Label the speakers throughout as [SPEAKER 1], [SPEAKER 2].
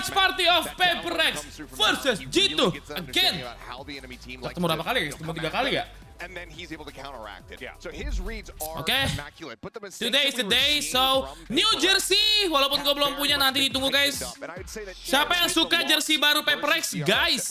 [SPEAKER 1] watch party of Paperrex versus G2 again. Ketemu berapa kali guys? Ketemu 3 kali ya?
[SPEAKER 2] And then he's able to counteract it. So his reads are immaculate. But the
[SPEAKER 1] today is the day, so New Jersey. Walaupun gue belum punya, nanti ditunggu guys. Siapa yang suka jersey baru Paperrex, guys?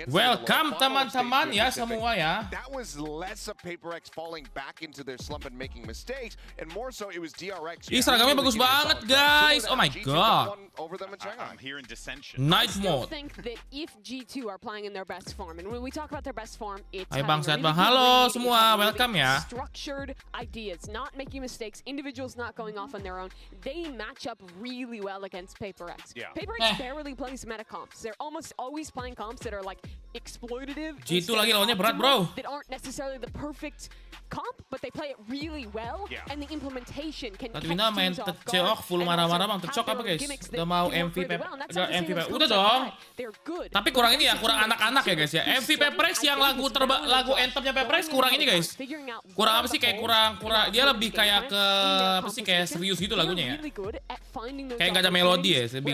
[SPEAKER 1] Welcome teman-teman ya semua ya.
[SPEAKER 2] That was less of Paperrex falling back into their slump and making mistakes, and more so it was DRX.
[SPEAKER 1] Ih, seragamnya bagus banget guys. Oh my god.
[SPEAKER 3] I'm hearing dissension.
[SPEAKER 1] Nightbot.
[SPEAKER 4] I think that if G2 are playing in their best form, and when we talk about their best form, it's
[SPEAKER 1] Hai bang, sehat bang. Halo semua, welcome ya.
[SPEAKER 4] Structured ideas, not making mistakes, individuals not going off on their own. They match up really well against Paperrex. Paperrex barely plays meta comps. They're almost always playing comps that are like exploitative.
[SPEAKER 1] G2 lagi lawannya berat bro.
[SPEAKER 4] That aren't necessarily the perfect comp, but they play it really well, and the implementation can catch
[SPEAKER 1] Tadwina main
[SPEAKER 4] teams off
[SPEAKER 1] terceok,
[SPEAKER 4] guard.
[SPEAKER 1] full marah-marah bang. Tercok apa guys? Udah mau MVP udah dong. Tapi kurang ini ya, kurang anak-anak ya guys ya. MVP Paperrex yang lagu anthemnya Paperrex kurang ini guys. Kurang apa sih, kayak kurang dia lebih kayak ke apa sih, kayak serius gitu lagunya ya. Kayak nggak ada melodi ya. Lebih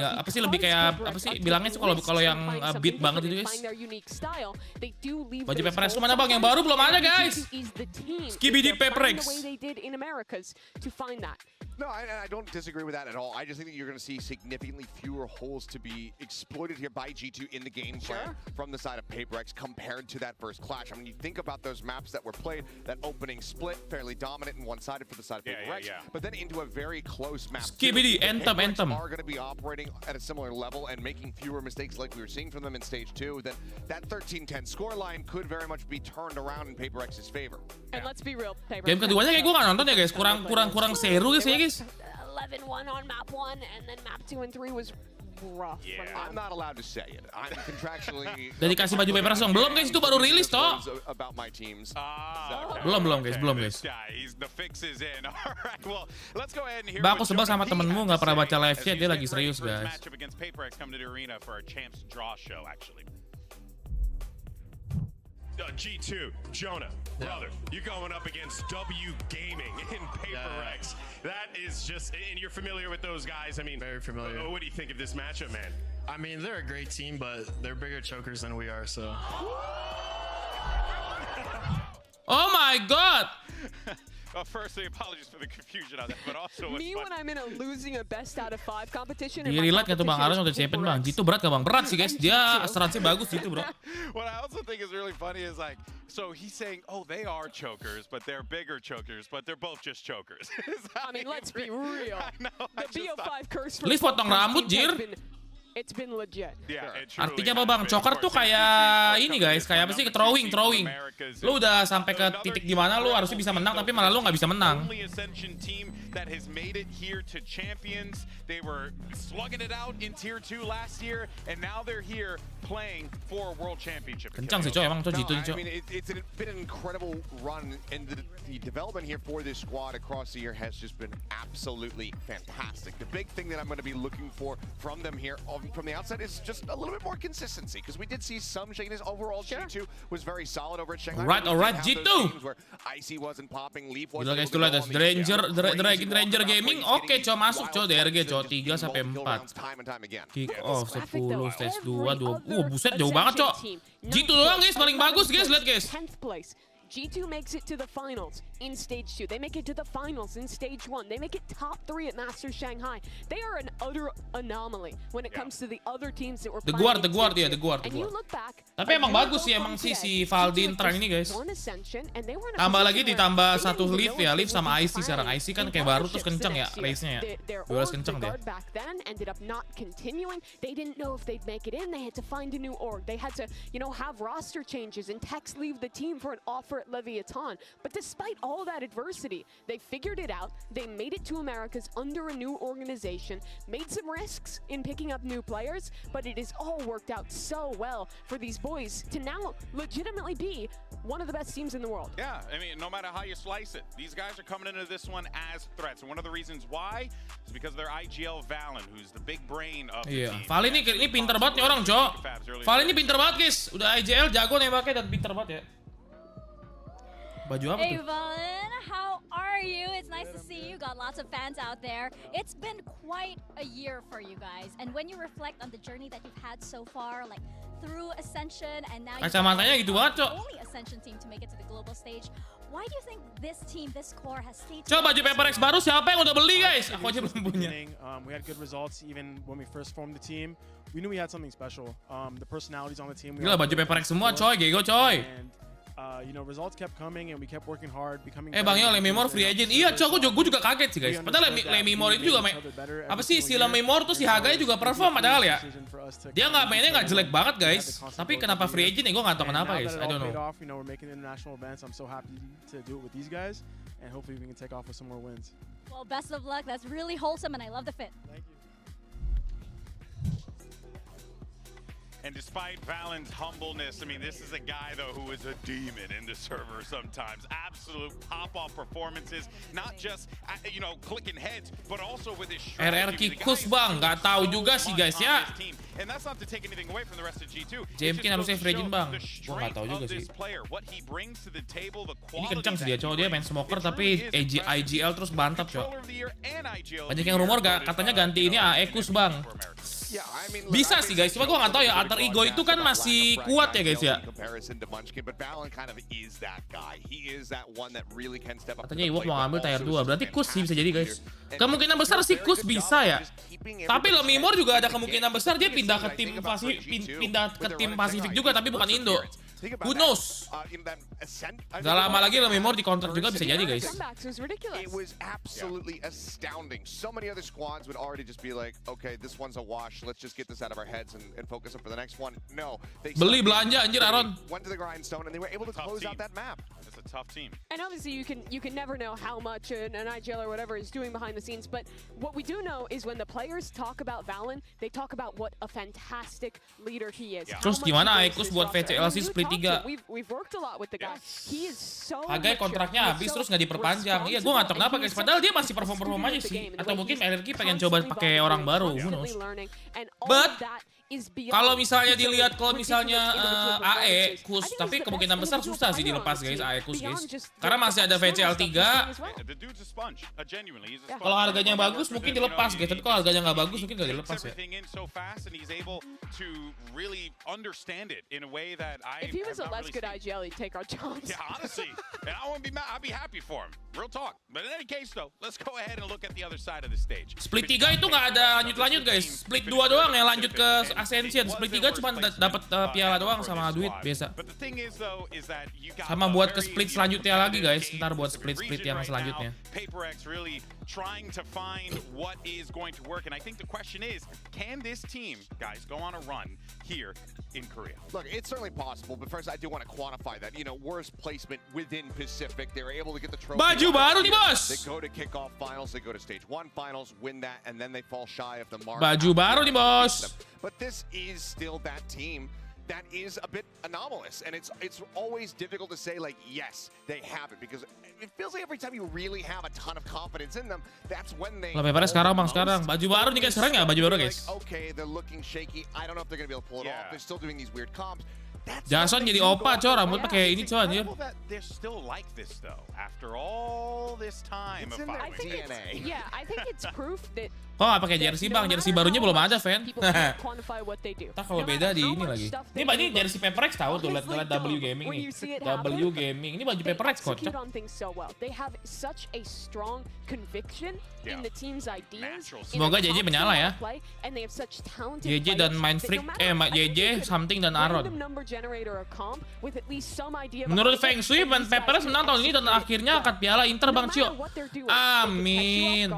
[SPEAKER 1] kayak apa sih bilangnya sih kalau yang beat banget itu guys. Baju Paperrex tuh mana bang? Yang baru belum ada guys. Skibidi Paperrex.
[SPEAKER 2] No, I don't disagree with that at all. I just think that you're going to see significantly fewer holes to be exploited here by G2 in the game plan from the side of Paperrex compared to that first clash. I mean, you think about those maps that were played, that opening split, fairly dominant and one-sided for the side of Paperrex, but then into a very close map.
[SPEAKER 1] Skibidi, Anthem.
[SPEAKER 2] Are going to be operating at a similar level and making fewer mistakes like we were seeing from them in stage 2. Then that 13-10 scoreline could very much be turned around in Paperrex's favor.
[SPEAKER 4] And let's be real, Paperrex.
[SPEAKER 1] Game keduanya kayak gue nggak nonton ya guys. Kurang seru guys ya guys.
[SPEAKER 4] 11-1 on map 1, and then map 2 and 3 was rough.
[SPEAKER 2] I'm not allowed to say it. I'm contractually.
[SPEAKER 1] Udah dikasih baju Paperrex dong. Belum guys, itu baru rilis toh.
[SPEAKER 2] About my teams.
[SPEAKER 1] Belum guys.
[SPEAKER 3] The fix is in. All right. Well, let's go ahead and hear.
[SPEAKER 1] Bang, aku sebel sama temenmu nggak pernah baca live-nya, dia lagi serius guys.
[SPEAKER 3] Matchup against Paperrex coming to the arena for our champs draw show actually.
[SPEAKER 5] G2, Jonah, brother, you're going up against W Gaming in Paperrex. That is just, and you're familiar with those guys. I mean,
[SPEAKER 6] very familiar.
[SPEAKER 5] What do you think of this matchup, man?
[SPEAKER 6] I mean, they're a great team, but they're bigger chokers than we are, so.
[SPEAKER 1] Oh my god.
[SPEAKER 3] Well, firstly, apologies for the confusion on that, but also
[SPEAKER 4] me when I'm in a losing a best out of 5 competition.
[SPEAKER 1] Dia relate nggak tuh bang? Harus untuk champion bang. Gitu berat gak bang? Berat sih guys. Dia asuransi bagus gitu bro.
[SPEAKER 3] What I also think is really funny is like, so he's saying, oh, they are chokers, but they're bigger chokers, but they're both just chokers.
[SPEAKER 4] I mean, let's be real.
[SPEAKER 3] I know.
[SPEAKER 4] The BO5 curse for
[SPEAKER 1] Liz potong rambut jir.
[SPEAKER 4] It's been legit.
[SPEAKER 1] Artinya apa bang? Choker tuh kayak ini guys, kayak apa sih? Throwing. Lu udah sampai ke titik di mana lu harusnya bisa menang, tapi malah lu nggak bisa menang.
[SPEAKER 3] That has made it here to Champions. They were slugging it out in Tier 2 last year, and now they're here playing for a World Championship.
[SPEAKER 1] Kencang sih coy, emang tuh gitu coy.
[SPEAKER 2] I mean, it's been an incredible run, and the development here for this squad across the year has just been absolutely fantastic. The big thing that I'm going to be looking for from them here from the outset is just a little bit more consistency, because we did see some shakiness. Overall, G2 was very solid over at Shanghai.
[SPEAKER 1] Alright, G2.
[SPEAKER 2] Where Icy wasn't popping, Leaf
[SPEAKER 1] Gila guys, tuh lihat Ranger Gaming, oke coy, masuk coy, DRG coy, 3 sampai 4. Kick off 10, stage 2, buset jauh banget coy. G2 doang guys, paling bagus guys, lihat guys.
[SPEAKER 4] G2 makes it to the finals in stage 2. They make it to the finals in stage 1. They make it top 3 at Masters Shanghai. They are an utter anomaly when it comes to the other teams that were playing.
[SPEAKER 1] The guard.
[SPEAKER 4] And you look back,
[SPEAKER 1] tapi emang bagus sih emang si Valyn tren ini guys. Tambah lagi ditambah satu Leaf ya, Leaf sama IC sekarang. IC kan kayak baru terus kenceng ya race-nya ya. Duels kenceng deh.
[SPEAKER 4] Back then ended up not continuing. They didn't know if they'd make it in. They had to find a new org. They had to, have roster changes and Tex leave the team for an offer at Leviathan. But despite all that adversity, they figured it out. They made it to Americas under a new organization, made some risks in picking up new players, but it has all worked out so well for these boys to now legitimately be one of the best teams in the world.
[SPEAKER 3] Yeah, I mean, no matter how you slice it, these guys are coming into this one as threats. And one of the reasons why is because they're IGL Valyn, who's the big brain of the team.
[SPEAKER 1] Valyn ini pinter banget nih orang, Cok. Valyn ini pinter banget, guys. Udah IGL jago nembaknya dan pinter banget ya. Baju apa
[SPEAKER 7] Hey
[SPEAKER 1] tuh?
[SPEAKER 7] Valyn, how are you? It's nice to see you. Got lots of fans out there. It's been quite a year for you guys. And when you reflect on the journey that you've had so far, like through Ascension and now
[SPEAKER 1] Kacamatanya gitu banget, Cok.
[SPEAKER 7] only Ascension team to make it to the global stage. Why do you think this team, this core has stayed?
[SPEAKER 1] Coba baju Paperrex baru siapa yang udah beli guys? Aku aja belum punya.
[SPEAKER 8] We had good results even when we first formed the team. We knew we had something special. The personalities on the team.
[SPEAKER 1] Gila baju Paperrex semua coy, gego coy.
[SPEAKER 8] And results kept coming and we kept working hard, becoming.
[SPEAKER 1] Bang Yo, Lemimor free agent. Iya, cok, gue juga kaget sih guys. Padahal Lemimor itu juga apa sih si Lemimor tuh si Haganya juga perform padahal ya. Dia mainnya nggak jelek banget guys. Tapi kenapa free agent ya gue nggak tahu kenapa guys. I don't know.
[SPEAKER 8] We're making international events. I'm so happy to do it with these guys, and hopefully we can take off with some more wins.
[SPEAKER 7] Well, best of luck. That's really wholesome, and I love the fit.
[SPEAKER 8] Thank you.
[SPEAKER 3] And despite Valyn's humbleness, I mean, this is a guy, though, who is a demon in the server sometimes. Absolute pop-off performances, not just, clicking heads, but also with his
[SPEAKER 1] RRQ kus bang, nggak tahu juga sih guys ya.
[SPEAKER 3] And that's not to take anything away from the rest of G2.
[SPEAKER 1] JMK harusnya free agent bang. Gua nggak tahu juga sih. Ini kencang sih dia cowok, dia main smoker tapi IGL terus bantap cowok. Banyak yang rumor katanya ganti ini AE kus bang. Bisa sih guys, cuma gue nggak tahu ya alter ego itu kan masih kuat ya guys ya. Katanya Iwok mau ngambil tier 2, berarti Kus sih bisa jadi guys. Kemungkinan besar sih Kus bisa ya. Tapi Lemimor juga ada kemungkinan besar dia pindah ke tim Pasifik juga tapi bukan Indo. Who knows? Gak lama lagi Lemimor di kontrak juga bisa jadi guys.
[SPEAKER 2] It was absolutely astounding. So many other squads would already just be like, okay, this one's a wash. Let's just get this out of our heads and focus up for the next one. No, they
[SPEAKER 1] beli belanja anjir Aaron.
[SPEAKER 2] Went to the grindstone and they were able to close out that map.
[SPEAKER 3] It's a tough team.
[SPEAKER 4] And obviously you can never know how much an IGL or whatever is doing behind the scenes, but what we do know is when the players talk about Valyn, they talk about what a fantastic leader he is.
[SPEAKER 1] Terus gimana Aikus buat VCL sih split 3?
[SPEAKER 4] We've worked a lot with the guy. He is so
[SPEAKER 1] Hagai kontraknya habis terus nggak diperpanjang. Iya, gue nggak tahu kenapa guys. Padahal dia masih perform aja sih. Atau mungkin RRQ pengen coba pakai orang baru. Who knows? But kalau misalnya dilihat kalau misalnya AE Kus, tapi kemungkinan besar susah sih dilepas guys AE Kus guys. Karena masih ada VCL 3. Kalau harganya bagus mungkin dilepas guys. Tapi kalau harganya nggak bagus mungkin nggak dilepas ya.
[SPEAKER 4] If he was a less good IGL, he'd take our jobs.
[SPEAKER 3] Yeah, honestly, and I wouldn't be mad. I'd be happy for him. Real talk. But in any case, though, let's go ahead and look at the other side of the stage.
[SPEAKER 1] Split 3 itu nggak ada lanjut guys. Split 2 doang yang lanjut ke Ascension. Split 3 cuma dapat piala doang sama duit biasa. Sama buat ke split selanjutnya lagi guys. Ntar buat split yang selanjutnya.
[SPEAKER 3] Paperrex really trying to find what is going to work, and I think the question is, can this team, guys, go on a run here in Korea?
[SPEAKER 2] Look, it's certainly possible, but first I do want to quantify that. Worst placement within Pacific. They were able to get the trophy.
[SPEAKER 1] Baju baru nih bos.
[SPEAKER 2] They go to kickoff finals, they go to stage 1 finals, win that, and then they fall shy of the mark.
[SPEAKER 1] Baju baru nih bos.
[SPEAKER 2] But this is still that team that is a bit anomalous, and it's always difficult to say like yes they have it, because it feels like every time you really have a ton of confidence in them, that's when they.
[SPEAKER 1] Lebih parah sekarang baju baru nih guys, sekarang nggak baju baru guys.
[SPEAKER 2] Okay, they're looking shaky. I don't know if they're gonna be able to pull it off. They're still doing these weird comps.
[SPEAKER 1] Jason jadi opa coy, rambut pakai ini coy anjir.
[SPEAKER 3] They're still like this though after all this time of following.
[SPEAKER 4] I think it's proof that.
[SPEAKER 1] Kok nggak pakai jersey bang? Jersey barunya belum ada, fan. Entah kalau beda di ini lagi. Ini jersey Paperrex tahu tuh, lihat W Gaming nih. W Gaming ini baju Paperrex kocak. Semoga JJ menyala ya. JJ dan JJ something dan Aaron. Menurut Feng Shui, Paperrex menang tahun ini dan akhirnya angkat piala Inter bang Cio. Amin.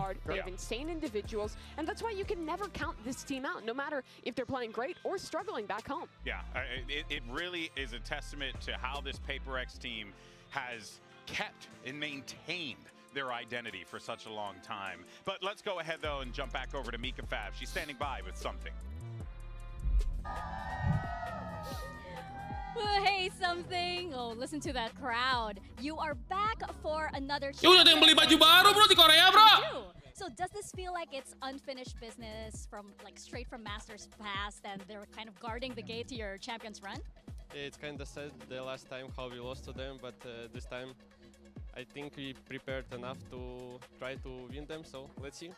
[SPEAKER 4] And that's why you can never count this team out, no matter if they're playing great or struggling back home.
[SPEAKER 3] Yeah, it really is a testament to how this Paperrex team has kept and maintained their identity for such a long time. But let's go ahead, though, and jump back over to Mika Fab. She's standing by with something.
[SPEAKER 7] Hey, something. Oh, listen to that crowd. You are back for another.
[SPEAKER 1] Udah ada yang beli baju baru bro di Korea bro.
[SPEAKER 7] So does this feel like it's unfinished business from straight from Masters past, and they're kind of guarding the gate to your Champions run?
[SPEAKER 9] It's kind of sad the last time how we lost to them, but this time I think we prepared enough to try to win them, so let's see.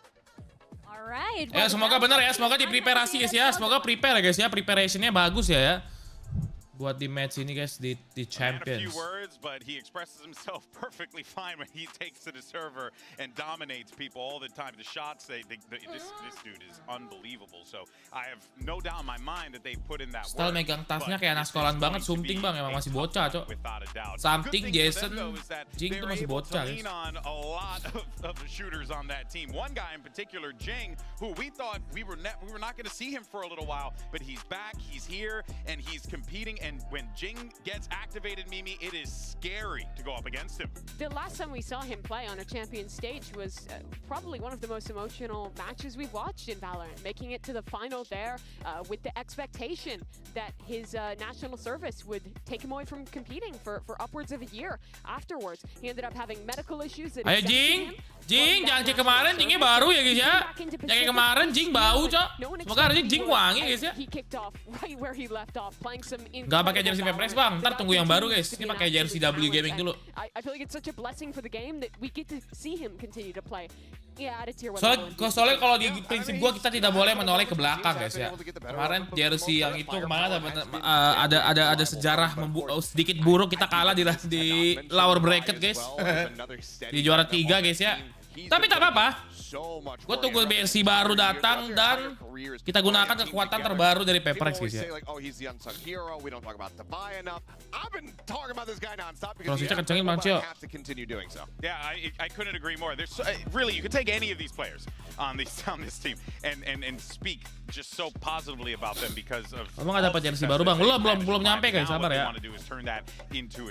[SPEAKER 7] Alright.
[SPEAKER 1] Ya semoga bener ya, semoga dipreparasi guys ya, semoga prepare guys ya, preparationnya bagus ya. Buat di match ini guys di Champions.
[SPEAKER 3] A few words, but he expresses himself perfectly fine when he takes to the server and dominates people all the time. The shots, this dude is unbelievable. So I have no doubt in my mind that they put in that work.
[SPEAKER 1] Style megang tasnya kayak anak sekolahan banget, something bang, emang masih bocah cok. Something Jason, Jing tuh masih bocah guys.
[SPEAKER 3] On a lot of the shooters on that team. One guy in particular, Jing, who we thought we were not going to see him for a little while, but he's back, he's here, and he's competing. And when Jing gets activated, Mimi, it is scary to go up against him.
[SPEAKER 4] The last time we saw him play on a champion stage was probably one of the most emotional matches we've watched in Valorant, making it to the final there with the expectation that his national service would take him away from competing for upwards of a year afterwards. He ended up having medical issues.
[SPEAKER 1] Ayo Jing, jangan kayak kemarin, Jingnya baru ya guys ya. Yang kayak kemarin Jing bau cok. Semoga hari ini Jing wangi guys ya.
[SPEAKER 4] He kicked off right where he left off, playing some.
[SPEAKER 1] Gak pakai jersey PRX bang, ntar tunggu yang baru guys. Ini pakai jersey ZOWIE Gaming dulu.
[SPEAKER 4] I feel like it's such a blessing for the game that we get to see him continue to play. Yeah, ada tier 1.
[SPEAKER 1] Soalnya kalau di prinsip gua kita tidak boleh menoleh ke belakang guys ya. Kemarin jersey yang itu kemarin ada sejarah sedikit buruk, kita kalah di lower bracket guys. Di juara 3 guys ya. Tapi tak apa-apa. Gue tunggu BSC baru datang dan kita gunakan kekuatan terbaru dari Paperrex guys ya. Prosesnya kencengin Bang Cio.
[SPEAKER 3] Yeah, I couldn't agree more. There's really, you could take any of these players on this team and speak just so positively about them because of.
[SPEAKER 1] Emang gak dapat jersey baru Bang? Belum nyampe guys, sabar ya.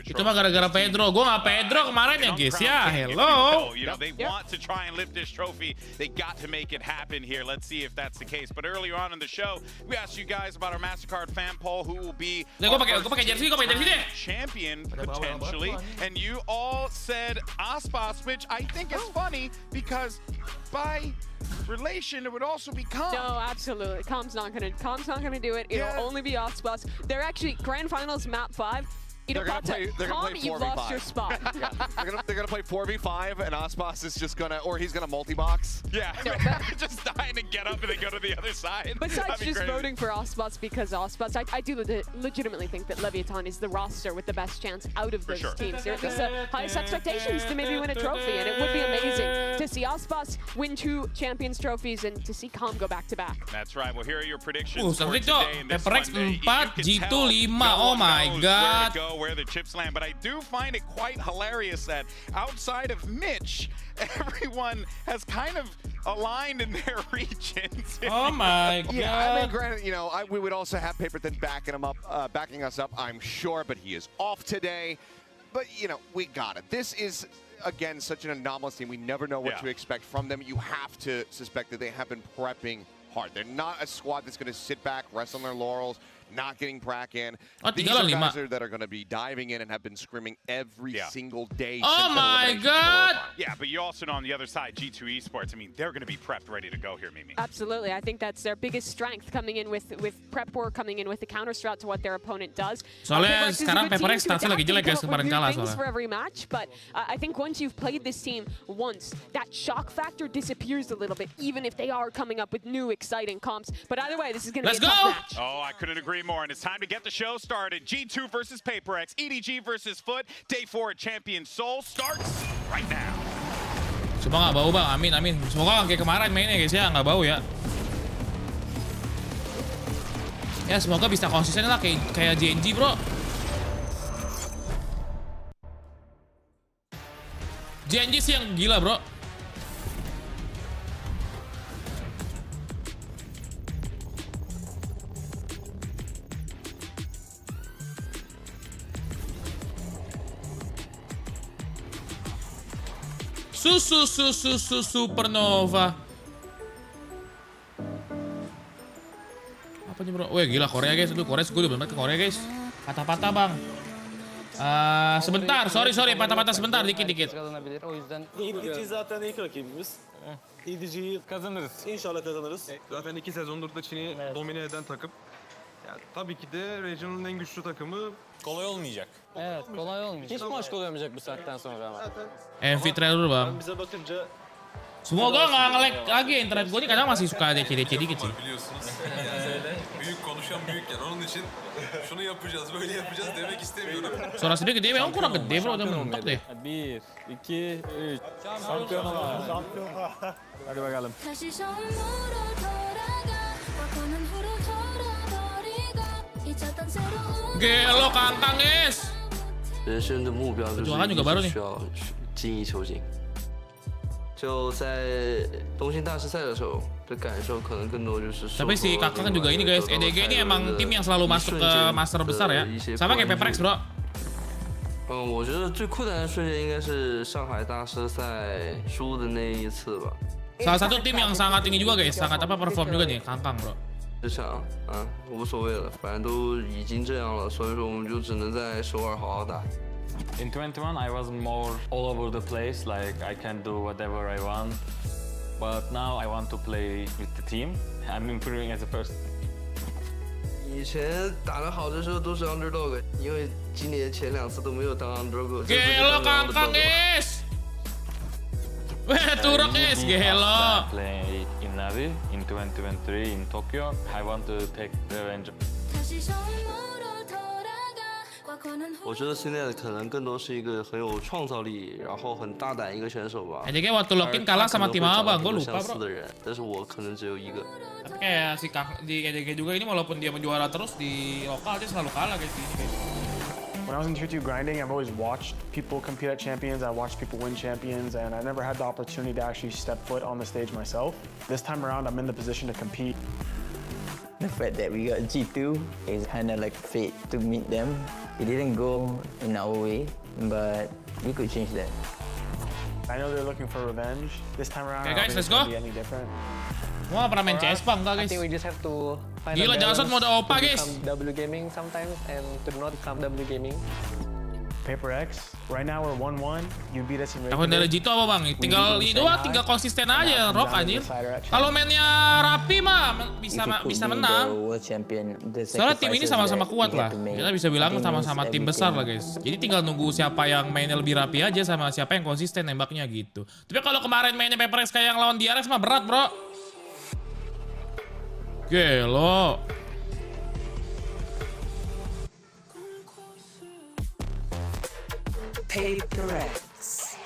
[SPEAKER 1] Itu mah gara-gara Pedro. Gue gak Pedro kemarin ya guys ya. Hello.
[SPEAKER 3] They want to try and lift this trophy. They got to make it happen here. Let's see if that's the case. But earlier on in the show, we asked you guys about our MasterCard fan poll, who will be our champion potentially, and you all said Aspas, which I think is funny because by relation it would also be Calm.
[SPEAKER 4] No, absolutely. Calm's not gonna do it. It'll only be Aspas. They're actually grand finals map 5.
[SPEAKER 2] They're gonna play 4v5.
[SPEAKER 4] You've lost your spot.
[SPEAKER 2] Yeah, they're gonna play 4v5, and Aspas is just gonna, or he's gonna multi-box.
[SPEAKER 3] Yeah, just dying to get up and then go to the other side.
[SPEAKER 4] Besides just voting for Aspas because Aspas, I do legitimately think that Leviathan is the roster with the best chance out of those teams. They're at least the highest expectations to maybe win a trophy, and it would be amazing to see Aspas win 2 Champions trophies and to see Calm go back-to-back.
[SPEAKER 3] That's right. Well, here are your predictions for today in this
[SPEAKER 1] Paperrex
[SPEAKER 3] one.
[SPEAKER 1] 4, G2 5. Oh my god.
[SPEAKER 3] Where the chips land, but I do find it quite hilarious that outside of Mitch, everyone has kind of aligned in their regions.
[SPEAKER 1] Oh my god.
[SPEAKER 2] Yeah, I mean, granted, you know, we would also have Paperton backing us up, I'm sure, but he is off today. But, you know, we got it. This is, again, such an anomalous team. We never know what to expect from them. You have to suspect that they have been prepping hard. They're not a squad that's going to sit back, rest on their laurels, not getting Prac in. These are guys that are going to be diving in and have been screaming every single day.
[SPEAKER 1] Oh my god!
[SPEAKER 3] Yeah, but you also know on the other side, G2 Esports, I mean, they're going to be prepped, ready to go here, Mimi.
[SPEAKER 4] Absolutely. I think that's their biggest strength, coming in with prep work, coming in with the counter strat to what their opponent does.
[SPEAKER 1] Soalnya sekarang Paperrex statusnya lagi jelek guys, kemarin kalah soalnya.
[SPEAKER 4] For every match, but I think once you've played this team once, that shock factor disappears a little bit, even if they are coming up with new exciting comps. But either way, this is going to be a tough match.
[SPEAKER 3] Oh, I couldn't agree more, and it's time to get the show started. G2 versus Paperrex, EDG versus Foot. Day 4 at Champion Seoul starts right now.
[SPEAKER 1] Semoga nggak bau bang, amin. Semoga kayak kemarin mainnya guys ya, nggak bau ya. Ya semoga bisa konsisten lah kayak JNG bro. JNG sih yang gila bro. Supernova. Apa nih bro? Wih gila Korea guys, itu Korea gue udah bener ke Korea guys. Patah-patah bang. Sebentar, sorry patah-patah sebentar, dikit.
[SPEAKER 10] O yüzden EDG zaten ilk rakibimiz. EDG'yi kazanırız. İnşallah kazanırız. Zaten 2 sezondur da Çin'i domine eden takım. Ya, tabii ki de regional'ın en güçlü takımı.
[SPEAKER 11] Kolay olmayacak.
[SPEAKER 10] Evet, kolay olmayacak. Hiç maç kolay olmayacak bu saatten sonra ama.
[SPEAKER 1] MV trailer dulu bang.
[SPEAKER 10] Bize bakınca
[SPEAKER 1] Semoga nggak nge-lag lagi internet gue nih kadang masih suka DC dikit sih.
[SPEAKER 11] Biliyorsunuz. Yani büyük konuşan büyük yer. Onun için şunu yapacağız, böyle yapacağız demek istemiyorum.
[SPEAKER 1] Suara sendiri gede, memang kurang gede bro, udah mentok deh.
[SPEAKER 10] 1, 2, 3. Şampiyonlar. Hadi bakalım.
[SPEAKER 1] Gelo kangkang guys.
[SPEAKER 12] 人生的目标就是一直需要精益求精。就在东京大师赛的时候的感受，可能更多就是。
[SPEAKER 1] Tapi si Kakang juga ini guys, EDG ini emang tim yang selalu masuk ke master besar ya, sama kayak Paperrex bro.
[SPEAKER 12] 我觉得最困难的瞬间应该是上海大师赛输的那一次吧。
[SPEAKER 1] Salah satu tim yang sangat ini juga guys, sangat apa perform juga nih Kakang bro.
[SPEAKER 12] 就想啊，无所谓了，反正都已经这样了，所以说我们就只能在首尔好好打。
[SPEAKER 13] In 21, I was more all over the place, like I can do whatever I want. But now I want to play with the team. I'm improving as a person.
[SPEAKER 12] 以前打得好的时候都是 underdog， 因为今年前2次都没有当 underdog。Gelo
[SPEAKER 1] Kakang guys. Weh turun guys, gelo.
[SPEAKER 13] Play in Navi in 2023 in Tokyo. I want to take revenge.
[SPEAKER 12] 我觉得现在可能更多是一个很有创造力，然后很大胆一个选手吧。
[SPEAKER 1] EDG waktu login kalah sama tim apa bang, gue lupa bro.
[SPEAKER 12] 但是我可能只有一个。
[SPEAKER 1] Tapi kayak si di EDG juga ini walaupun dia menjuara terus di lokal dia selalu kalah guys di ini.
[SPEAKER 8] When I was in Tier 2 grinding, I've always watched people compete at Champions, I watched people win Champions, and I never had the opportunity to actually step foot on the stage myself. This time around, I'm in the position to compete.
[SPEAKER 14] The fact that we got G2 is kind of like fate to meet them. It didn't go in our way, but we could change that.
[SPEAKER 8] I know they're looking for revenge. This time around,
[SPEAKER 1] Okay,
[SPEAKER 8] I
[SPEAKER 1] guys,
[SPEAKER 8] don't
[SPEAKER 1] let's
[SPEAKER 8] think it's
[SPEAKER 1] go.
[SPEAKER 8] gonna be any different.
[SPEAKER 1] Wah, pernah main CS bang, enggak guys?
[SPEAKER 10] I think we just have to find
[SPEAKER 1] Gila, Jason mode OPA guys.
[SPEAKER 10] W gaming sometimes and to not become W gaming.
[SPEAKER 8] Paperrex, right now we're 1-1. You beat us in
[SPEAKER 1] Tahun dari Jito apa bang? Tinggal ini doang, tinggal konsisten aja, rock anjir. Kalau mainnya rapi mah bisa menang. Soalnya tim ini sama-sama kuat lah. Kita bisa bilang sama-sama tim besar lah guys. Jadi tinggal nunggu siapa yang mainnya lebih rapi aja sama siapa yang konsisten nembaknya gitu. Tapi kalau kemarin mainnya Paperrex kayak yang lawan DRX mah berat bro. Gelo.
[SPEAKER 15] Paperrex.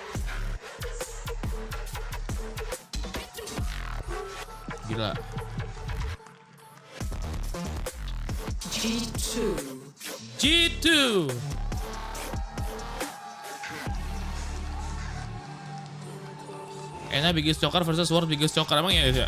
[SPEAKER 1] Gila. G2. Kayaknya biggest choker versus world biggest choker emang ya?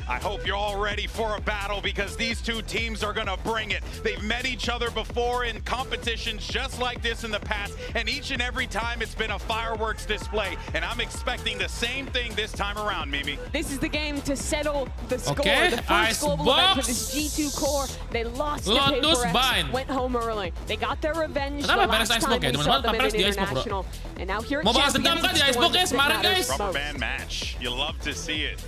[SPEAKER 3] I hope you're all ready for a battle because these two teams are going to bring it. They've met each other before in competitions just like this in the past, and each and every time it's been a fireworks display, and I'm expecting the same thing this time around, Mimi.
[SPEAKER 4] This is the game to settle the score.
[SPEAKER 1] Okay,
[SPEAKER 4] The first global event for this
[SPEAKER 1] Icebox.
[SPEAKER 4] G2 core. They lost to
[SPEAKER 1] Lotus
[SPEAKER 4] Paperrex,
[SPEAKER 1] Bind.
[SPEAKER 4] went home early. They got their revenge the
[SPEAKER 1] Kenapa
[SPEAKER 4] last
[SPEAKER 1] Icebox
[SPEAKER 4] time
[SPEAKER 1] ya?
[SPEAKER 4] we saw them
[SPEAKER 1] Teman-teman,
[SPEAKER 4] in
[SPEAKER 1] Paperrex di Icebox, bro.
[SPEAKER 4] international. And now here at
[SPEAKER 1] Mau balas dendam
[SPEAKER 4] Champions,
[SPEAKER 1] kan di
[SPEAKER 4] it's the
[SPEAKER 1] Icebox
[SPEAKER 4] one
[SPEAKER 1] ya
[SPEAKER 4] that
[SPEAKER 1] kemarin
[SPEAKER 4] matters
[SPEAKER 1] guys?
[SPEAKER 3] Rubber
[SPEAKER 4] most.
[SPEAKER 3] band match. You love to see it.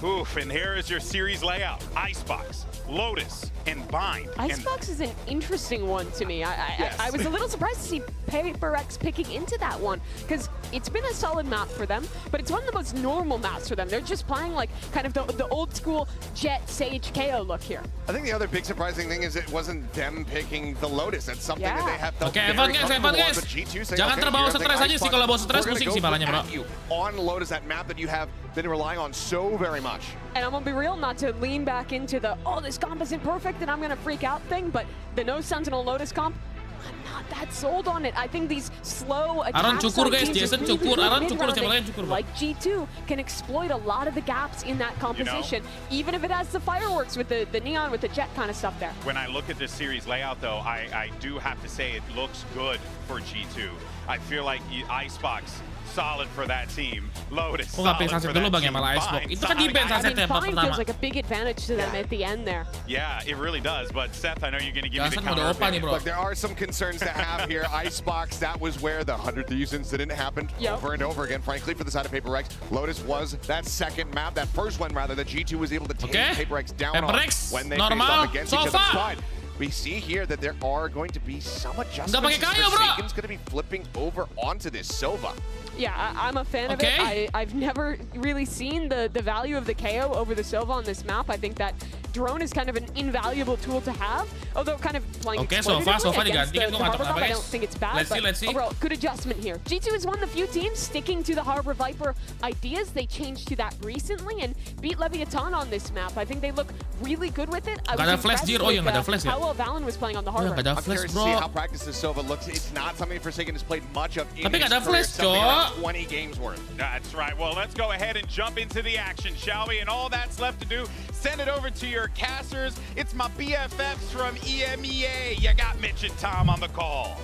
[SPEAKER 3] Oof, and here is your series layout. Icebox, Lotus, and Bind.
[SPEAKER 4] Icebox is an interesting one to me. I was a little surprised to see Paperrex picking into that one because it's been a solid map for them, but it's one of the most normal maps for them. They're just playing like kind of the old school Jet Sage KO look here.
[SPEAKER 2] I think the other big surprising thing is it wasn't them picking the Lotus. That's something that they have felt
[SPEAKER 1] Oke,
[SPEAKER 2] very
[SPEAKER 1] Evan
[SPEAKER 2] comfortable
[SPEAKER 1] guys.
[SPEAKER 2] on, but G2 saying,
[SPEAKER 1] Jangan
[SPEAKER 2] okay,
[SPEAKER 1] terbawa
[SPEAKER 2] here's the
[SPEAKER 1] stres aja sih,
[SPEAKER 2] Icebox.
[SPEAKER 1] kalau bawa stres
[SPEAKER 2] We're
[SPEAKER 1] pusing
[SPEAKER 2] gonna
[SPEAKER 1] sih palanya bro.
[SPEAKER 2] at you on Lotus, that map that you have been relying on so very much.
[SPEAKER 4] And I'm gonna be real, not to lean back into the, oh, this comp isn't perfect and I'm gonna freak out thing, but the No Sentinel Lotus comp, I'm not that sold on it. I think these slow
[SPEAKER 1] Aron
[SPEAKER 4] attacks
[SPEAKER 1] cukur
[SPEAKER 4] on
[SPEAKER 1] guys,
[SPEAKER 4] teams
[SPEAKER 1] Jason
[SPEAKER 4] really
[SPEAKER 1] cukur,
[SPEAKER 4] good
[SPEAKER 1] Aron cukur,
[SPEAKER 4] mid-rounding,
[SPEAKER 1] tembaknya cukur bro.
[SPEAKER 4] like G2 can exploit a lot of the gaps in that composition, even if it has the fireworks with the neon, with the jet kind of stuff there.
[SPEAKER 3] When I look at this series layout, though, I do have to say it looks good for G2. I feel like Icebox solid for that team. Lotus.
[SPEAKER 1] Kok nggak pick sunset dulu bang ya malah Icebox? Itu kan di ban sunsetnya part
[SPEAKER 4] Fine
[SPEAKER 1] pertama.
[SPEAKER 4] feels like a big advantage to them at the end there.
[SPEAKER 3] Yeah, it really does. But Seth, I know you're going to give me the
[SPEAKER 1] Gasan
[SPEAKER 3] counter.
[SPEAKER 1] mode opa nih bro.
[SPEAKER 2] Look, there are some concerns to have here. Icebox, that was where the 100 Thieves incident happened over and over again, frankly, for the side of Paperrex. Lotus was that second map, that first one rather, that G2 was able to take Paperrex down on when they faced off against each other's side. We see here that there are going to be some adjustments. Sagan's going to be flipping over onto this Sova.
[SPEAKER 4] Yeah, I'm a fan of it. I've never really seen the value of the KO over the Sova on this map. I think that drone is kind of an invaluable tool to have, although kind of playing
[SPEAKER 1] Sova
[SPEAKER 4] against
[SPEAKER 1] diganti kan,
[SPEAKER 4] the Harbor Viper, I don't think it's bad.
[SPEAKER 1] Let's see.
[SPEAKER 4] Overall, good adjustment here. G2 is one of the few teams sticking to the Harbor Viper ideas. They changed to that recently and beat Leviathan on this map. I think they look really good with it. I was impressed with how well Valyn was playing on the Harbor.
[SPEAKER 2] I'm curious to see how practice this Sova looks. It's not something Forsaken has played much of in his career. Something like 20 games worth.
[SPEAKER 3] That's right. Well, let's go ahead and jump into the action, shall we? And all that's left to do, send it over to your casters. It's my BFFs from EMEA. You got Mitch and Tom on the call.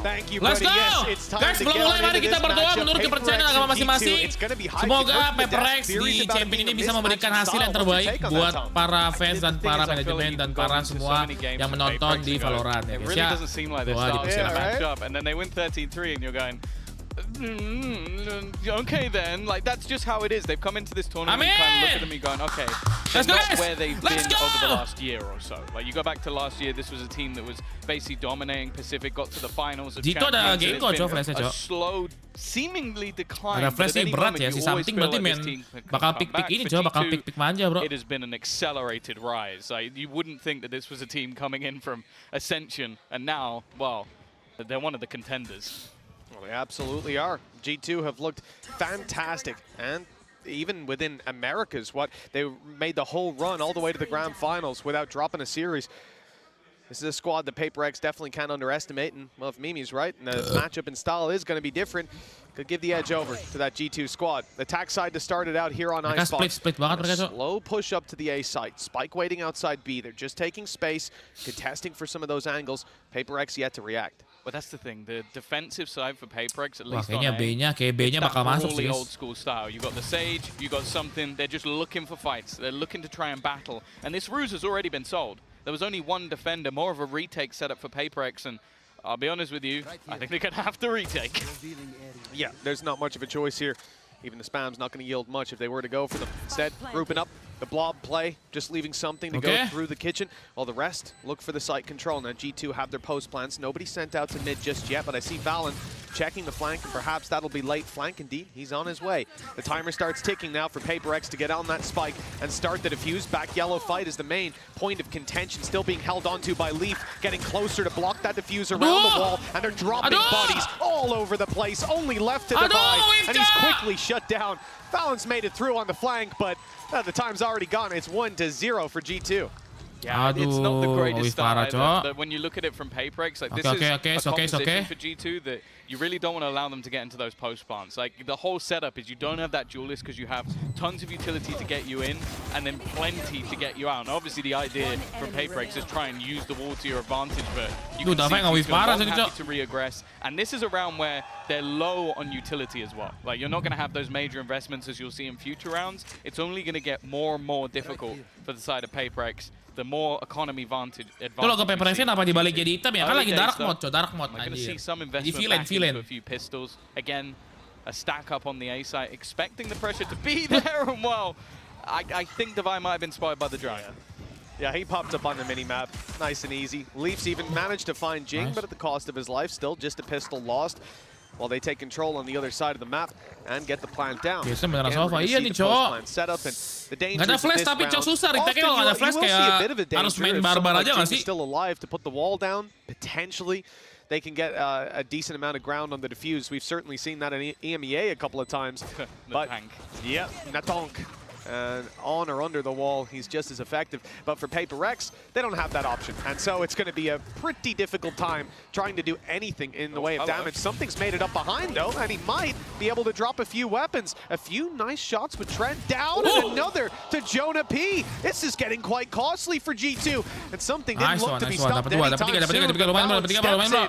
[SPEAKER 5] Thank you,
[SPEAKER 1] Let's
[SPEAKER 5] buddy.
[SPEAKER 1] go!
[SPEAKER 5] Yes, it's time
[SPEAKER 1] Guys,
[SPEAKER 5] to
[SPEAKER 1] sebelum
[SPEAKER 5] get
[SPEAKER 1] mulai mari kita berdoa menurut
[SPEAKER 5] Paperrex
[SPEAKER 1] kepercayaan agama masing-masing. Semoga Paperrex di champion ini bisa memberikan hasil yang terbaik buat para fans dan para manajemen dan para semua yang menonton di Valorant ya guys ya. Doa dipersilakan.
[SPEAKER 16] And then they win 13-3 and you're going, okay then, like that's just how it is. They've come into this tournament and kind of look at them and going, okay, they're not where they've been over the last year or so. Like you go back to last year, this was a team that was basically dominating Pacific, got to the finals of Champions. It's been a slow, seemingly decline.
[SPEAKER 1] Ada flash sih berat ya, si something berarti bakal pick ini coba bakal pick manja bro.
[SPEAKER 16] It has been an accelerated rise. Like, you wouldn't think that this was a team coming in from Ascension, and now, well, they're one of the contenders.
[SPEAKER 5] Well, they absolutely are. G2 have looked fantastic, and even within Americas, they made the whole run all the way to the grand finals without dropping a series. This is a squad that Paperrex definitely can't underestimate, and well, if Mimi's right, and the matchup in style is going to be different, could give the edge over to that G2 squad. The attack side to start it out here on Icebox. Slow push up to the A site. Spike waiting outside B. They're just taking space, contesting for some of those angles. Paperrex yet to react.
[SPEAKER 16] Well, that's the thing. The defensive side for Paperrex, at least
[SPEAKER 1] on A,
[SPEAKER 16] it's
[SPEAKER 1] bakal masuk
[SPEAKER 16] really old school style. You got the Sage, you got something. They're just looking for fights. They're looking to try and battle. And this ruse has already been sold. There was only one defender, more of a retake setup for Paperrex, and I'll be honest with you, I think they're going to have to retake.
[SPEAKER 5] Yeah, there's not much of a choice here. Even the spam's not going to yield much if they were to go for them. Instead, grouping up the blob play, just leaving something to go through the kitchen, while the rest look for the site control. Now G2 have their post plans. Nobody sent out to mid just yet, but I see Valyn checking the flank, and perhaps that'll be late flank indeed. He's on his way. The timer starts ticking now for Paperrex to get on that spike and start the defuse. Back yellow fight is the main point of contention, still being held onto by Leaf, getting closer to block that defuse around the wall, and they're dropping bodies all over the place, only left to divide, and he's quickly shut down. Valyn's made it through on the flank, but the time's already gone. It's 1-0 for G2.
[SPEAKER 16] Yeah, it's not the greatest start either, but when you look at it from Paperrex, like this is a composition for G2 that you really don't want to allow them to get into those post plants. Like the whole setup is you don't have that duelist because you have tons of utility to get you in and then plenty to get you out. And obviously the idea from Paperrex is try and use the wall to your advantage, but you can see happy to re-aggress. And this is a round where they're low on utility as well. Like you're not going to have those major investments as you'll see in future rounds. It's only going to get more and more difficult for the side of Paperrex. The more economy advantage.
[SPEAKER 1] Itu logo Paperrex apa dibalik jadi hitam ya? Kan lagi dark mode
[SPEAKER 16] I'm going to see some
[SPEAKER 1] Jadi
[SPEAKER 16] investment back into a few pistols. Again, a stack up on the A site, expecting the pressure to be there, and well, I think Divine might have been spotted by the drone.
[SPEAKER 5] Yeah, he popped up on the mini-map, nice and easy. Leafs even managed to find Jing, but at the cost of his life, still just a pistol lost. While they take control on the other side of the map and get the plant down.
[SPEAKER 1] Biasa beneran Sova, iya nih cowok. Gak ada flash tapi cowok susah, tapi kalau gak ada flash kayak harus main barbar aja gak sih?
[SPEAKER 5] Still alive to put the wall down, potentially. They can get a decent amount of ground on the defuse. We've certainly seen that in EMEA a couple of times. But yeah, Natonk. And on or under the wall, he's just as effective. But for Paperrex, they don't have that option. And so it's going to be a pretty difficult time trying to do anything in the way of damage. Something's made it up behind, though, and he might be able to drop a few weapons. A few nice shots with Trent down, and another to Jonah P. This is getting quite costly for G2. And something didn't look to be stopped anytime soon.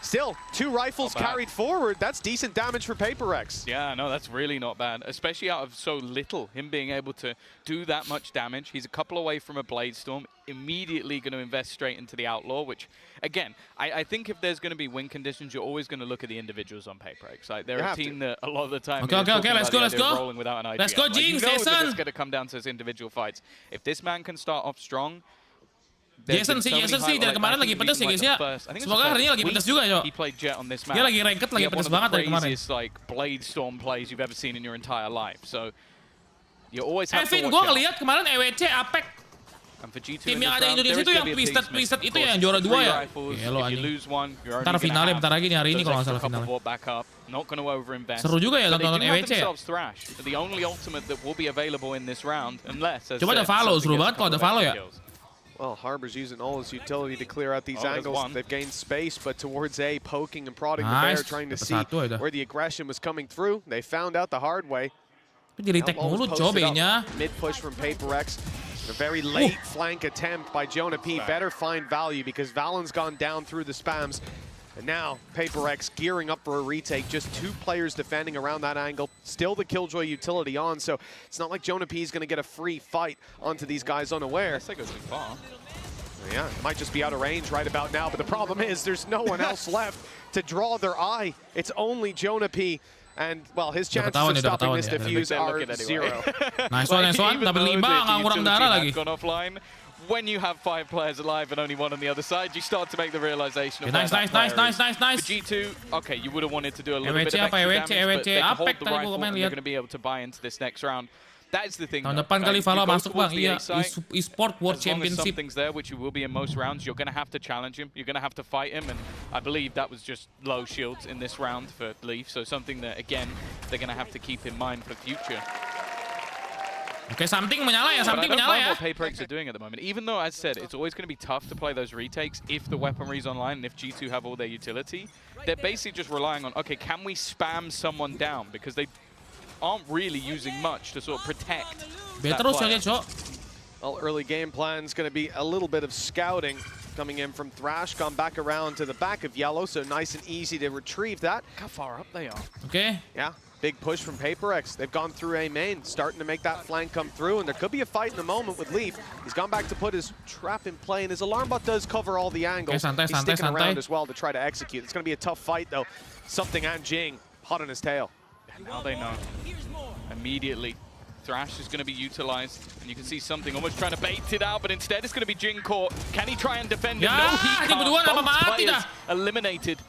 [SPEAKER 5] Still, 2 rifles carried forward. That's decent damage for Paperrex.
[SPEAKER 16] Yeah, no, that's really not bad, especially out of so little. Him being able to do that much damage. He's a couple away from a Blade Storm, immediately going to invest straight into the Outlaw, which, again, I think if there's going to be win conditions, you're always going to look at the individuals on Paperrex. Like, they're a team that a lot of the time...
[SPEAKER 1] Okay, let's go.
[SPEAKER 16] Rolling without an idea.
[SPEAKER 1] Let's go, Jinx,
[SPEAKER 16] like,
[SPEAKER 1] Jason!
[SPEAKER 16] It's going to come down to his individual fights. If this man can start off strong...
[SPEAKER 1] Jason sih dari kemarin lagi pedes ya guys ya. Semoga hari ini lagi pedes juga yo. Dia lagi ranked lagi pedes banget dari kemarin.
[SPEAKER 16] Like Blade Storm plays you've ever seen in your entire life. So you always have to watch out.
[SPEAKER 1] Gua ngelihat kemarin EWC Apek. Tim yang ada Indonesia itu yang preset itu yang juara 2 ya. Gelo anjing. Ntar finalnya bentar lagi nih hari ini kalau nggak salah finalnya. Seru juga ya nonton EWC ya. Coba ada follow, seru banget kalau ada follow ya.
[SPEAKER 5] Well, Harbor's using all his utility to clear out these angles. They've gained space, but towards A, poking and prodding the bear, trying to see where the aggression was coming through. They found out the hard way. Mid-push from Paperrex. A very late flank attempt by Jonah P. Better find value because Valyn's gone down through the spams. And now, Paperrex gearing up for a retake. Just 2 players defending around that angle. Still the Killjoy utility on, so it's not like Jonah P is going to get a free fight onto these guys unaware.
[SPEAKER 16] They go too far.
[SPEAKER 5] Yeah, it might just be out of range right about now, but the problem is there's no one else left to draw their eye. It's only Jonah P. And, well, his chances of stopping this defuse are 0.
[SPEAKER 1] Nice one. Dapat 5, nggak kurang darah lagi.
[SPEAKER 16] When you have 5 players alive and only 1 on the other side, you start to make the realization of
[SPEAKER 1] nice.
[SPEAKER 16] For G2, okay, you would have wanted to do a little bit of extra damage, but they can hold the rifle and they're going to be able to buy into this next round. That's the thing.
[SPEAKER 1] Tahun depan kali Valyn masuk bang, iya. Esport World
[SPEAKER 16] Championship. As long as
[SPEAKER 1] Championship.
[SPEAKER 16] something's there, which you will be in most rounds, you're going to have to challenge him. You're going to have to fight him, and I believe that was just low shields in this round for Leaf. So something that, again, they're going to have to keep in mind for the future.
[SPEAKER 1] Okay, something menyala ya.
[SPEAKER 16] What Paperrex are doing at the moment, even though, as said, it's always going to be tough to play those retakes if the weaponry's online and if G2 have all their utility. They're basically just relying on, okay, can we spam someone down? Because they aren't really using much to sort of protect that player.
[SPEAKER 5] Well, early game plan's going to be a little bit of scouting coming in from Thrash, gone back around to the back of Yellow, so nice and easy to retrieve that.
[SPEAKER 16] Look how far up they are.
[SPEAKER 1] Okay.
[SPEAKER 5] Yeah. Big push from Paperrex. They've gone through A main, starting to make that flank come through, and there could be a fight in the moment with Leaf. He's gone back to put his trap in play, and his alarm bot does cover all the angles.
[SPEAKER 1] Okay,
[SPEAKER 5] He's sticking around as well to try to execute. It's going to be a tough fight, though. Something and Jing hot on his tail.
[SPEAKER 16] And now they know. Immediately, Thrash is going to be utilized, and you can see something almost trying to bait it out, but instead it's going to be Jing caught. Can he try and defend him? No, he can't. Both players eliminated.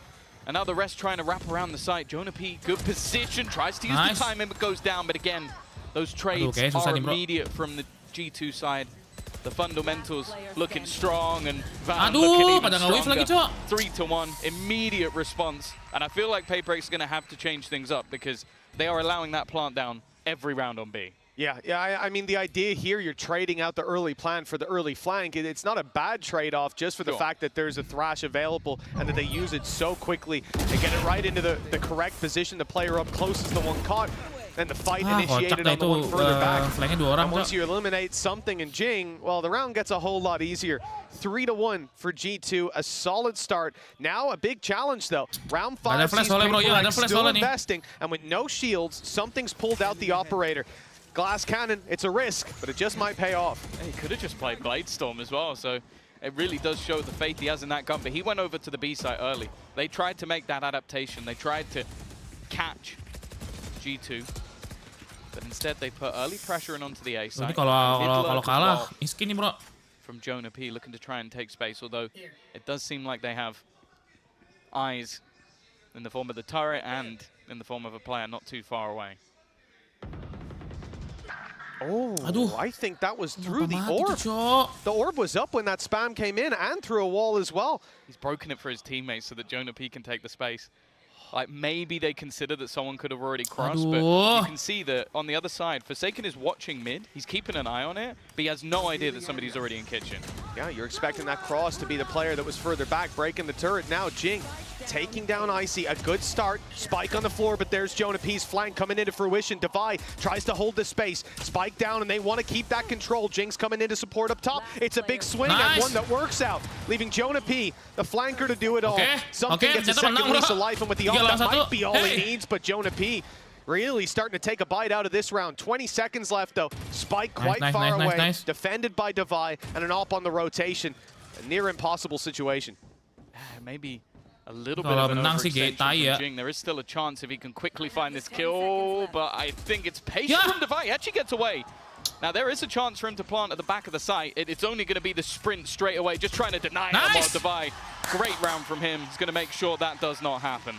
[SPEAKER 16] And now the rest trying to wrap around the site. Jonah P, good position, tries to use the time and it goes down. But again, those trades are immediate from the G2 side. The fundamentals looking strong and Valyn looking even stronger. 3-1, immediate response. And I feel like Paperrex is going to have to change things up because they are allowing that plant down every round on B.
[SPEAKER 5] Yeah, I mean, the idea here, you're trading out the early plan for the early flank. It's not a bad trade-off just for the fact that there's a Thrash available and that they use it so quickly and get it right into the correct position. The player up close is the one caught. And the fight initiated on the one further back. And once you eliminate something in Jing, well, the round gets a whole lot easier. 3-1 for G2, a solid start. Now a big challenge, though. Round 5 sees Paperrex still investing, and with no shields, something's pulled out the operator. Glass cannon, it's a risk, but it just might pay off.
[SPEAKER 16] He could have just played Blade Storm as well, so it really does show the faith he has in that gun. But he went over to the B site early. They tried to make that adaptation. They tried to catch G2, but instead they put early pressure in onto the A site.
[SPEAKER 1] Kalau kalah, miskin nih bro.
[SPEAKER 16] From Jonah P looking to try and take space, although it does seem like they have eyes in the form of the turret and in the form of a player not too far away.
[SPEAKER 5] Oh, I think that was through the orb. The orb was up when that spam came in and through a wall as well.
[SPEAKER 16] He's broken it for his teammates so that Jonah P can take the space. Like, maybe they consider that someone could have already crossed, but you can see that on the other side, Forsaken is watching mid. He's keeping an eye on it, but he has no idea that somebody's already in kitchen.
[SPEAKER 5] Yeah, you're expecting that cross to be the player that was further back, breaking the turret. Now Jing taking down Icy. A good start. Spike on the floor, but there's Jonah P's flank coming into fruition. Divide tries to hold the space. Spike down, and they want to keep that control. Jinx coming in to support up top. It's a big swing and one that works out, leaving Jonah P, the flanker, to do it all. Something gets a second lease of life, and with the ult, that might be all he needs, but Jonah P really starting to take a bite out of this round. 20 seconds left, though. Spike quite far away. Defended by Divide, and an AWP on the rotation. A near impossible situation.
[SPEAKER 16] Maybe a little bit of an overextension from Jing. There is still a chance if he can quickly find this kill, but I think it's patient from Divide. He actually gets away. Now, there is a chance for him to plant at the back of the site. It's only going to be the sprint straight away, just trying to deny him. Divide. Great round from him. He's going to make sure that does not happen.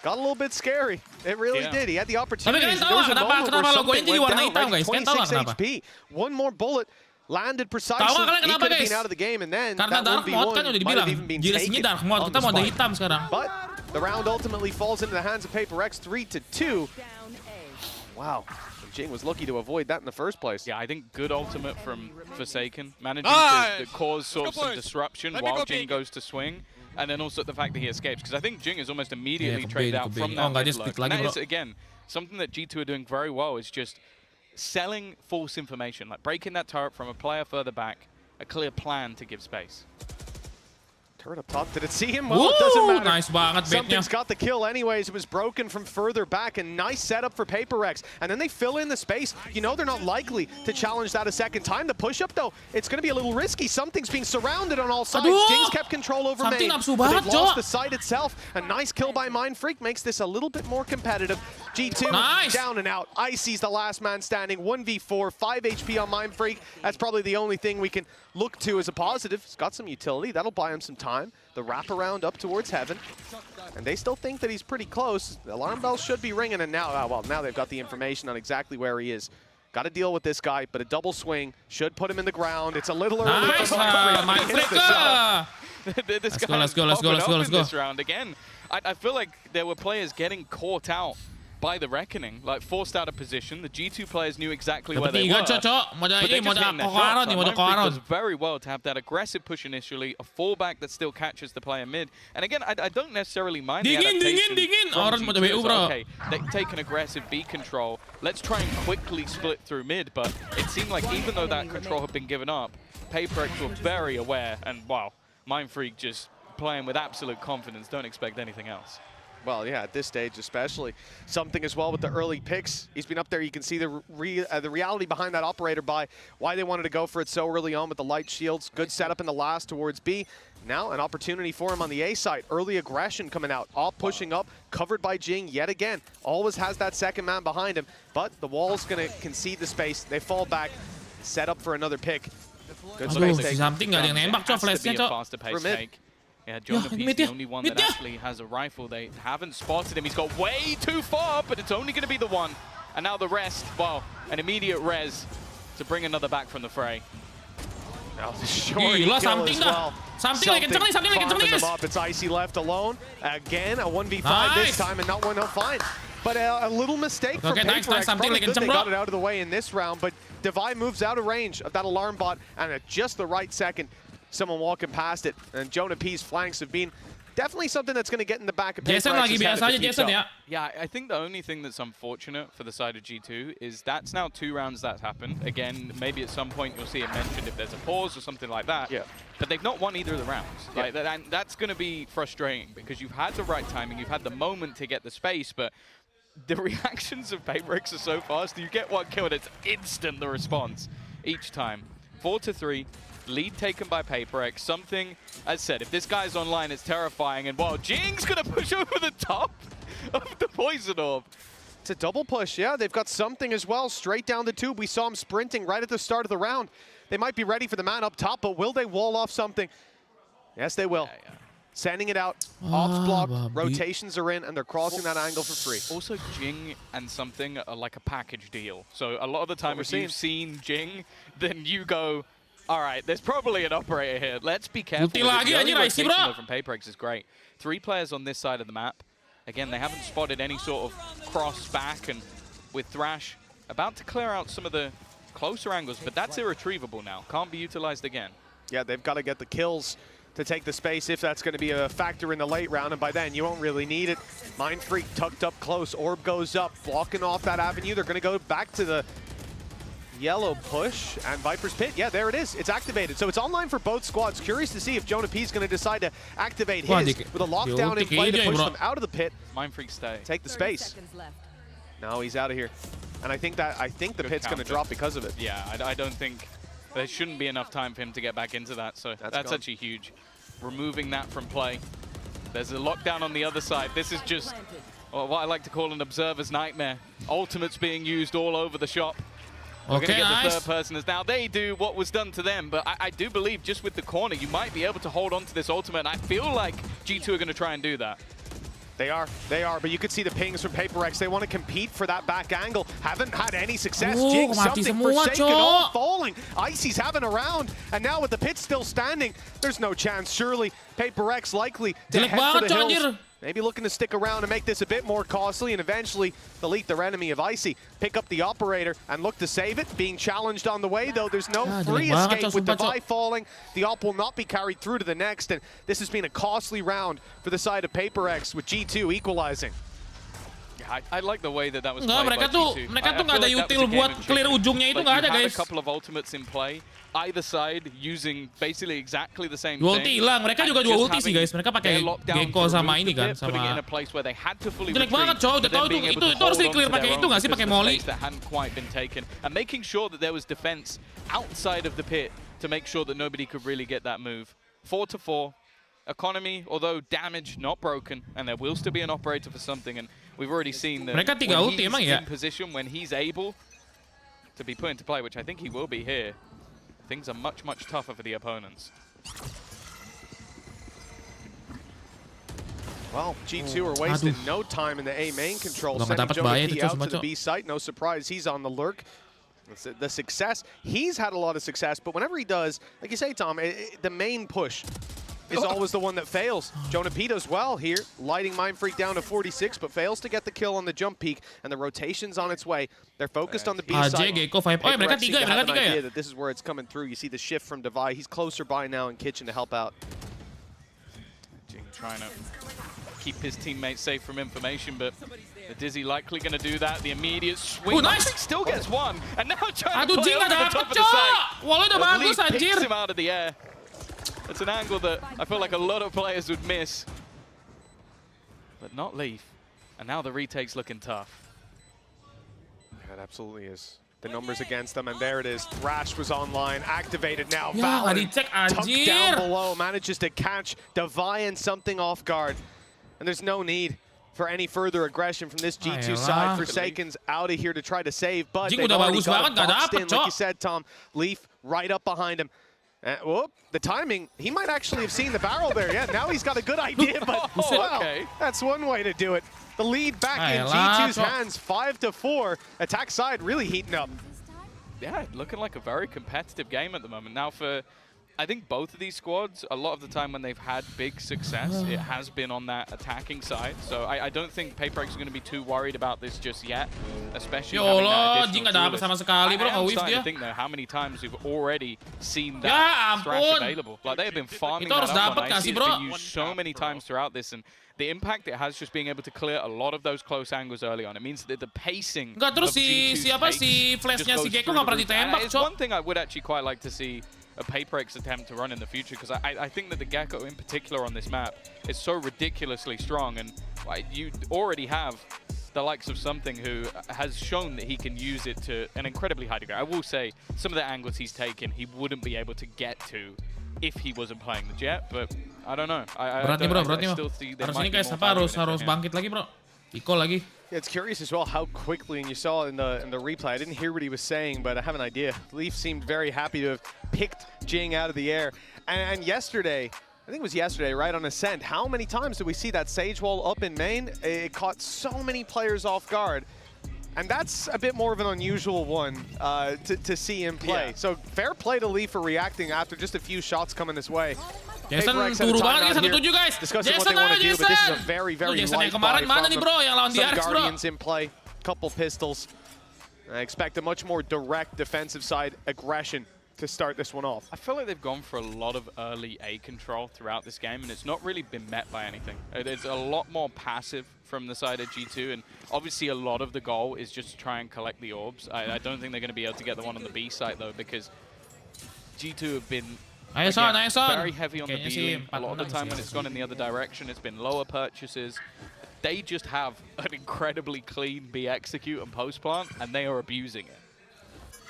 [SPEAKER 5] Got a little bit scary. It really did. He had the opportunity. There was a moment where something went down, right? 26 HP. One more bullet landed precisely. He could have been out of the game, and then that 1v1 might have even been taken on the spot. But the round ultimately falls into the hands of Paperrex, 3-2. Wow. Jing was lucky to avoid that in the first place.
[SPEAKER 16] Yeah, I think good ultimate from Forsaken, managing to cause sort of some disruption while Jing goes to swing. And then also the fact that he escapes, because I think Jing is almost immediately traded out from that mid-look. And that is, again, something that G2 are doing very well, is just selling false information, like breaking that turret from a player further back, a clear plan to give space.
[SPEAKER 5] Turret up top. Did it see him? Well, it doesn't matter. Nice banget, something's got the kill anyways. It was broken from further back. A nice setup for Paperrex. And then they fill in the space. You know they're not likely to challenge that a second time. The push-up, though, it's going to be a little risky. Something's being surrounded on all sides. Jing's kept control over main. They've lost the site itself. A nice kill by Mindfreak makes this a little bit more competitive. G2 down and out. Icy's the last man standing. 1v4, 5 HP on Mindfreak. That's probably the only thing we can look to as a positive. He's got some utility. That'll buy him some time. The wraparound up towards heaven. And they still think that he's pretty close. The alarm bells should be ringing, and now, well, now they've got the information on exactly where he is. Got to deal with this guy, but a double swing should put him in the ground. It's a little early.
[SPEAKER 16] Let's go. This round again. I feel like there were players getting caught out by the reckoning, like forced out of position. The G2 players knew exactly where they were. But they just hitting their shots. It does very well to have that aggressive push initially, a fallback that still catches the player mid. And again, I don't necessarily mind the adaptation from G2. Okay, they take an aggressive B control. Let's try and quickly split through mid. But it seemed like even though that control had been given up, Paperrex were very aware. And wow, Mindfreak just playing with absolute confidence. Don't expect anything else.
[SPEAKER 5] Well, yeah, at this stage especially. Something as well with the early picks. He's been up there. You can see the reality behind that operator buy, why they wanted to go for it so early on with the light shields. Good setup in the last towards B. Now an opportunity for him on the A side. Early aggression coming out. All pushing up, covered by Jing yet again. Always has that second man behind him, but the wall's going to concede the space. They fall back, set up for another pick. Good space take.
[SPEAKER 1] Something nggak ada yang nembak, Cok, flashnya,
[SPEAKER 16] Cok. Yeah, Jonah P's the only one that actually has a rifle. They haven't spotted him. He's got way too far, but it's only going to be the one. And now the rest, well, an immediate res to bring another back from the fray.
[SPEAKER 5] Now the short kill as well. Something farming them up. It's Icy left alone. Again, a 1v5 this time, and not one he'll find. But a little mistake from Paperrex. Probably good they got it out of the way in this round, but Divide moves out of range of that alarm bot, and at just the right second, someone walking past it, and Jonah P's flanks have been definitely something that's going to get in the back of Paperrex.
[SPEAKER 16] Yeah, I think the only thing that's unfortunate for the side of G2 is that's now 2 rounds that's happened. Again, maybe at some point you'll see it mentioned if there's a pause or something like that.
[SPEAKER 5] Yeah.
[SPEAKER 16] But they've not won either of the rounds.
[SPEAKER 5] Yeah.
[SPEAKER 16] Like, and that's going to be frustrating because you've had the right timing, you've had the moment to get the space, but the reactions of Paperrex are so fast. You get one kill and it's instant, the response each time. 4-3. Lead taken by Paperrex. Something, as said, if this guy's online, it's terrifying. And wow, Jing's going to push over the top of the poison orb.
[SPEAKER 5] It's a double push, yeah. They've got something as well, straight down the tube. We saw him sprinting right at the start of the round. They might be ready for the man up top, but will they wall off something? Yes, they will. Yeah. Sending it out, ops block, rotations are in, and they're crossing that angle for free.
[SPEAKER 16] Also, Jing and something are like a package deal. So a lot of the time, if you've seen Jing, then you go, all right, there's probably an operator here. Let's be careful. The early rotation from Paperrex is great. 3 players on this side of the map. Again, they haven't spotted any sort of cross back, and with Thrash about to clear out some of the closer angles, but that's irretrievable now. Can't be utilized again.
[SPEAKER 5] Yeah, they've got to get the kills to take the space if that's going to be a factor in the late round, and by then you won't really need it. Mind Freak tucked up close, Orb goes up, blocking off that avenue. They're going to go back to the yellow push, and Viper's Pit, yeah, there it is. It's activated. So it's online for both squads. Curious to see if Jonah P is going to decide to activate his with a lockdown in play to push them out of the pit.
[SPEAKER 16] Mind Freak stay.
[SPEAKER 5] Take the space. Now he's out of here. And I think the pit's going to drop because of it.
[SPEAKER 16] Yeah, I don't think there shouldn't be enough time for him to get back into that. So that's actually huge. Removing that from play. There's a lockdown on the other side. This is just what I like to call an observer's nightmare. Ultimates being used all over the shop. We're going to get the third person as now they do what was done to them, but I do believe just with the corner, you might be able to hold on to this ultimate, and I feel like G2 are going to try and do that.
[SPEAKER 5] They are, but you could see the pings from Paperrex. They want to compete for that back angle. Haven't had any success. Jig something, Forsaken all falling. Icy's having a round, and now with the pit still standing, there's no chance. Surely Paperrex likely to head for the hills. Maybe looking to stick around and make this a bit more costly and eventually delete their enemy of Icy. Pick up the operator and look to save it. Being challenged on the way, though, there's no free escape with Devi falling. The op will not be carried through to the next, and this has been a costly round for the side of Paperrex with G2 equalizing.
[SPEAKER 16] Yeah, I like the way that was
[SPEAKER 1] played
[SPEAKER 16] by G2.
[SPEAKER 1] Mereka tuh nggak ada util buat clear ujungnya itu nggak ada, guys.
[SPEAKER 16] A couple of ultimates in play. Either side using basically exactly the same
[SPEAKER 1] dua
[SPEAKER 16] thing.
[SPEAKER 1] Ulti hilang, mereka juga dua ulti sih guys. Mereka pakai Gecko sama ini kan, sama. Jelek banget cowok, udah tahu itu harus di clear pakai itu nggak sih, pakai molly.
[SPEAKER 16] And making sure that there was defense outside of the pit to make sure that nobody could really get that move. 4-4. Economy, although damage not broken, and there will still be an operator for something, and we've already seen that
[SPEAKER 1] mereka tiga ulti emang ya.
[SPEAKER 16] In position when he's able to be put into play, which I think he will be here. Things are much, much tougher for the opponents.
[SPEAKER 5] Well, G2 are wasting no time in the A main control. Sending Jonah P out to the B site. No surprise, he's on the lurk. The success, he's had a lot of success, but whenever he does, like you say, Tom, the main push is always the one that fails. Jonah P does well here, lighting Mind Freak down to 46, but fails to get the kill on the jump peak, and the rotation's on its way. They're focused on the B side.
[SPEAKER 1] Mereka tiga ya.
[SPEAKER 5] That this is where it's coming through. You see the shift from Devi. He's closer by now in kitchen to help out.
[SPEAKER 16] Jing trying to keep his teammates safe from information, but the Dizzy likely going to do that. The immediate swing.
[SPEAKER 1] Nice.
[SPEAKER 16] Still gets one, and now trying to play
[SPEAKER 1] Jing
[SPEAKER 16] over the top of the site.
[SPEAKER 1] Wallnya udah bagus anjir.
[SPEAKER 16] Picks him out of the air. It's an angle that I feel like a lot of players would miss, but not Leaf. And now the retake's looking tough.
[SPEAKER 5] Yeah, it absolutely is. The numbers against them, and there it is. Thrash was online, activated now.
[SPEAKER 1] Ya,
[SPEAKER 5] Valyn tucked down below, manages to catch Devi and something off guard. And there's no need for any further aggression from this G2 side. Forsaken's out of here to try to save, but they've already got him boxed in, like you said, Tom. Leaf right up behind him. Whoop, the timing, he might actually have seen the barrel there. Yeah, now he's got a good idea, but
[SPEAKER 16] okay.
[SPEAKER 5] That's one way to do it. The lead back in G2's hands, 5-4. Attack side really heating up.
[SPEAKER 16] Yeah, looking like a very competitive game at the moment. Now for, I think both of these squads, a lot of the time when they've had big success, it has been on that attacking side. So I don't think Paperrex is going to be too worried about this just yet, especially having that additional duelist. I'm starting to think though how many times we've already seen that Thrash available. Like they have been farming that up on Icy. It's been used so many times throughout this, and the impact it has just being able to clear a lot of those close angles early on. It means that the pacing
[SPEAKER 1] of G2's pace
[SPEAKER 16] it's one thing I would actually quite like to see a Paperrex attempt to run in the future, because I think that the Gecko in particular on this map is so ridiculously strong, and you already have the likes of something who has shown that he can use it to an incredibly high degree. I will say some of the angles he's taken he wouldn't be able to get to if he wasn't playing the Jet, but I don't know.
[SPEAKER 1] Berat nih bro. Harus ini guys, harus bangkit lagi bro. Iko lagi.
[SPEAKER 5] Yeah, it's curious as well how quickly, and you saw in the replay, I didn't hear what he was saying, but I have an idea. Leaf seemed very happy to have picked Jing out of the air. And yesterday, I think it was yesterday, right on Ascent, how many times did we see that Sage Wall up in main? It caught so many players off guard. And that's a bit more of an unusual one to see him play. Yeah. So fair play to Leaf for reacting after just a few shots coming this way.
[SPEAKER 1] Jason turu banget nih 1-7 guys.
[SPEAKER 5] Discussing what they want to do, but this is a very, very light buy
[SPEAKER 1] mana nih bro yang lawan
[SPEAKER 5] some
[SPEAKER 1] DRX bro.
[SPEAKER 5] Guardians in play, couple pistols. I expect a much more direct defensive side aggression to start this one off.
[SPEAKER 16] I feel like they've gone for a lot of early A control throughout this game, and it's not really been met by anything. It's a lot more passive from the side of G2, and obviously a lot of the goal is just to try and collect the orbs. I don't think they're going to be able to get the one on the B site, though, because G2 have been very heavy on the B. A lot of the time when it's gone in the other direction, it's been lower purchases. They just have an incredibly clean B execute and post plant, and they are abusing it.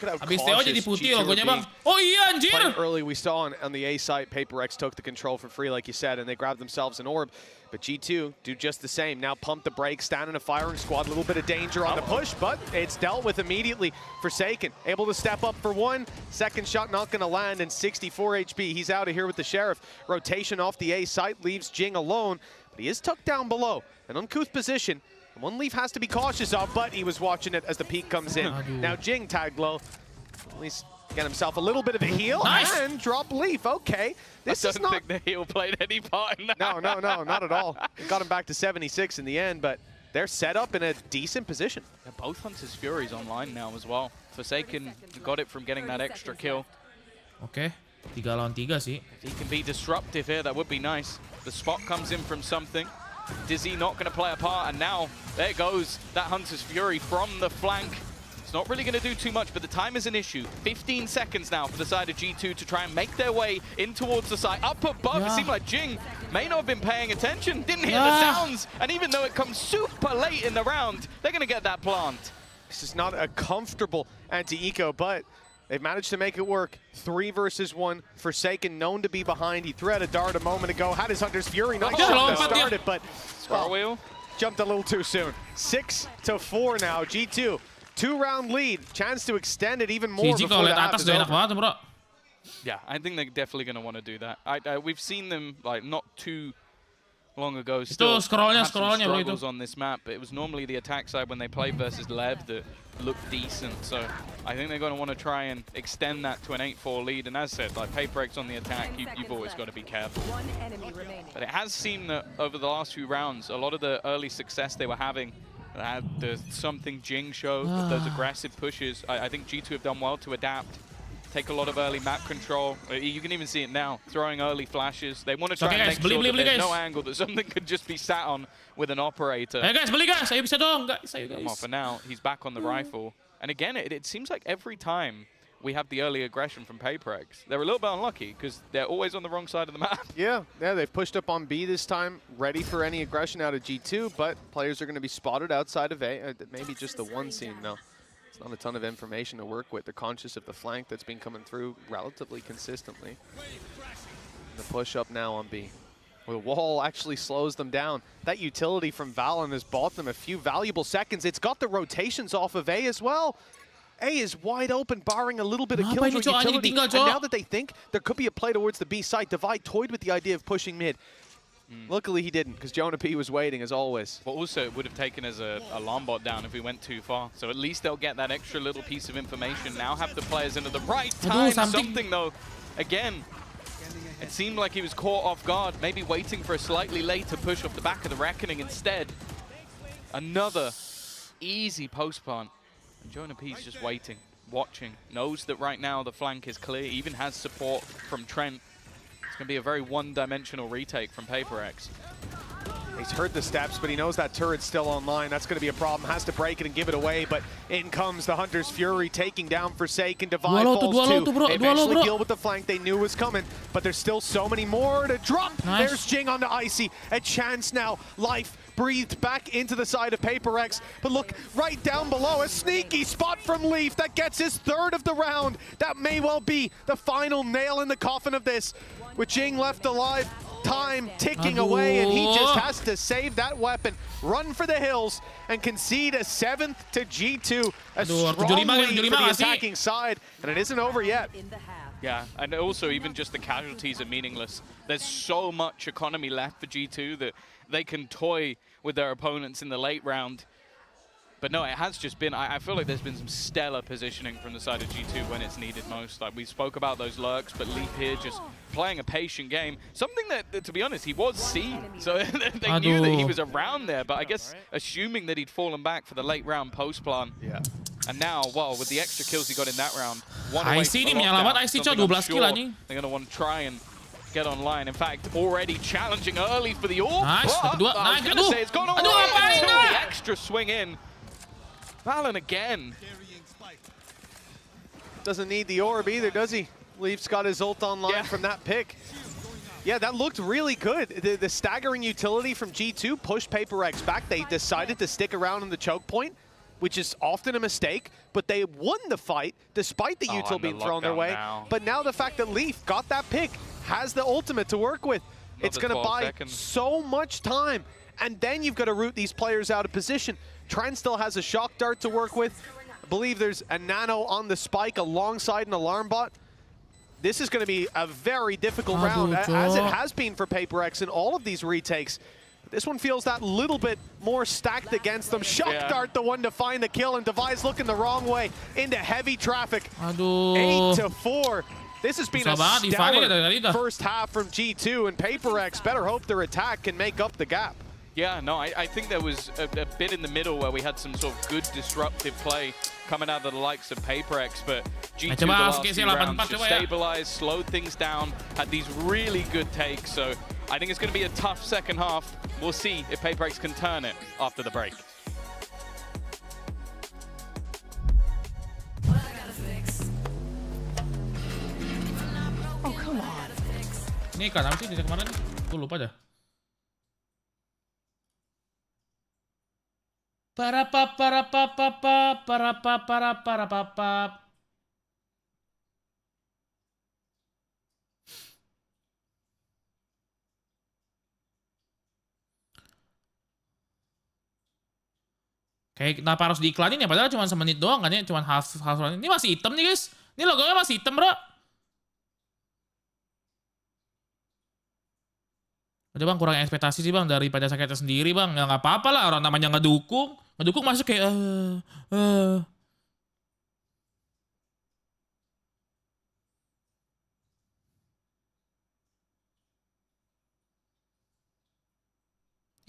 [SPEAKER 5] Habis
[SPEAKER 1] Teo jadi putih logonya bang. Oh iya anjir.
[SPEAKER 5] Early we saw on the A site, Paperrex took the control for free like you said, and they grabbed themselves an orb. But G2 do just the same. Now pump the brakes, stand in a firing squad, a little bit of danger on the push, but it's dealt with immediately. Forsaken, able to step up for one. Second shot not gonna land, and 64 HP. He's out of here with the Sheriff. Rotation off the A site leaves Jing alone, but he is tucked down below. An uncouth position. One Leaf has to be cautious of, but he was watching it as the peek comes in. Now Jing tagged low. At least get himself a little bit of a heal and drop Leaf. Okay, this is not.
[SPEAKER 16] I don't think the heal played any part in that.
[SPEAKER 5] No, not at all. It got him back to 76 in the end, but they're set up in a decent position.
[SPEAKER 16] Yeah, both Hunter's Furies online now as well. Forsaken got it from getting that extra kill.
[SPEAKER 1] Okay, 3 lawan 3 sih.
[SPEAKER 16] If he can be disruptive here, that would be nice. The spot comes in from something. Dizzy not going to play a part, and now there goes that Hunter's Fury from the flank. It's not really going to do too much, but the time is an issue. 15 seconds now for the side of G2 to try and make their way in towards the site. Up above, it seemed like Jing may not have been paying attention, didn't hear the sounds, and even though it comes super late in the round, they're going to get that plant.
[SPEAKER 5] This is not a comfortable anti-eco, but they've managed to make it work. 3 versus 1. Forsaken, known to be behind. He threw out a dart a moment ago. Had his Hunter's Fury. Nice shot to start it, but
[SPEAKER 16] wheel
[SPEAKER 5] jumped a little too soon. 6-4 now. G2, 2-round lead. Chance to extend it even more before the half is over.
[SPEAKER 16] Yeah, I think they're definitely going to want to do that. We've seen them like not too long ago still have some struggles on this map, but it was normally the attack side when they played versus Lev that looked decent, so I think they're going to want to try and extend that to an 8-4 lead, and as said, like Paperrex on the attack, you've always got to be careful. But it has seemed that over the last few rounds, a lot of the early success they were having, the something Jing show, those aggressive pushes, I think G2 have done well to adapt. Take a lot of early map control. You can even see it now, throwing early flashes. They want to try and make sure that there's no angle, that something could just be sat on with an operator.
[SPEAKER 1] Hey guys, beli guys, saya bisa dong, guys.
[SPEAKER 16] Come on, for now, he's back on the rifle. And again, it seems like every time we have the early aggression from Paperrex, they're a little bit unlucky because they're always on the wrong side of the map.
[SPEAKER 5] Yeah, they've pushed up on B this time, ready for any aggression out of G2, but players are going to be spotted outside of A. Maybe just the one scene, no. Not a ton of information to work with. They're conscious of the flank that's been coming through relatively consistently. The push up now on B. Well, the wall actually slows them down. That utility from Valyn has bought them a few valuable seconds. It's got the rotations off of A as well. A is wide open, barring a little bit of kill utility. And now that they think there could be a play towards the B site, Divide toyed with the idea of pushing mid. Luckily he didn't, because Jonah P was waiting as always.
[SPEAKER 16] But also it would have taken as a alarm bot down if we went too far. So at least they'll get that extra little piece of information. Now have the players in at the right time. Something though, again, it seemed like he was caught off guard, maybe waiting for a slightly later push off the back of the Reckoning instead. Another easy post plant. And Jonah P's just waiting, watching, knows that right now the flank is clear, even has support from Trent. It's going to be a very one-dimensional retake from Paperrex.
[SPEAKER 5] He's heard the steps, but he knows that turret's still online. That's going to be a problem. Has to break it and give it away, but in comes the Hunter's Fury, taking down Forsaken. Divide falls too. They eventually deal with the flank they knew was coming, but there's still so many more to drop.
[SPEAKER 1] Nice.
[SPEAKER 5] There's Jing onto Icy. A chance now. Life breathed back into the side of Paperrex, but look right down below, a sneaky spot from Leaf that gets his 3rd of the round. That may well be the final nail in the coffin of this. With Jing left alive, time ticking away, and he just has to save that weapon, run for the hills, and concede a 7th to G2. A strong lead for the attacking side, and it isn't over yet.
[SPEAKER 16] Yeah, and also even just the casualties are meaningless. There's so much economy left for G2 that they can toy with their opponents in the late round. But no, it has just been, I feel like there's been some stellar positioning from the side of G2 when it's needed most. Like we spoke about those lurks, but Leaf here just playing a patient game. Something that, to be honest, he was seen. So they knew that he was around there, but I guess assuming that he'd fallen back for the late round post plan.
[SPEAKER 5] Yeah.
[SPEAKER 16] And now, well, with the extra kills he got in that round, one away
[SPEAKER 1] IC
[SPEAKER 16] from
[SPEAKER 1] ini
[SPEAKER 16] the
[SPEAKER 1] menyelamat
[SPEAKER 16] lockdown,
[SPEAKER 1] IC coy,
[SPEAKER 16] something
[SPEAKER 1] 12
[SPEAKER 16] I'm
[SPEAKER 1] kill
[SPEAKER 16] sure
[SPEAKER 1] anjing.
[SPEAKER 16] they're going to want to try and get online. In fact, already challenging early for the orb.
[SPEAKER 1] Nice, kedua,
[SPEAKER 16] I was
[SPEAKER 1] nice,
[SPEAKER 16] going to say, it's gone away
[SPEAKER 1] ngapain
[SPEAKER 16] until
[SPEAKER 1] dah?
[SPEAKER 16] the extra swing in. Valyn again.
[SPEAKER 5] Doesn't need the orb either, does he? Leaf's got his ult online from that pick. Yeah, that looked really good. The staggering utility from G2 pushed Paperrex back. They decided to stick around in the choke point, which is often a mistake, but they won the fight despite the util being thrown their way. But now the fact that Leaf got that pick, has the ultimate to work with, it's going to buy so much time. And then you've got to root these players out of position. Trent still has a shock dart to work with. I believe there's a nano on the spike alongside an alarm bot. This is going to be a very difficult round, as it has been for Paperrex in all of these retakes. This one feels that little bit more stacked against them. Shock dart, the one to find the kill, and Device looking the wrong way into heavy traffic. 8-4. This has been a stellar first half from G2, and Paperrex better hope their attack can make up the gap.
[SPEAKER 16] Yeah, no, I think there was a bit in the middle where we had some sort of good disruptive play coming out of the likes of Paperrex, but G2 the last few rounds just stabilized, slowed things down, had these really good takes, so I think it's going to be a tough second half. We'll see if Paperrex can turn it after the break.
[SPEAKER 15] Oh, come on.
[SPEAKER 1] Ini kan apa sih dari kemarin? Gue lupa dah. Para. Kayak kenapa harus diiklanin ya? Padahal cuma semenit doang kan ya, cuma half run. Ini masih hitam nih guys. Ini logonya masih hitam bro. Udah bang, kurang ekspektasi sih bang daripada sakitnya sendiri bang. Ya nggak apa-apa lah, orang namanya ngedukung. Ngedukung masuk kayak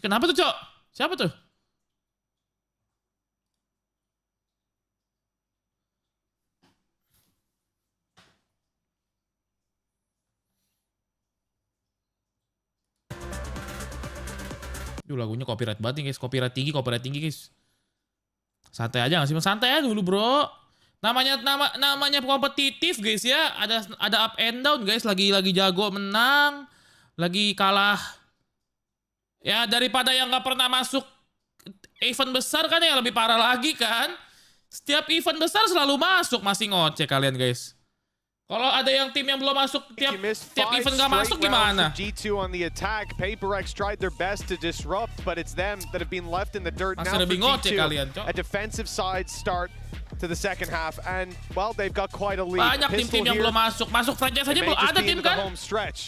[SPEAKER 1] Kenapa tuh cok? Siapa tuh? Lagunya copyright banget nih guys, copyright tinggi guys. Santai aja nggak sih? Santai aja dulu bro. Namanya kompetitif guys ya. Ada up and down guys. Lagi jago menang, lagi kalah. Ya daripada yang nggak pernah masuk event besar kan ya lebih parah lagi kan. Setiap event besar selalu masuk, masih ngoceh kalian guys. Kalau ada yang tim yang belum masuk tiap event gak masuk gimana?
[SPEAKER 5] G2 on the attack. Paperrex tried their best to disrupt, but it's them that have been left in the dirt now for G2. A defensive side start to the second half, and well, they've got quite a lead.
[SPEAKER 1] Banyak tim-tim yang belum masuk franchise aja belum ada tim kan?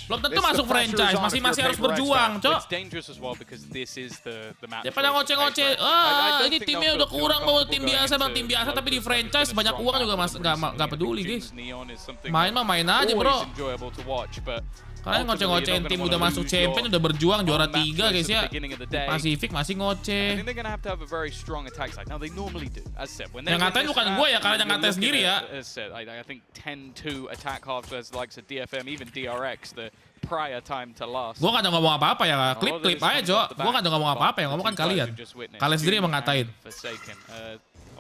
[SPEAKER 1] Belum tentu masuk franchise, masih harus berjuang, cok. Daripada ngoceh-ngoceh, ini timnya udah kurang mau tim biasa bang, tim biasa tapi di franchise banyak uang juga nggak peduli guys. Main aja bro. Kalian ngoceh-ngocehin tim udah masuk champion, udah berjuang juara 3 guys ya. Pacific masih ngoceh. Yang ngatain bukan gue ya, kalian yang ngatain sendiri ya.
[SPEAKER 16] I think 10-2 attack halves as likes of DFM, even DRX, the prior time to last.
[SPEAKER 1] Gue gak ada ngomong apa-apa ya, klip aja Cok. Gue gak ada ngomong apa-apa ya, ngomong kan kalian. Kalian sendiri yang mengatain.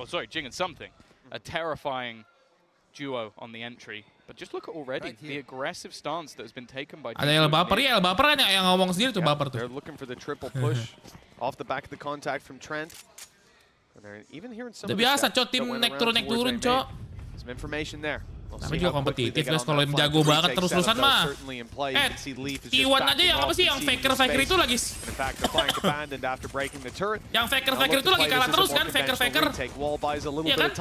[SPEAKER 16] Oh sorry, Jing and something. A terrifying duo on the entry. But just look at already the aggressive stance that has been taken by.
[SPEAKER 1] Ada El Baper kan yang ngomong sendiri tuh Baper tuh.
[SPEAKER 5] They're looking for the triple push off the back of the contact from Trent. And they're even hearing some.
[SPEAKER 1] Udah biasa Cok, tim naik turun Cok.
[SPEAKER 5] Some information there.
[SPEAKER 1] Tapi juga kompetitif guys, kalau yang jago banget terus-terusan mah. T1 aja yang apa sih, yang faker itu lagi. Yang faker itu lagi kalah terus kan, faker. Iya kan?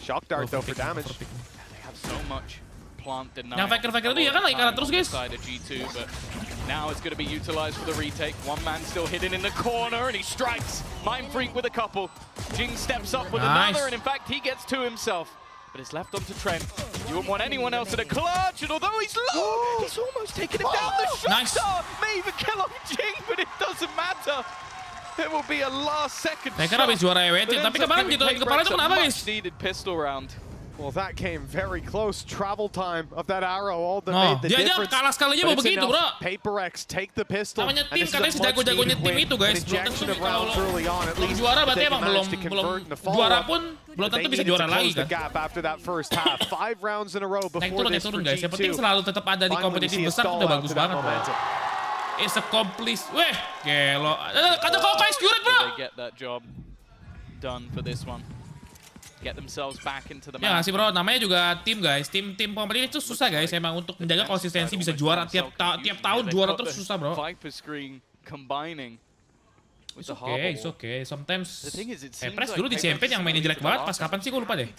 [SPEAKER 5] Shock dart though for damage.
[SPEAKER 16] They have so much plant denial.
[SPEAKER 1] Yang faker itu ya kan lagi kalah terus guys.
[SPEAKER 16] G2, but now it's going to be utilized for the retake. One man still hidden in the corner and he strikes. Mind Freak with a couple. Jing steps up with another and in fact he gets two himself. But it's left onto Trent. You wouldn't want anyone else in a clutch, and although he's low, he's almost taken him down. The shot may even kill off Jing, but it doesn't matter. There will be a last second
[SPEAKER 1] Saya kira habis juara EWC, tapi kemarin gitu kepala itu kenapa guys?
[SPEAKER 16] Needed pistol round.
[SPEAKER 5] Well, that came very close. Travel time of that arrow, all the
[SPEAKER 1] Oh,
[SPEAKER 5] made the
[SPEAKER 1] dia
[SPEAKER 5] difference.
[SPEAKER 1] kalah sekalinya mau begitu, bro.
[SPEAKER 5] Paperrex take the pistol.
[SPEAKER 1] Namanya tim katanya sejago-jagonya tim itu, guys. Belum tentu kalau juara berarti emang belum juara pun belum tentu bisa juara lagi kan.
[SPEAKER 5] After that first half, 5 rounds in a row before this for
[SPEAKER 1] guys. Yang penting selalu tetap ada di kompetisi besar udah bagus banget, bro. It's accomplished. Weh, gelo. Ada Kokai Scurit, bro.
[SPEAKER 16] They get that job done for this one. Get themselves back into the
[SPEAKER 1] ya
[SPEAKER 16] match.
[SPEAKER 1] sih bro, namanya juga tim guys, tim kompetisi itu susah guys, emang untuk menjaga konsistensi bisa juara tiap tahun juara terus susah bro.
[SPEAKER 16] Viper screen combining.
[SPEAKER 1] It's okay. Sometimes PRX dulu di champion yang mainnya jelek banget, pas kapan sih gue lupa deh.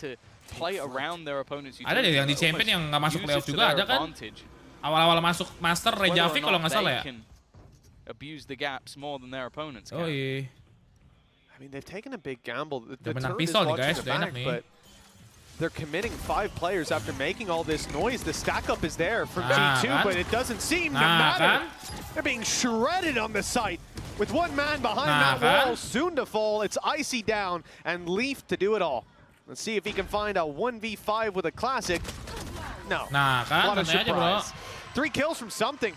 [SPEAKER 1] Ada deh yang di champion yang nggak masuk playoff juga ada kan? Awal-awal masuk master Reykjavik kalau nggak salah ya.
[SPEAKER 16] Abuse the gaps more than their opponents.
[SPEAKER 1] Oh iya.
[SPEAKER 5] I mean, they've taken a big gamble. The
[SPEAKER 1] menang
[SPEAKER 5] turret is
[SPEAKER 1] pistol nih
[SPEAKER 5] watching
[SPEAKER 1] guys,
[SPEAKER 5] the
[SPEAKER 1] udah enak
[SPEAKER 5] back,
[SPEAKER 1] nih.
[SPEAKER 5] but they're committing 5 players after making all this noise. The stack up is there for G2,
[SPEAKER 1] kan?
[SPEAKER 5] but it doesn't seem to matter. They're being shredded on the site with one man behind that wall, soon to fall. It's Icy down and Leaf to do it all. Let's see if he can find a 1v5 with a classic. No, what a surprise. 3 kills from something.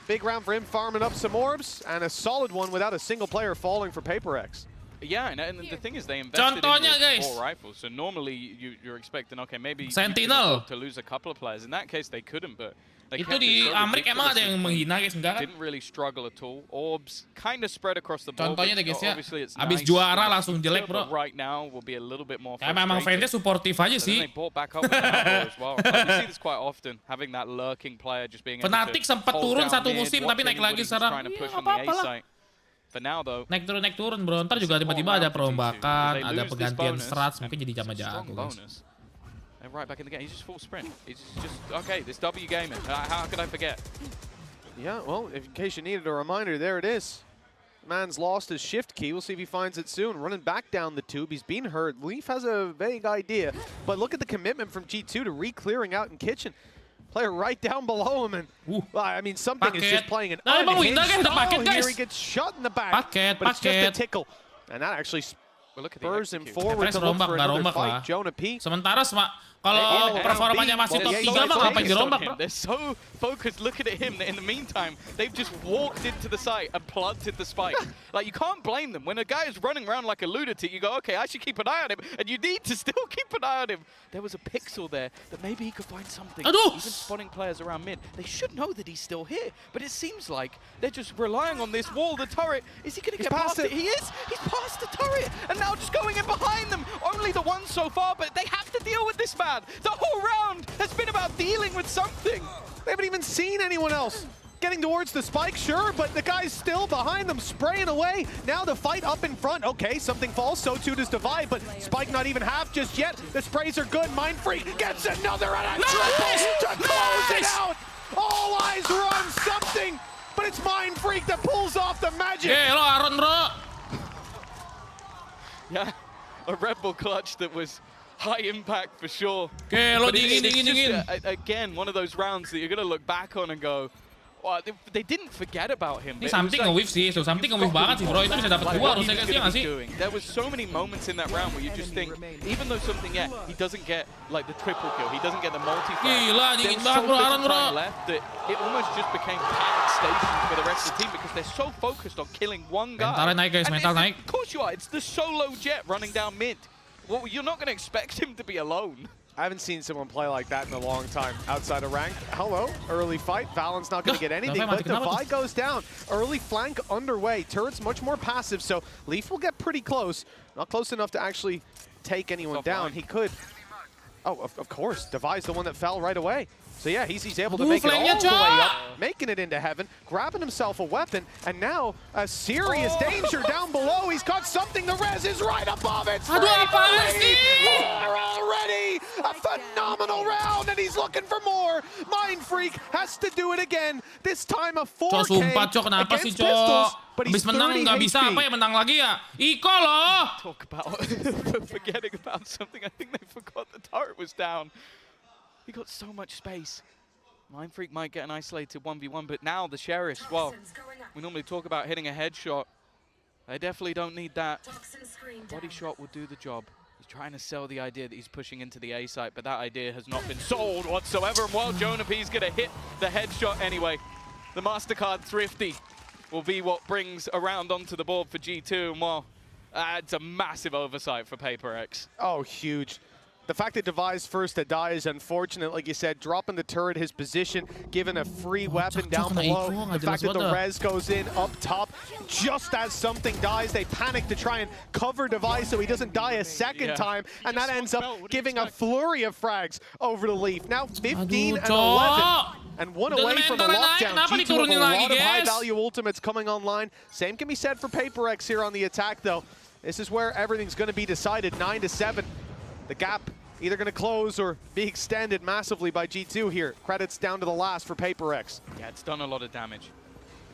[SPEAKER 5] Big round for him, farming up some orbs, and a solid one without a single player falling for Paperrex.
[SPEAKER 16] Yeah, and the thing is they invested in 4 rifles, so normally you're expecting, okay, maybe
[SPEAKER 1] Sentinel
[SPEAKER 16] to lose a couple of players. In that case, they couldn't, but they
[SPEAKER 1] itu di Amerika emang ada yang menghina guys, enggak kan?
[SPEAKER 16] Didn't really struggle at all. Orbs kind of spread across the board.
[SPEAKER 1] Contohnya deh guys ya, abis
[SPEAKER 16] nice
[SPEAKER 1] juara langsung jelek bro.
[SPEAKER 16] Right now will be a little bit more
[SPEAKER 1] ya memang fansnya supportive aja sih.
[SPEAKER 16] They bought back up with as well. We see this quite often, having that lurking player just being
[SPEAKER 1] Fnatic sempat turun satu musim tapi naik lagi sekarang. Ya apa-apa lah.
[SPEAKER 16] For now though,
[SPEAKER 1] naik turun bro, ntar juga tiba-tiba ada perombakan, ada pergantian strats, mungkin jadi sama jago guys.
[SPEAKER 16] And right back in the game, he's just full sprint. He's just okay, this W gaming, how could I forget?
[SPEAKER 5] Yeah, well, in case you needed a reminder, there it is. Man's lost his shift key, we'll see if he finds it soon. Running back down the tube, he's been hurt. Leaf has a vague idea, but look at the commitment from G2 to re-clearing out in kitchen. Player right down below him, and I mean, something is just playing an unhinged style here. He gets shot in the back, but it's just a tickle. And that actually spurs him forward to look for another fight. Jonah P.
[SPEAKER 1] Sementara kalau performanya masih top 3 mah ngapain dirombak bro?
[SPEAKER 16] They're so focused looking at him that in the meantime, they've just walked into the site and planted the spike. Like, you can't blame them. When a guy is running around like a lunatic, you go, okay, I should keep an eye on him. And you need to still keep an eye on him. There was a pixel there that maybe he could find something. Even spotting players around mid. They should know that he's still here. But it seems like they're just relying on this wall, the turret. Is he going to get past it? He is. He's past the turret. And now just going in behind them. Only the one so far, but they have to deal with this man. The whole round has been about dealing with something.
[SPEAKER 5] They haven't even seen anyone else. Getting towards the spike, sure, but the guy's still behind them, spraying away. Now the fight up in front. Okay, something falls, so too does Divide, but Spike not even half just yet. The sprays are good. Mindfreak gets another and a triple to close it out. All eyes are on something, but it's Mindfreak that pulls off the magic.
[SPEAKER 1] Lo Aaron bro.
[SPEAKER 16] Yeah, a Red Bull clutch that was high impact for sure.
[SPEAKER 1] Lo
[SPEAKER 16] But
[SPEAKER 1] dingin.
[SPEAKER 16] again, one of those rounds that you're going to look back on and go, well, they didn't forget about him.
[SPEAKER 1] Ini something nge-whiff sih, something nge-whiff banget sih bro, itu bisa dapat 2 harusnya guys, ya nggak sih?
[SPEAKER 16] There was so many moments in that round where you just think, even though something, he doesn't get like the triple kill, he doesn't get the multi-frag.
[SPEAKER 1] Gila, dingin banget bro, Aaron bro.
[SPEAKER 16] Left that it almost just became panic stations for the rest of the team because they're so focused on killing one guy.
[SPEAKER 1] Mentalnya naik guys, mental naik.
[SPEAKER 16] Of course you are, it's the solo jet running down mid. Well, you're not going to expect him to be alone.
[SPEAKER 5] I haven't seen someone play like that in a long time outside of rank. Hello, early fight. Valyn's not going to get anything, but Divide goes down. Early flank underway. Turret's much more passive, so Leaf will get pretty close. Not close enough to actually take anyone down. He could. Oh, of course. Divide's the one that fell right away. So yeah, he's able to make it all the way up, making it into heaven, grabbing himself a weapon, and now a serious danger down below. He's got something. The res is right above it. Already a phenomenal round, and he's looking for more. Mindfreak has to do it again. This time a 4K against pistols, but he's 30
[SPEAKER 1] nggak bisa apa ya, menang lagi ya. Iko loh.
[SPEAKER 16] Talk about forgetting about something. I think they forgot the turret was down. He got so much space. Mindfreak might get an isolated 1v1, but now the Sheriff, well, we normally talk about hitting a headshot. They definitely don't need that. Body shot will do the job. He's trying to sell the idea that he's pushing into the A site, but that idea has not been sold whatsoever. And while Jonap's going to hit the headshot anyway, the MasterCard Thrifty will be what brings a round onto the board for G2. And while it's a massive oversight for Paperrex.
[SPEAKER 5] Oh, huge. The fact that Devi's first to die is unfortunate, like you said, dropping the turret, his position, given a free weapon down below. The fact that the res goes in up top, just as something dies, they panic to try and cover Devi so he doesn't die a second time, and that ends up giving a flurry of frags over the Leaf. Now 15 and 11, and one away from a lockdown. G2 with a lot of high-value ultimates coming online. Same can be said for Paperrex here on the attack, though. This is where everything's going to be decided, 9-7. The gap either going to close or be extended massively by G2 here. Credits down to the last for Paperrex.
[SPEAKER 16] Yeah, it's done a lot of damage.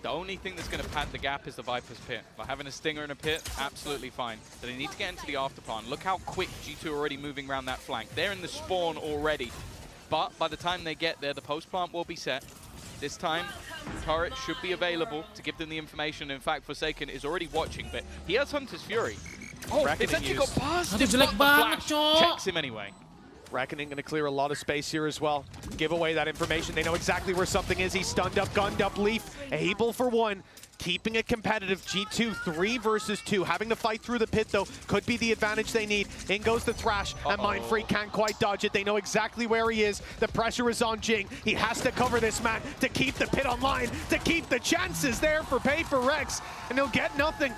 [SPEAKER 16] The only thing that's going to pad the gap is the Viper's pit. By having a stinger in a pit, absolutely fine. So they need to get into the afterplan. Look how quick G2 are already moving around that flank. They're in the spawn already. But by the time they get there, the post plant will be set. This time, turret should be available to give them the information. In fact, Forsaken is already watching, but he has Hunter's Fury. Oh, it's actually got past him, but the flash checks him anyway.
[SPEAKER 5] Reckoning going to clear a lot of space here as well. Give away that information. They know exactly where something is. He's stunned up, gunned up. Leaf able for one. Keeping it competitive. G2 3 versus 2. Having to fight through the pit, though, could be the advantage they need. In goes the Thrash, and Mindfreak can't quite dodge it. They know exactly where he is. The pressure is on Jing. He has to cover this man to keep the pit online, to keep the chances there for Paperrex, and he'll get nothing.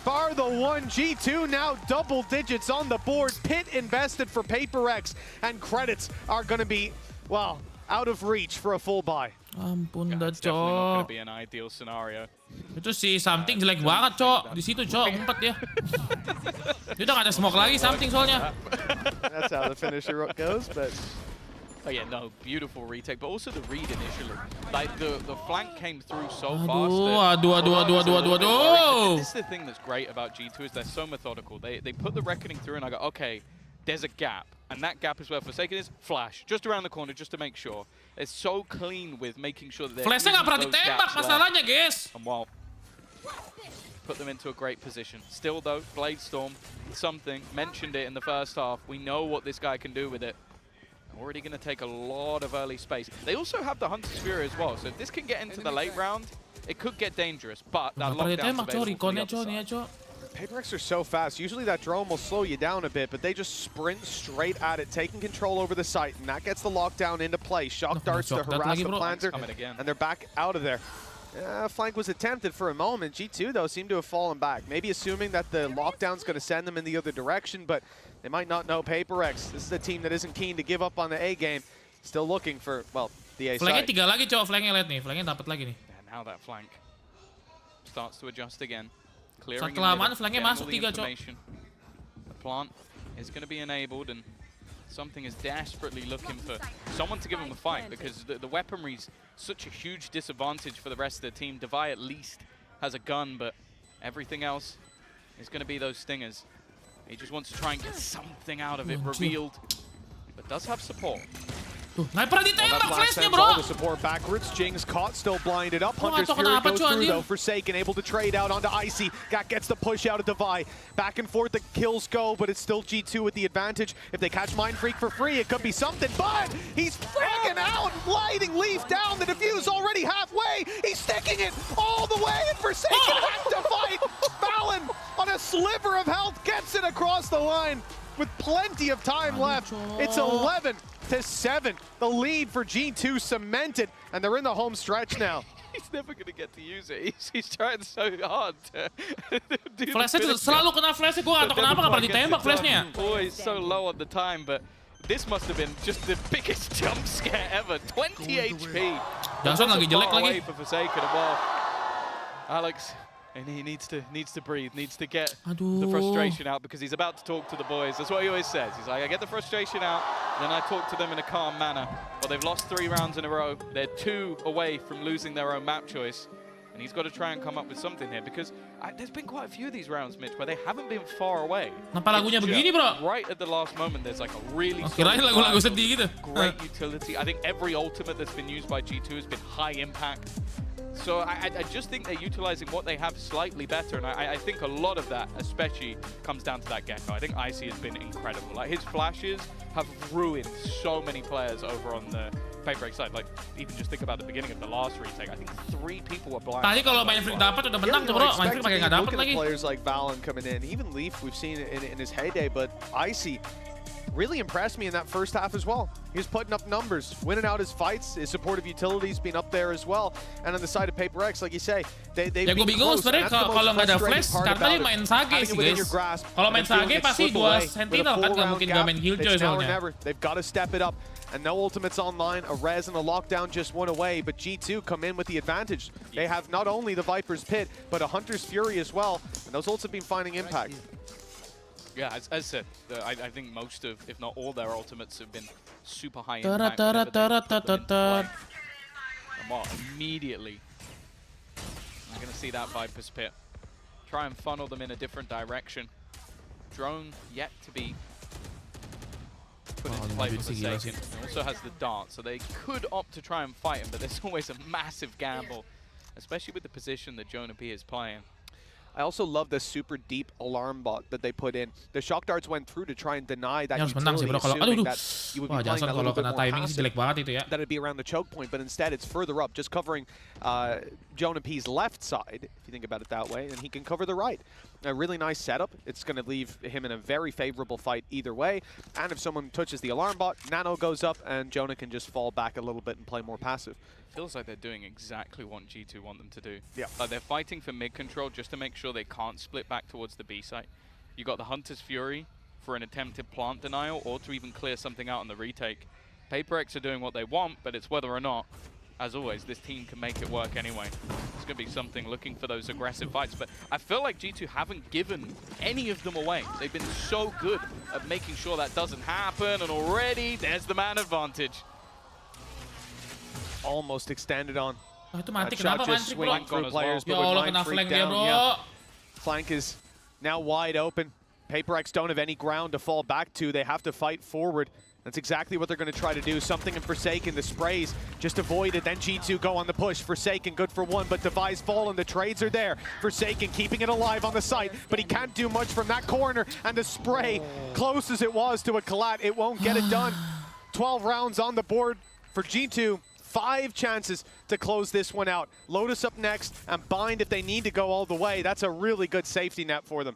[SPEAKER 5] Bar the one. G2 now double digits on the board. Pit invested for Paperrex, and credits are going to be, well, out of reach for a full buy.
[SPEAKER 1] Ampun dah,
[SPEAKER 16] It's definitely not going
[SPEAKER 1] Cok.
[SPEAKER 16] to be an ideal scenario.
[SPEAKER 1] Itu si Something jelek banget, Cok. Di situ, Cok, ngumpet dia. Dia udah gak ada smoke lagi, Something soalnya.
[SPEAKER 5] That's how the finisher goes, but...
[SPEAKER 16] Oh yeah, no, beautiful retake, but also the read initially. Like, the flank came through so fast.
[SPEAKER 1] Aduh.
[SPEAKER 16] This is the thing that's great about G2 is they're so methodical. They put the Reckoning through and I go, okay, there's a gap. And that gap is where Forsaken is. Flash, just around the corner, just to make sure. It's so clean with making sure that they're
[SPEAKER 1] Flashnya gak pernah ditembak masalahnya, guys.
[SPEAKER 16] And while put them into a great position. Still though, Blade Storm, something, mentioned it in the first half. We know what this guy can do with it. Already going to take a lot of early space. They also have the Hunter's Fury as well, so if this can get into the late round, it could get dangerous, but that lockdown's available for the other side.
[SPEAKER 5] Paperrex are so fast. Usually that drone will slow you down a bit, but they just sprint straight at it, taking control over the site, and that gets the lockdown into play. Shock darts to harass the planter, and they're back out of there. Flank was attempted for a moment. G2, though, seemed to have fallen back. Maybe assuming that the lockdown's going to send them in the other direction, but they might not know Paperrex. This is a team that isn't keen to give up on the A game. Still looking for, well, the A
[SPEAKER 1] Flanknya
[SPEAKER 5] side.
[SPEAKER 1] 3 lagi, Cok. Flanknya lihat nih. Flanknya dapat lagi nih.
[SPEAKER 16] And now that flank starts to adjust again. Clearing
[SPEAKER 1] Saat kelamaan flanknya masuk 3, Cok.
[SPEAKER 16] The plant is going to be enabled, and Something is desperately looking for someone to give him a fight, because the weaponry's such a huge disadvantage for the rest of the team. Devi at least has a gun, but everything else is going to be those stingers. He just wants to try and get something out of it revealed, but does have support.
[SPEAKER 1] Nggak pernah ditembak flashnya, bro.
[SPEAKER 5] The support backwards. Jing's caught, still blinded up. Hunter's Fury goes through, though. Forsaken able to trade out onto Icy. Gat gets the push out of Devi. Back and forth the kills go, but it's still G2 with the advantage. If they catch Mindfreak for free, it could be something, but he's freaking out, gliding Leaf down. The defuse already halfway. He's sticking it all the way, and Forsaken has to fight. Valyn on a sliver of health gets it across the line with plenty of time left. It's 11-7. The lead for G2 cemented, and they're in the home stretch now.
[SPEAKER 16] He's never going to get to use it. He's trying so hard to do
[SPEAKER 1] Flashnya selalu kena flashnya. Gue gak tau kenapa gak pernah ditembak flashnya.
[SPEAKER 16] Boy, he's so low on the time, but this must have been just the biggest jump scare ever. 20 HP.
[SPEAKER 1] Johnson lagi jelek lagi.
[SPEAKER 16] For Forsaken. Well, Alex, and he needs to breathe, needs to get the frustration out, because he's about to talk to the boys. That's what he always says. He's like, I get the frustration out, then I talk to them in a calm manner. Well, they've lost 3 rounds in a row. They're 2 away from losing their own map choice. And he's got to try and come up with something here, because there's been quite a few of these rounds, Mitch, where they haven't been far away.
[SPEAKER 1] Kenapa lagunya begini, bro?
[SPEAKER 16] Right at the last moment, there's like a really
[SPEAKER 1] kirain lagu-lagu sedih gitu.
[SPEAKER 16] Great utility. I think every ultimate that's been used by G2 has been high impact. So I just think they're utilizing what they have slightly better, and I think a lot of that especially comes down to that Gecko. I think Icy has been incredible. Like, his flashes have ruined so many players over on the Paperrex side. Like, even just think about the beginning of the last retake. I think 3 people were blind.
[SPEAKER 1] Tadi kalau main freak dapat udah menang tuh bro, main freak pakai nggak dapat lagi.
[SPEAKER 5] Players like Valyn coming in, even Leaf, we've seen it in his heyday, but Icy really impressed me in that first half as well. He was putting up numbers, winning out his fights, his supportive utilities being up there as well. And on the side of Paperrex, like you say, they've
[SPEAKER 1] ya gue bingung sebenarnya kalau nggak ada flash, karena dia main Sage sih guys. Kalau main Sage pasti 2 Sentinel kan, nggak mungkin nggak main Killjoy soalnya.
[SPEAKER 5] They've got to step it up. And no ultimates online, a res and a lockdown just one away, but G2 come in with the advantage. They have not only the Viper's Pit, but a Hunter's Fury as well. And those ults have been finding impact.
[SPEAKER 16] Yeah, as said, I think most of, if not all, their ultimates have been super high impact. Immediately, you're going to see that Viper's Pit. Try and funnel them in a different direction. Drone yet to be put into play for Forsaken. It also has the dart, so they could opt to try and fight him, but there's always a massive gamble, especially with the position that Jonah P is playing.
[SPEAKER 5] I also love the super deep alarm bot that they put in. The shock darts went through to try and deny that utility, assuming that you would be playing that little bit more passive, that it'd be around the choke point, but instead it's further up, just covering Jonah P's left side, if you think about it that way, and he can cover the right. A really nice setup. It's going to leave him in a very favorable fight either way, and if someone touches the alarm bot, Nano goes up, and Jonah can just fall back a little bit and play more passive.
[SPEAKER 16] Feels like they're doing exactly what G2 want them to do.
[SPEAKER 5] Yeah.
[SPEAKER 16] Like, they're fighting for mid control just to make sure they can't split back towards the B site. You got the Hunter's Fury for an attempted plant denial or to even clear something out on the retake. Paperrex are doing what they want, but it's whether or not, as always, this team can make it work anyway. It's going to be something looking for those aggressive fights, but I feel like G2 haven't given any of them away. They've been so good at making sure that doesn't happen, and already there's the man advantage.
[SPEAKER 5] Almost extended on.
[SPEAKER 1] Itu mati
[SPEAKER 5] kenapa
[SPEAKER 1] just
[SPEAKER 5] swinging through players, but with mind freak down, Flank is now wide open. Paperrex don't have any ground to fall back to. They have to fight forward. That's exactly what they're going to try to do. Something in Forsaken, the sprays just avoided. Then G2 go on the push. Forsaken good for 1, but Device fallen. The trades are there. Forsaken keeping it alive on the site, but he can't do much from that corner. And the spray, close as it was to a collat, it won't get it done. 12 rounds on the board for G2. 5 chances to close this one out. Lotus up next and Bind if they need to go all the way. That's a really good safety net for them.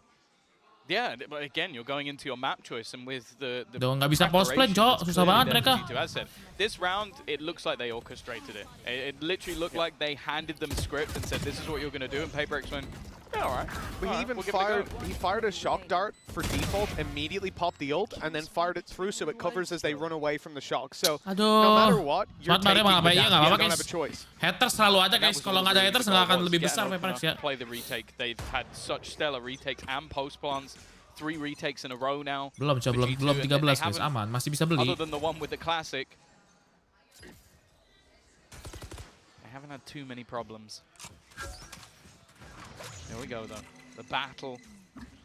[SPEAKER 16] Yeah, but again, you're going into your map choice, and with the
[SPEAKER 1] nggak bisa post play, Cok. Susah banget mereka.
[SPEAKER 16] As said, this round, it looks like they orchestrated it. It literally looked like they handed them a script and said, this is what you're going to do, and Paperrex went, yeah, all right.
[SPEAKER 5] But he even fired a shock dart for default, immediately popped the ult, and then fired it through so it covers as they run away from the shock. So no matter what, you're taking it down. You don't have a choice.
[SPEAKER 1] Haters selalu ada guys. Kalau nggak ada haters nggak akan lebih besar Paperrex ya.
[SPEAKER 16] Play the retake. They've had such stellar retakes and post plants. 3 retakes in a row now.
[SPEAKER 1] Belum 13 guys, aman, masih bisa beli.
[SPEAKER 16] Other than the one with the classic, they haven't had too many problems. There we go though. The battle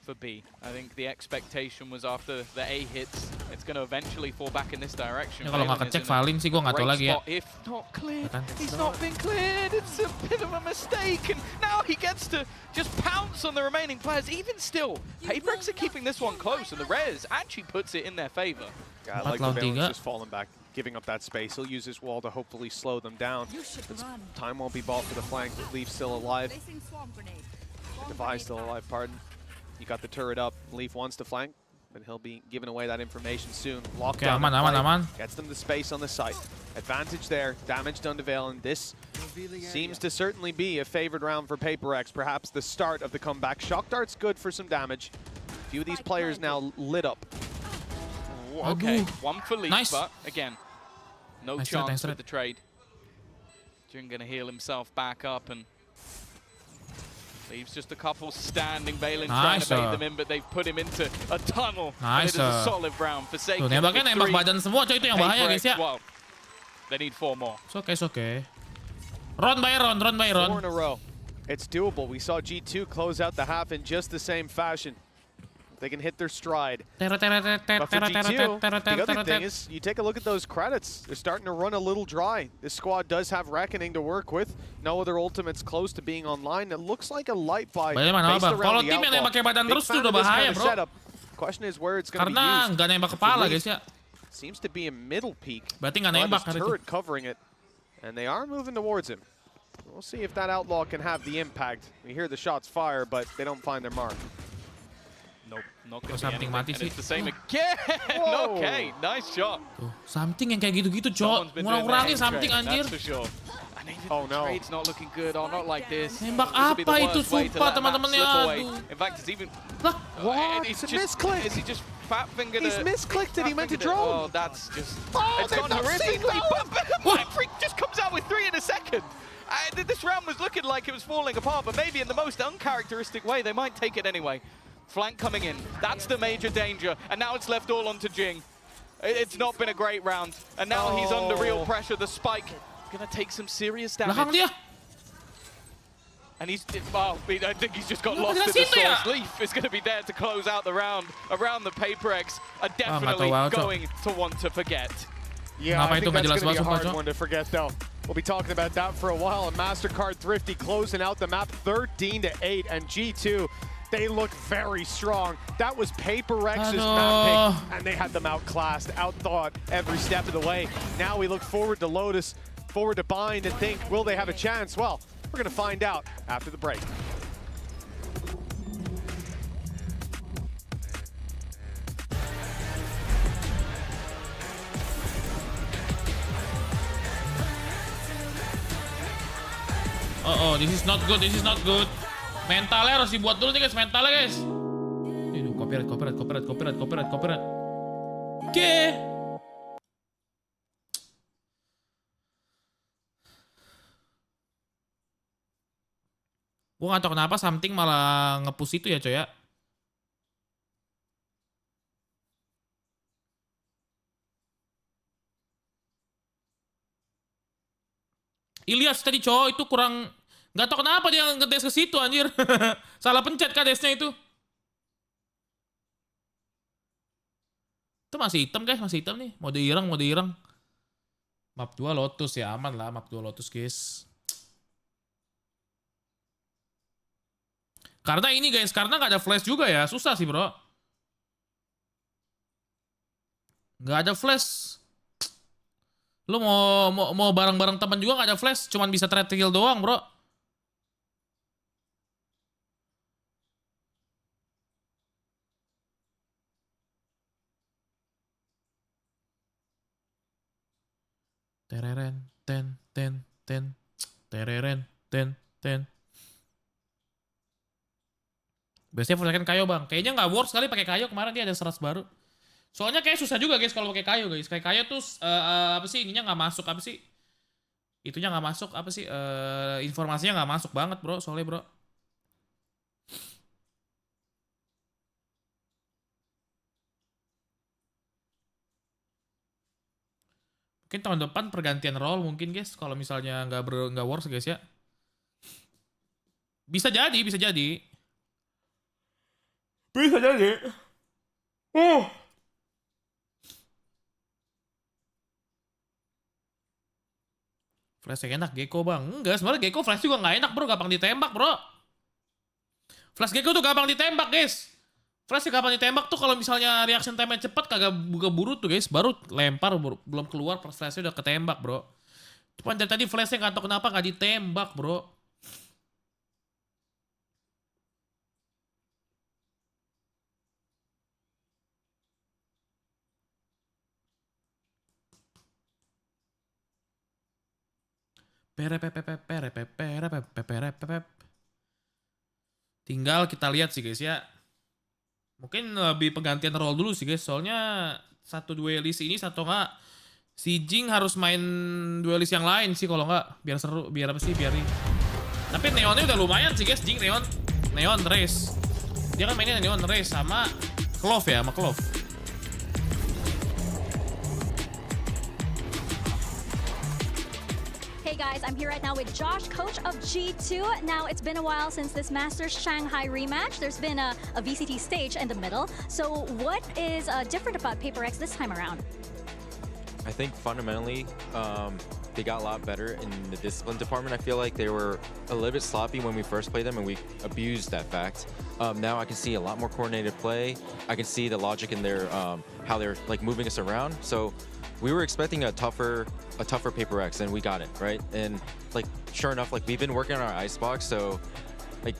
[SPEAKER 16] for B. I think the expectation was after the A hits, it's going to eventually fall back in this direction.
[SPEAKER 1] Ya, kalau nggak kecek Valyn sih, gue nggak tahu lagi ya.
[SPEAKER 16] If not cleared, he's not been cleared. It's a bit of a mistake, and now he gets to just pounce on the remaining players. Even still, Paperrex are keeping this one close, and the res actually puts it in their favor.
[SPEAKER 5] Yeah, like the Valyn's just falling back, giving up that space. He'll use his wall to hopefully slow them down. Time won't be bought for the flank. Leaf still alive. Device still alive, pardon. You got the turret up. Leaf wants to flank, but he'll be giving away that information soon. Lockdown.
[SPEAKER 1] Aman.
[SPEAKER 5] Gets them the space on the site. Advantage there. Damage done to Valyn. This seems to certainly be a favored round for Paperrex. Perhaps the start of the comeback. Shock dart's good for some damage. A few of these players now lit up.
[SPEAKER 16] Okay, one for Leaf, but again, no chance with the trade. Jin gonna heal himself back up and leaves just a couple standing. Valyn trying to bait them in, but they've put him into a tunnel. And it is a solid round for Seagate.
[SPEAKER 1] Nembaknya nembak badan semua, coy, itu yang bahaya guys ya.
[SPEAKER 16] Well, they need 4 more.
[SPEAKER 1] It's okay. Round by round.
[SPEAKER 5] 4 in a row. It's doable. We saw G2 close out the half in just the same fashion. They can hit their stride. But for G2, the other thing is, you take a look at those credits. They're starting to run a little dry. This squad does have Reckoning to work with. No other ultimates close to being online. It looks like a light buy based around the outlaw. Big fan of this kind of setup. Question is where it's going to be used.
[SPEAKER 1] Nggak nembak kepala guys ya.
[SPEAKER 5] Seems to be a middle peak.
[SPEAKER 1] Berarti nggak nembak hari itu.
[SPEAKER 5] Turret covering it, and they are moving towards him. We'll see if that outlaw can have the impact. We hear the shots fire, but they don't find their mark.
[SPEAKER 16] Nope, not going to be
[SPEAKER 1] Something
[SPEAKER 16] anything.
[SPEAKER 1] mati
[SPEAKER 16] And
[SPEAKER 1] sih.
[SPEAKER 16] it's the same again. Okay, nice shot.
[SPEAKER 1] Something yang kayak gitu-gitu, Cok. Ngurang-ngurangin something anjir.
[SPEAKER 16] That's for sure.
[SPEAKER 5] Oh no.
[SPEAKER 16] Trade's not looking good. Oh, not like this.
[SPEAKER 1] Nembak
[SPEAKER 16] This would be the
[SPEAKER 1] apa itu,
[SPEAKER 16] worst way to
[SPEAKER 1] sumpah,
[SPEAKER 16] let a map
[SPEAKER 1] teman-teman,
[SPEAKER 16] slip
[SPEAKER 1] ya,
[SPEAKER 16] away.
[SPEAKER 1] aduh.
[SPEAKER 16] In fact, it's even...
[SPEAKER 5] What?
[SPEAKER 16] It's
[SPEAKER 5] It's a
[SPEAKER 16] just,
[SPEAKER 5] misclick.
[SPEAKER 16] Is he just fat fingered?
[SPEAKER 5] He's misclicked it. He meant to drone.
[SPEAKER 16] Oh, that's just...
[SPEAKER 5] Oh,
[SPEAKER 16] it's
[SPEAKER 5] they've
[SPEAKER 16] gone
[SPEAKER 5] not seen
[SPEAKER 16] horrifically.
[SPEAKER 5] that.
[SPEAKER 16] But Freak just comes out with 3 in a second. This round was looking like it was falling apart, but maybe in the most uncharacteristic way, they might take it anyway. Flank coming in. That's the major danger. And now it's left all onto Jing. It's not been a great round. And now he's under real pressure. The spike gonna take some serious damage.
[SPEAKER 1] Belakang dia.
[SPEAKER 16] And he's, well, I think he's just got lost in the source. Leaf is going to be there to close out the round. Around the Paperrex are definitely going to want to forget.
[SPEAKER 5] Yeah, I think that's going to be a hard one to forget, though. We'll be talking about that for a while. And MasterCard Thrifty closing out the map 13-8, and G2, they look very strong. That was Paperrex's map pick, and they had them outclassed, outthought every step of the way. Now we look forward to Lotus, forward to Bind, and think, will they have a chance? Well, we're going to find out after the break.
[SPEAKER 1] Oh, this is not good, this is not good. Mentalnya harus dibuat dulu nih guys, mentalnya guys. Aduh, copyright. Oke. Gua nggak tahu kenapa something malah nge-push itu ya coy ya. Ilyas tadi cowok itu kurang, nggak tahu kenapa dia ngedes ke situ anjir. Salah pencet kah desnya itu. Itu masih hitam guys, masih hitam nih. Mode ireng. Map 2 Lotus ya, aman lah map 2 Lotus guys. Karena ini guys, karena nggak ada flash juga ya, susah sih bro. Nggak ada flash. Lu mau bareng-bareng teman juga nggak ada flash, cuman bisa thread kill doang, bro. Tereren, tereren, Biasanya full second kayo bang. Kayaknya nggak works sekali pakai kayo, kemarin dia ada seras baru. Soalnya kayak susah juga guys kalau pakai kayu guys. Kayak kayu tuh apa sih ininya nggak masuk, apa sih? Itunya nggak masuk, apa sih? Informasinya nggak masuk banget bro, soalnya bro. Mungkin tahun depan pergantian role mungkin guys. Kalau misalnya nggak works guys ya. Bisa jadi, bisa jadi. Bisa jadi. Flash yang enak Gecko bang. Enggak, sebenarnya Gecko flash juga nggak enak bro, gampang ditembak bro. Flash Gecko tuh gampang ditembak guys. Flash gampang ditembak tuh kalau misalnya reaction time cepat kagak buru tuh guys, baru lempar belum keluar flashnya udah ketembak bro. Cuman dari tadi flashnya nggak tahu kenapa nggak ditembak bro. Tinggal kita lihat sih guys ya. Mungkin lebih penggantian role dulu sih guys. Soalnya satu duelis ini satu nggak si Jing harus main duelis yang lain sih kalau nggak biar seru, biar apa sih biar ini. Tapi Neonnya udah lumayan sih guys. Jing Neon Race. Dia kan mainnya Neon Race sama Clove ya, sama Clove.
[SPEAKER 7] Hey Hey guys, I'm here right now with Josh, coach of G2. Now, it's been a while since this Masters Shanghai rematch. There's been a VCT stage in the middle. So what is different about Paperrex this time around?
[SPEAKER 17] I think fundamentally, they got a lot better in the discipline department. I feel like they were a little bit sloppy when we first played them, and we abused that fact. Now I can see a lot more coordinated play. I can see the logic in their how they're like moving us around. So we were expecting a tougher Paperrex, and we got it, right? And like sure enough, like we've been working on our Icebox, so like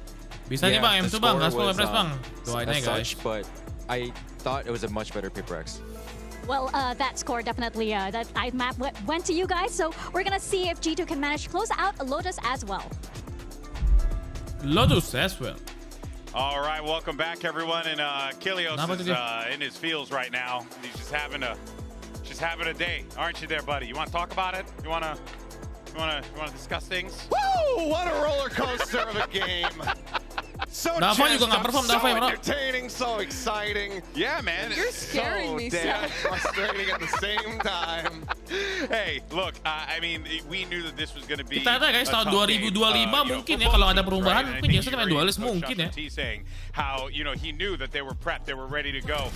[SPEAKER 1] Bisa nih bang, M2 bang, gaspol press bang.
[SPEAKER 17] Doainnya guys. But I thought it was a much better Paperrex.
[SPEAKER 7] Well, that score definitely, that map went to you guys. So we're gonna see if G2 can manage to close out Lotus as well.
[SPEAKER 1] Lotus as well.
[SPEAKER 3] All right, welcome back, everyone. And Kilios is in his feels right now. He's just having a day, aren't you, there, buddy? You want to talk about it? You wanna discuss things?
[SPEAKER 2] Woo! What a roller coaster of a game. So entertaining, so exciting.
[SPEAKER 3] Yeah, man.
[SPEAKER 4] You're scaring me,
[SPEAKER 2] damn frustrating at the same time.
[SPEAKER 3] Hey, look, I mean, we knew that this was going to be.
[SPEAKER 1] Kita ada guys tahun 2025 mungkin ya kalau ada perubahan mungkin biasanya main duelist mungkin ya.
[SPEAKER 3] Saying how he knew that they were prepped, they were ready to go.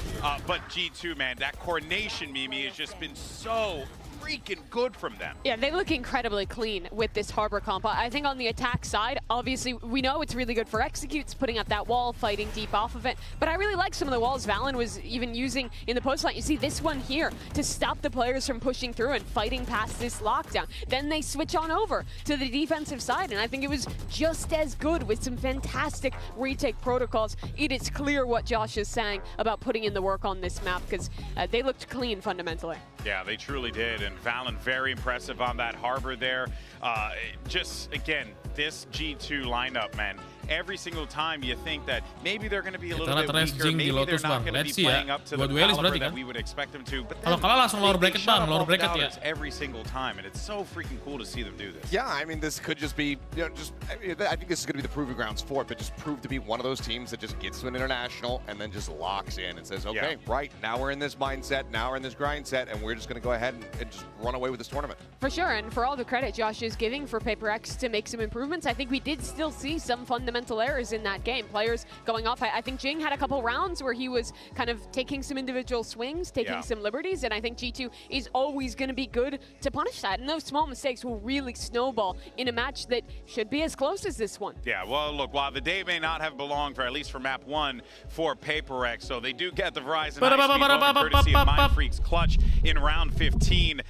[SPEAKER 3] But G2, man, that coordination, Mimi, has just been so freaking good from them.
[SPEAKER 4] Yeah, they look incredibly clean with this Harbor comp. I think on the attack side, obviously, we know it's really good for executes, putting up that wall, fighting deep off of it. But I really like some of the walls Valyn was even using in the post line. You see this one here to stop the players from pushing through and fighting past this lockdown. Then they switch on over to the defensive side, and I think it was just as good with some fantastic retake protocols. It is clear what Josh is saying about putting in the work on this map, because they looked clean fundamentally.
[SPEAKER 3] Yeah, they truly did, and Valyn very impressive on that Harbor there. Just, again, this G2 lineup, man, every single time you think that maybe they're going to be a little bit weaker, maybe they're not going to be playing up to the caliber that we would expect them to, but then they shut up both doubters every single time, and it's so freaking cool to see them do this.
[SPEAKER 2] Yeah, I mean, this could just be, I think this is going to be the proving grounds for it, but just prove to be one of those teams that just gets to an international and then just locks in and says, okay, right, now we're in this mindset, now we're in this grind set, and we're just going to go ahead and just run away with this tournament.
[SPEAKER 4] For sure, and for all the credit Josh is giving for Paperrex to make some improvements, I think we did still see some fundamental errors in that game. Players going off. I think Jing had a couple rounds where he was kind of taking some individual swings, taking some liberties, and I think G2 is always going to be good to punish that. And those small mistakes will really snowball in a match that should be as close as this one.
[SPEAKER 3] Yeah, well, look, while the day may not have belonged for, at least for map 1, for Paperrex, so they do get the Verizon high-speed moment courtesy of Mindfreak's clutch in round 15.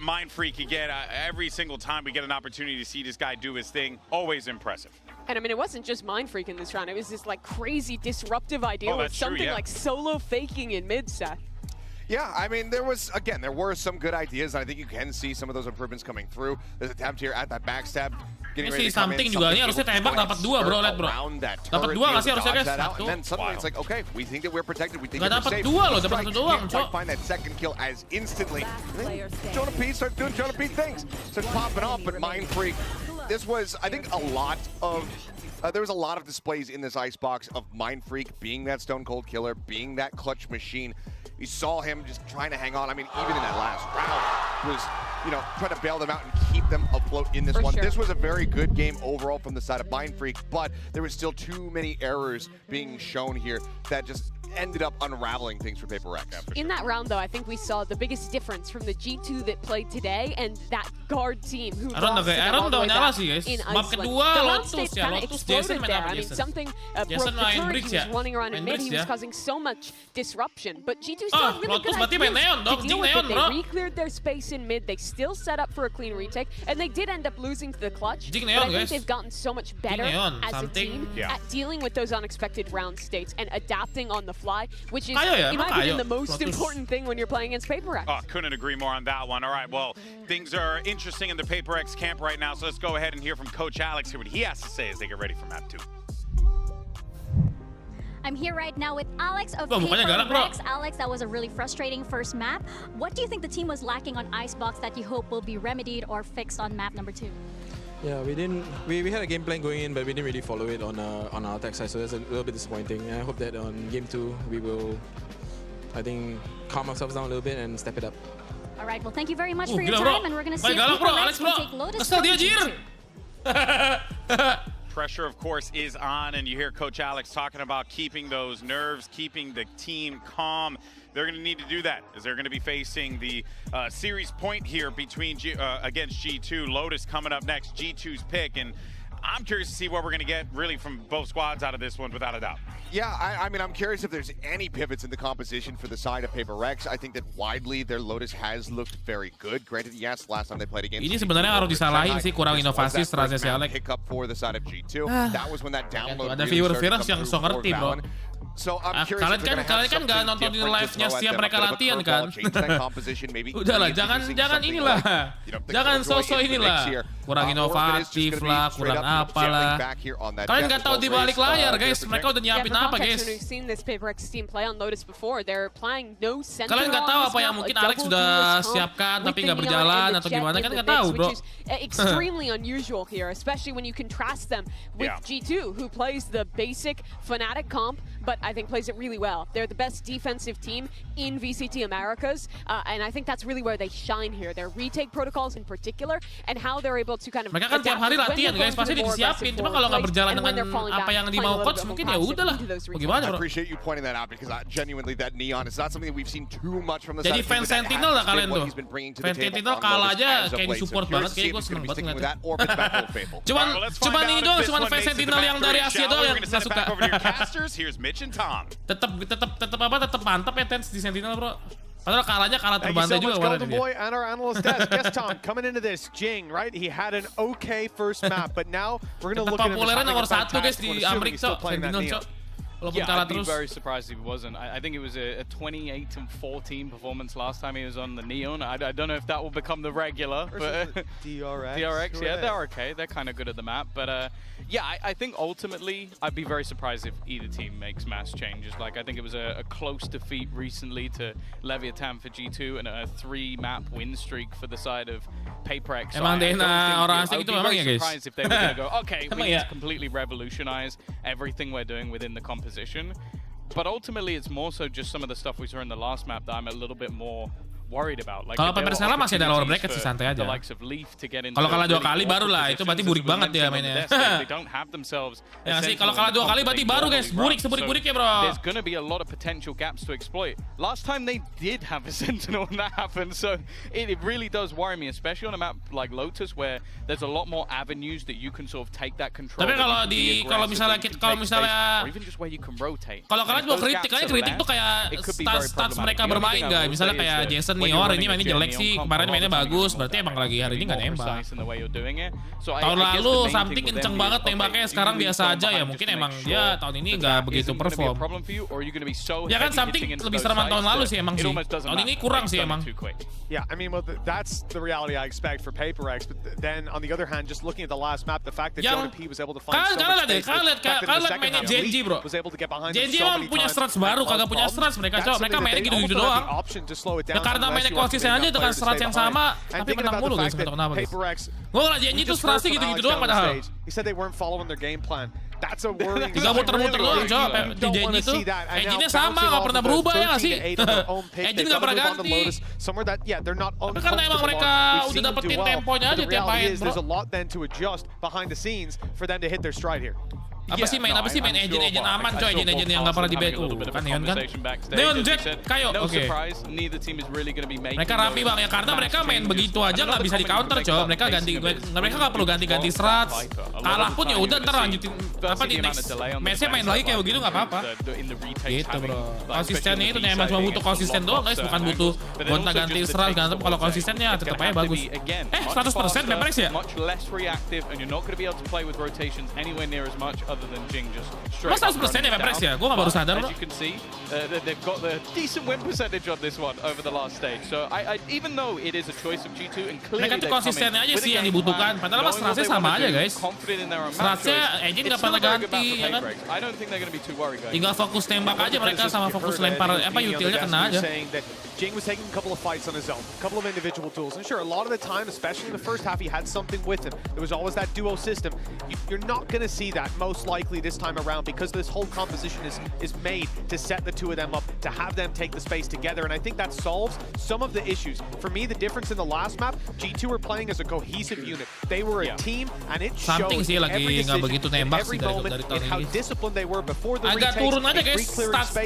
[SPEAKER 3] Mindfreak, again, every single time we get an opportunity to see this guy do his thing, always impressive.
[SPEAKER 4] And I mean, it wasn't just Mindfreak in this round. It was this like crazy disruptive idea with something like solo faking in mid set.
[SPEAKER 2] Yeah, I mean, there were some good ideas, and I think you can see some of those improvements coming through. There's a attempt here at that backstab.
[SPEAKER 1] Something juga ini harusnya tembak dapat 2 bro, lihat bro. Dapat 2 nggak sih harusnya guys?
[SPEAKER 2] And then suddenly it's like, okay, we think that we're protected, we think that we're safe.
[SPEAKER 1] Dapat 2 loh, dapat 1 doang,
[SPEAKER 2] Cok. Find that second kill as instantly. Jonah P starts doing Jonah P things, starts popping off, but Mindfreak. This was, I think, there was a lot of displays in this Icebox of Mindfreak being that stone cold killer, being that clutch machine. You saw him just trying to hang on. I mean, even in that last round, was trying to bail them out and keep them afloat in this one. Sure. This was a very good game overall from the side of Mindfreak, but there was still too many errors being shown here that just ended up unraveling things for Paperrex.
[SPEAKER 4] In that round, though, I think we saw the biggest difference from the G2 that played today and that guard team who lost to them all the way back in Iceland. The round states kind of exploded there. I mean, something broke the turret. He was running around in mid. He was causing so much disruption. But G2 still had really good ideas to deal with it. They re-cleared their space in mid. They still set up for a clean retake, and they did end up losing to the clutch. But I think they've gotten so much better as a team at dealing with those unexpected round states and adapting on the fly, which is, in my opinion, the most important thing when you're playing against Paperrex.
[SPEAKER 3] Oh, couldn't agree more on that one. All right, well, things are interesting in the Paperrex camp right now, so let's go ahead and hear from Coach Alex, hear what he has to say as they get ready for map 2.
[SPEAKER 7] I'm here right now with Alex of Paperrex. Alex, that was a really frustrating first map. What do you think the team was lacking on Icebox that you hope will be remedied or fixed on map number 2?
[SPEAKER 18] Yeah, we didn't. We had a game plan going in, but we didn't really follow it on our attack side, so that's a little bit disappointing. And I hope that on game 2 we will, I think, calm ourselves down a little bit and step it up.
[SPEAKER 7] All right, well, thank you very much for your
[SPEAKER 1] gila,
[SPEAKER 7] time, and we're going to see if
[SPEAKER 1] galak, bro. Alex,
[SPEAKER 7] Paperrex
[SPEAKER 1] bro.
[SPEAKER 7] can take Lotus
[SPEAKER 1] Kesel
[SPEAKER 7] from
[SPEAKER 1] dia, Jir.
[SPEAKER 7] G2.
[SPEAKER 3] Pressure, of course, is on, and you hear Coach Alex talking about keeping those nerves, keeping the team calm. They're going to need to do that, as they're going to be facing the series point here between against G2. Lotus coming up next, G2's pick, and I'm curious to see what we're going to get really from both squads out of this one, without a doubt.
[SPEAKER 2] Yeah, I mean, I'm curious if there's any pivots in the composition for the side of Paperrex. I think that widely their Lotus has looked very good. Granted, yes, last time they played against
[SPEAKER 1] Ini sebenarnya harus disalahin sih, kurang inovasi strategi si Alex.
[SPEAKER 2] Pick up for the side of G2. That was when that download
[SPEAKER 1] ada viewer-viewer yang so ngerti, bro. Kalian kan nggak nonton di live-nya setiap mereka latihan kan? Udahlah, jangan inilah, jangan sosok inilah, kurang inovatif lah, kurang apalah. Kalian nggak tahu di balik layar, guys. Mereka udah nyiapin apa, guys? Kalian nggak tahu apa yang mungkin Alex sudah siapkan tapi nggak berjalan atau gimana, kan nggak tahu, bro.
[SPEAKER 4] Extremely unusual here, especially when you contrast them with G2, who plays the basic Fnatic comp, but I think plays it really well. They're the best defensive team in VCT Americas, and I think that's really where they shine here. Their retake protocols in particular, and how they're able to kind of.
[SPEAKER 1] Mereka kan tiap hari latihan, guys, pasti disiapin. Cuma kalau nggak berjalan dengan apa yang dimau coach, mungkin ya udahlah. Gimana, bro?
[SPEAKER 2] I appreciate you pointing that out because genuinely that Neon is not something that we've seen too much from the
[SPEAKER 1] side. Jadi fans Sentinel lah kalian tuh. Fans Sentinel kalah aja kayak di support banget, kayak gue seneng banget ngeliatnya. Cuman ini doang, cuman fans Sentinel yang dari Asia doang yang nggak suka. Tetap mantap ya Tens di Sentinel, bro. Padahal kalah terbantai juga kemarin dia.
[SPEAKER 5] Boy and our analyst desk. Yes, Tom, coming into this, Jing, right? He had an okay first map, but now we're going to look at him.
[SPEAKER 1] Populernya nomor 1 guys di Amerika, Sentinel, cok.
[SPEAKER 16] Yeah, I'd be very surprised if he wasn't. I think it was a 28-14 performance last time he was on the Neon. I don't know if that will become the regular. But DRX, yeah, they're okay. They're kind of good at the map. But yeah, I think ultimately I'd be very surprised if either team makes mass changes. Like, I think it was a close defeat recently to Leviathan for G2 and a 3-map win streak for the side of Paperrex.
[SPEAKER 1] Emang deh orang asing itu memang ya, guys.
[SPEAKER 16] Surprised if they were going to go, okay, we need to completely revolutionize everything we're doing within the composition. But ultimately, it's more so just some of the stuff we saw in the last map that I'm a little bit more worried about. Like,
[SPEAKER 1] kalau Paperrex kalah masih ada lower bracket sih, santai aja. Kalau kalah 2 kali baru lah, itu berarti burik banget dia mainnya. Ya sih, kalau kalah 2 kali berarti baru, guys. Seburik ya, bro.
[SPEAKER 16] There's gonna be a lot of potential gaps to exploit. Last time they did have a Sentinel and that happened, so it really does worry me, especially on a map like Lotus where there's a lot more avenues that you can sort of take that control.
[SPEAKER 1] Tapi kalau misalnya
[SPEAKER 16] or even just where you can rotate.
[SPEAKER 1] Kalau kalian mau kritik tuh kayak stats mereka bermain, guys. Misalnya kayak Jason Nior ini mainnya jelek sih, kemarin mainnya bagus, berarti emang lagi hari ini nggak nembak. Tahun lalu something kenceng banget nembaknya, sekarang biasa aja ya, mungkin emang dia tahun ini nggak begitu perform. Ya kan something lebih sereman tahun lalu sih emang sih, tahun ini kurang sih emang.
[SPEAKER 5] Yeah, I mean, well, that's the reality I expect for Paperrex. But then, on the other hand, just looking at the last map, the fact that Jonah P was able to find so much space,
[SPEAKER 1] kalian mainnya Genji, bro. Genji emang punya strats baru, kagak punya strats mereka, cok. Mereka mainnya gitu-gitu doang. Ya karena mainnya konsisten aja dengan strats yang sama, tapi menang mulu guys, nggak tahu kenapa guys. Gue ngeliat Genji tuh stratsnya gitu-gitu doang padahal.
[SPEAKER 5] He said they weren't following their game plan. That's a worrying.
[SPEAKER 1] Tiga muter-muter doang, cok. Di Genji tuh, engine-nya sama, nggak pernah berubah ya nggak sih? Engine nggak pernah ganti. Tapi karena emang mereka udah dapetin temponya aja tiap main, bro.
[SPEAKER 5] There's a lot then to adjust behind the scenes for them to hit their stride here.
[SPEAKER 1] Apa sih main engine aman, coy, engine yang nggak pernah di BU kan Neon kan? Neon Jack, kayo, oke. Mereka rapi bang ya, karena mereka main begitu aja nggak bisa di counter, coy. Mereka nggak perlu ganti strats. Kalah pun ya udah ntar lanjutin apa di next matchnya main lagi kayak begitu nggak apa-apa. Gitu bro. Konsistennya itu emang cuma butuh konsisten doang guys, bukan butuh gonta-ganti strats. Kalau konsistennya tetap aja bagus. 100% Paperrex ya? Mas 100% ya Paperrex ya? Gue gak baru sadar loh.
[SPEAKER 16] They've got the decent win percentage on this one over the last stage. So even though it is a choice of G2 and clearly
[SPEAKER 1] mereka tuh konsistennya aja sih yang dibutuhkan. Padahal mas stratsnya sama aja guys. Stratsnya engine gak pernah ganti ya kan. Tinggal fokus tembak aja mereka sama fokus lempar utilnya kena aja.
[SPEAKER 5] Jing was taking a couple of fights on his own, a couple of individual tools. And sure, a lot of the time, especially in the first half, he had something with him. There was always that duo system. You're not going to see that most most likely this time around, because this whole composition is made to set the two of them up, to have them take the space together, and I think that solves some of the issues. For me, the difference in the last map, G2 were playing as a cohesive unit. They were a team, and it showed every decision, every moment, in how disciplined they were before the
[SPEAKER 1] agak turun aja guys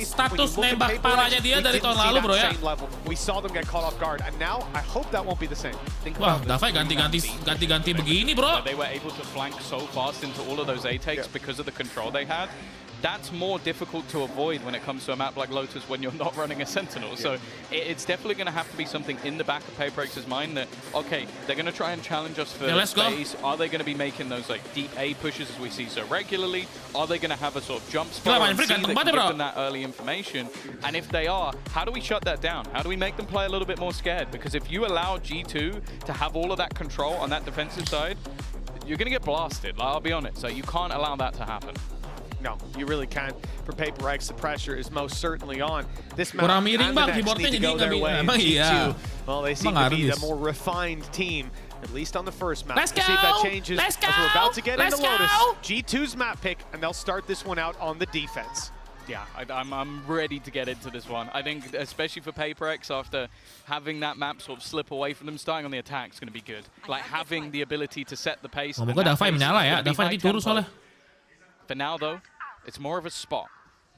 [SPEAKER 1] status nembak parahnya dia dari tahun lalu bro ya.
[SPEAKER 5] We saw them get caught off guard, and now I hope that won't be the same.
[SPEAKER 1] Wah, Davai ganti-ganti begini bro.
[SPEAKER 16] They were able to flank so fast into all of those A takes because of the control they had. That's more difficult to avoid when it comes to a map like Lotus when you're not running a Sentinel. So it's definitely going to have to be something in the back of Paperrex's mind that, okay, they're going to try and challenge us for space. Are they going to be making those like deep A pushes as we see so regularly? Are they going to have a sort of jump spot and see that can give them that early information? And if they are, how do we shut that down? How do we make them play a little bit more scared? Because if you allow G2 to have all of that control on that defensive side, you're going to get blasted. I'll be honest. So you can't allow that to happen.
[SPEAKER 5] No, you really can't. For Paperrex, the pressure is most certainly on. This map
[SPEAKER 1] kurang
[SPEAKER 5] and
[SPEAKER 1] miring
[SPEAKER 5] the
[SPEAKER 1] bang,
[SPEAKER 5] next
[SPEAKER 1] keyboardnya
[SPEAKER 5] need to
[SPEAKER 1] jadi
[SPEAKER 5] go their way.
[SPEAKER 1] emang iya.
[SPEAKER 5] Well, they seem to be the more refined team, at least on the first map.
[SPEAKER 1] Let's go!
[SPEAKER 5] See if that changes as we're about to get into Lotus.
[SPEAKER 1] Go!
[SPEAKER 5] G2's map pick, and they'll start this one out on the defense.
[SPEAKER 16] Yeah, I'm ready to get into this one. I think, especially for Paperrex, after having that map sort of slip away from them, starting on the attack is going to be good. Like, having the ability to set the pace.
[SPEAKER 1] Semoga Davai menyala ya. Davai nanti turun soalnya.
[SPEAKER 16] For now, though, it's more of a spot.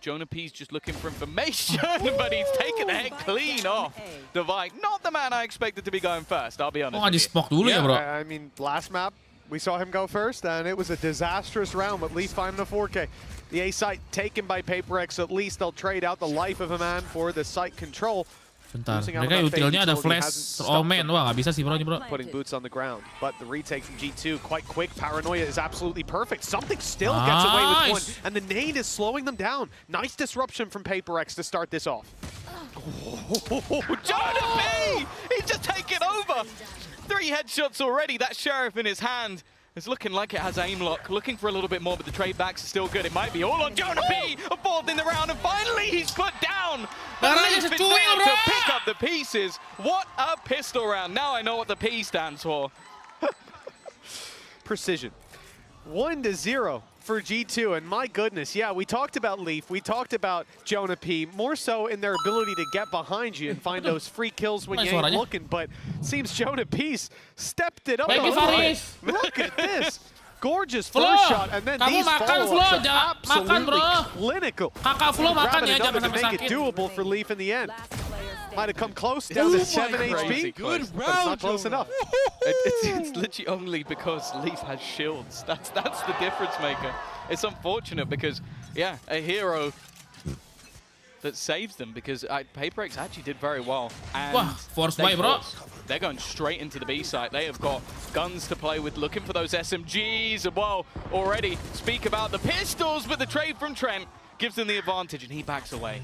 [SPEAKER 16] Jonah P's just looking for information, but he's taken the head clean off. Davai, not the man I expected to be going first, I'll be honest.
[SPEAKER 1] Oh, di-spok dulu ya, bro.
[SPEAKER 5] I mean, last map, we saw him go first, and it was a disastrous round, but at least finding the 4K. The A site taken by Paperrex, at least they'll trade out the life of a man for the site control.
[SPEAKER 1] Bentar, mereka utilnya ada flash all man. Wah, nggak bisa sih bro ini bro.
[SPEAKER 5] Putting boots on the ground, but the retake from G2 quite quick. Paranoia is absolutely perfect. Something still gets away with one, and the nade is slowing them down. Nice disruption from Paperrex to start this off.
[SPEAKER 16] Jonah P! He's just taken over. 3 headshots already. That Sheriff in his hand. It's looking like it has aim lock, looking for a little bit more, but the trade backs are still good. It might be all on Jonah P, a fourth in the round, and finally he's put down. The Leaf is there to pick up the pieces. What a pistol round. Now I know what the P stands for.
[SPEAKER 5] Precision. 1-0 for G2, and my goodness, yeah, we talked about Leaf, we talked about Jonah P, more so in their ability to get behind you and find those free kills when you ain't looking, but seems Jonah P's stepped it up a little bit. Look at this. Gorgeous first shot, and then these follow-ups are absolutely clinical. Grabbing enough to make it doable for Leaf in the end. Might have come close down to 7 HP.
[SPEAKER 16] Good round,
[SPEAKER 5] but it's not close enough.
[SPEAKER 16] It's literally only because Leaf has shields. That's the difference maker. It's unfortunate because, yeah, a hero that saves them, because Paperrex actually did very well. And
[SPEAKER 1] force buy, bro.
[SPEAKER 16] They're going straight into the B site. They have got guns to play with, looking for those SMGs. And well, already speak about the pistols, but the trade from Trent gives them the advantage, and he backs away.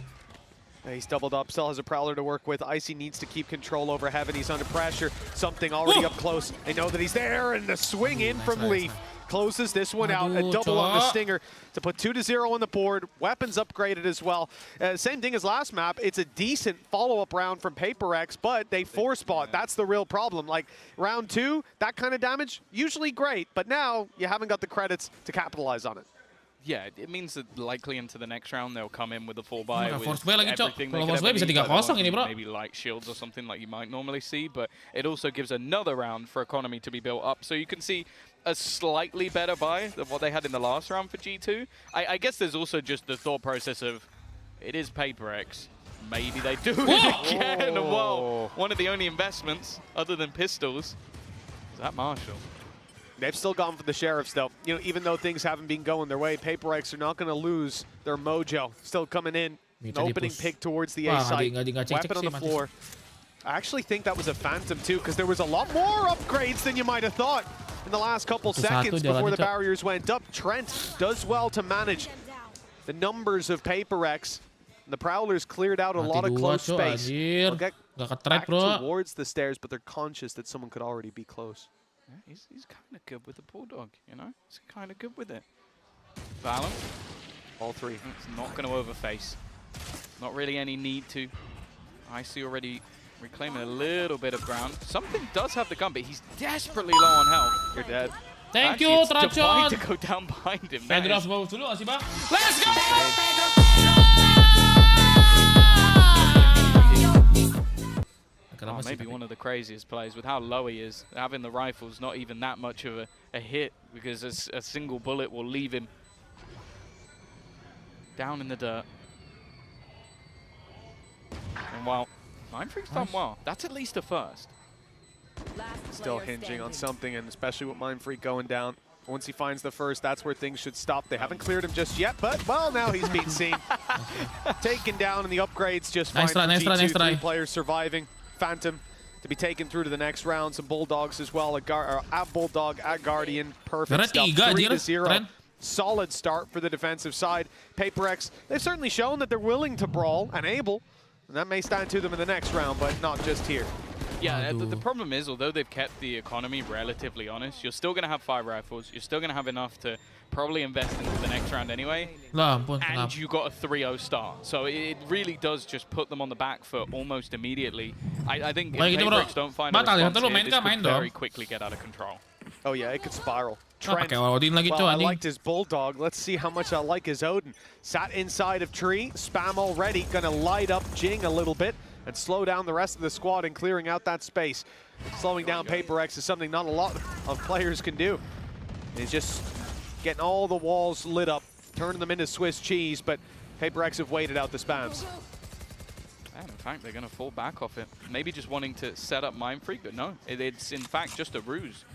[SPEAKER 5] He's doubled up, still has a Prowler to work with. Icy needs to keep control over Heaven. He's under pressure. Something already up close. They know that he's there, and the swing in from Leaf closes this one out. A double on the Stinger to put 2-0 on the board. Weapons upgraded as well. Same thing as last map. It's a decent follow-up round from Paperrex, but they force spot. That's the real problem. Like round 2, that kind of damage, usually great, but now you haven't got the credits to capitalize on it.
[SPEAKER 16] Yeah, it means that likely into the next round they'll come in with a full buy with
[SPEAKER 1] force buy lagi, Cok.
[SPEAKER 16] everything
[SPEAKER 1] Kalau force buy bisa 3-0 ini, bro.
[SPEAKER 16] Maybe like shields or something like you might normally see, but it also gives another round for economy to be built up. So you can see a slightly better buy than what they had in the last round for G2. I guess there's also just the thought process of it is Paperrex. Maybe they do it again. Whoa, one of the only investments other than pistols is that Marshall.
[SPEAKER 5] They've still gone for the Sheriffs, though. You know, even though things haven't been going their way, Paperrex are not going to lose their mojo. Still coming in. An opening pick towards the A site. Weapon on the floor. I actually think that was a Phantom, too, because there was a lot more upgrades than you might have thought in the last couple seconds before the barriers went up. Trent does well to manage the numbers of Paperrex. The Prowlers cleared out a lot of close space. They'll get back towards the stairs, but they're conscious that someone could already be close.
[SPEAKER 16] Yeah, he's kind of good with the Bulldog, you know? He's kind of good with it. Valyn.
[SPEAKER 5] All 3.
[SPEAKER 16] It's not going to overface. Not really any need to. Icy already reclaiming a little bit of ground. Something does have the gun, but he's desperately low on health.
[SPEAKER 5] You're dead.
[SPEAKER 1] Thank you, Tracon.
[SPEAKER 16] To go down behind him.
[SPEAKER 1] Pedro harus bawa dulu masih bang. Let's go!
[SPEAKER 16] Oh, maybe one of the craziest plays with how low he is. Having the rifle's not even that much of a hit because a single bullet will leave him down in the dirt. And while Mindfreak's done well, that's at least a first.
[SPEAKER 5] Still hinging on something, and especially with Mindfreak going down. Once he finds the first, that's where things should stop. They haven't cleared him just yet, but, well, now he's being seen. Taken down, and the upgrades just fine.
[SPEAKER 1] Nice try.
[SPEAKER 5] Three players surviving. Phantom to be taken through to the next round. Some Bulldogs as well. At Bulldog, at Guardian. Perfect stuff. 3-0. Solid start for the defensive side. Paperrex, they've certainly shown that they're willing to brawl and able. And that may stand to them in the next round, but not just here.
[SPEAKER 16] Yeah, the problem is, although they've kept the economy relatively honest, you're still going to have 5 rifles. You're still going to have enough to probably invest into the next round anyway. And you got a 3-0 start. So it really does just put them on the back foot almost immediately. I think if Paperrex don't find a response here, this could very quickly get out of control.
[SPEAKER 5] Oh yeah, it could spiral. Trent, well, I liked his Bulldog. Let's see how much I like his Odin. Sat inside of tree, spam already, gonna light up Jing a little bit and slow down the rest of the squad and clearing out that space. Slowing down Paperrex is something not a lot of players can do. He's just getting all the walls lit up, turning them into Swiss cheese, but Paperrex have waited out the spams.
[SPEAKER 16] And in fact, they're going to fall back off it. Maybe just wanting to set up Mindfreak, but no, it's in fact just a ruse.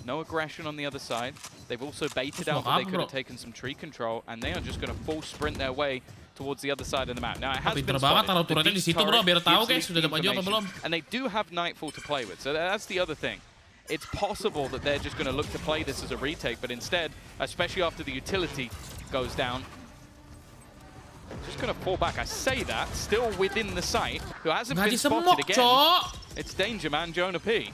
[SPEAKER 16] No aggression on the other side. They've also baited out that they could have taken some tree control, and they are just going to full sprint their way towards the other side of the map. Now, it has been spotted. And they do have Nightfall to play with, so that's the other thing. It's possible that they're just going to look to play this as a retake, but instead, especially after the utility goes down, just going to fall back. I say that, still within the site, who hasn't been spotted again. It's Danger Man, Jonah P.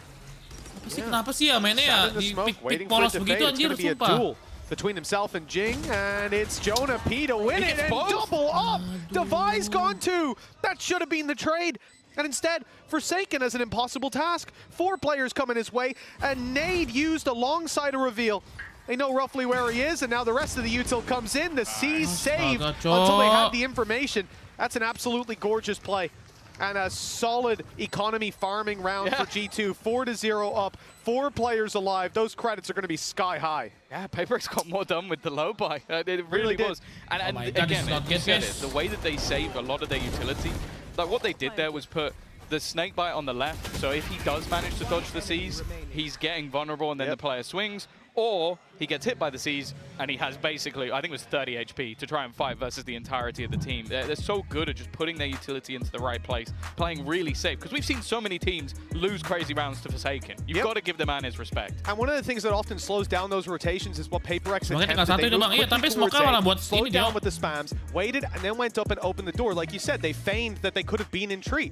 [SPEAKER 1] Kenapa sih ya mainnya ya di pick polos begitu anjir, sumpah.
[SPEAKER 5] Between himself and Jing, and it's Jonah P to win it, and double up! Devi's gone too! That should have been the trade. And instead, Forsaken as an impossible task. 4 players coming his way, and Nade used alongside a reveal. They know roughly where he is, and now the rest of the util comes in. The C's saved until they had the information. That's an absolutely gorgeous play. And a solid economy farming round for G2. 4-0 up, 4 players alive. Those credits are going to be sky high.
[SPEAKER 16] Yeah, Paperrex got more done with the low buy. It really was. And again, you said it, the way that they save a lot of their utility, like what they did there was put the snake bite on the left. So if he does manage to dodge the C's, he's getting vulnerable and then the player swings. Or he gets hit by the C's and he has basically, I think it was 30 HP to try and fight versus the entirety of the team. They're so good at just putting their utility into the right place, playing really safe. Because we've seen so many teams lose crazy rounds to Forsaken. You've got to give the man his respect.
[SPEAKER 5] And one of the things that often slows down those rotations is what Paperrex attempted. They slowed down with the spams, waited, and then went up and opened the door. Like you said, they feigned that they could have been in tree.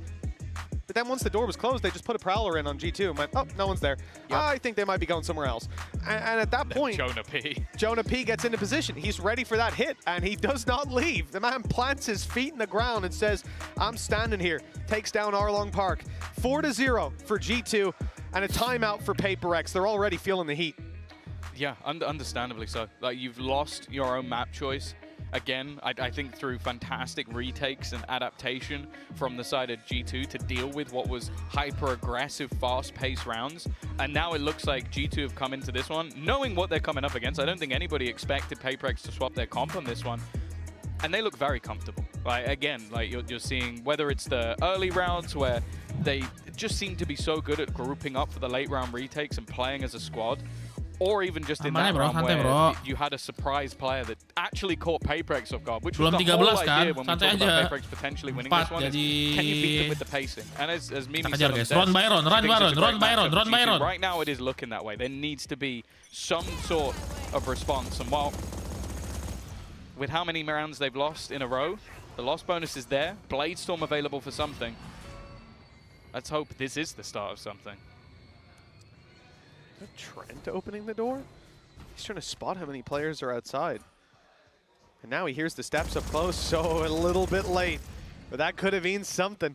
[SPEAKER 5] But then once the door was closed, they just put a Prowler in on G2 and went, oh, no one's there. I think they might be going somewhere else. And at that point, Jonah P gets into position. He's ready for that hit, and he does not leave. The man plants his feet in the ground and says, I'm standing here. Takes down Arlong Park. 4-0 for G2, and a timeout for Paperrex. They're already feeling the heat.
[SPEAKER 16] Yeah, understandably so. Like, you've lost your own map choice. Again, I think through fantastic retakes and adaptation from the side of G2 to deal with what was hyper-aggressive, fast-paced rounds. And now it looks like G2 have come into this one, knowing what they're coming up against. I don't think anybody expected Paperrex to swap their comp on this one. And they look very comfortable. Like, again, like you're seeing, whether it's the early rounds where they just seem to be so good at grouping up for the late round retakes and playing as a squad, or even just in that round where you had a surprise player that actually caught Paperrex off guard, which was the whole idea when we talked about Paperrex potentially winning this one, is can you beat them with the pacing? And as Mimi said, right now it is looking that way. There needs to be some sort of response, and while with how many rounds they've lost in a row, the loss bonus is there, Bladestorm available for something. Let's hope this is the start of something.
[SPEAKER 5] Trent opening the door? He's trying to spot how many players are outside. And now he hears the steps up close, so a little bit late. But that could have been something.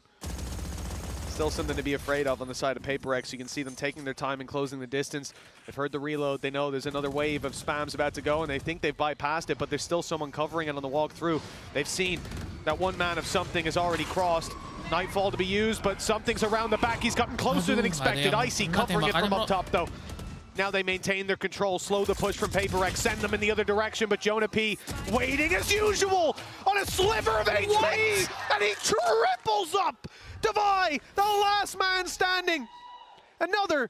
[SPEAKER 5] Still something to be afraid of on the side of Paperrex. You can see them taking their time and closing the distance. They've heard the reload. They know there's another wave of spams about to go, and they think they've bypassed it, but there's still someone covering it on the walk through. They've seen that one man of something has already crossed. Nightfall to be used, but something's around the back. He's gotten closer than expected. Icy covering it from up top, though. Now they maintain their control, slow the push from Paperrex, send them in the other direction, but Jonah P waiting as usual on a sliver of HP, and he triples up Divide, the last man standing. Another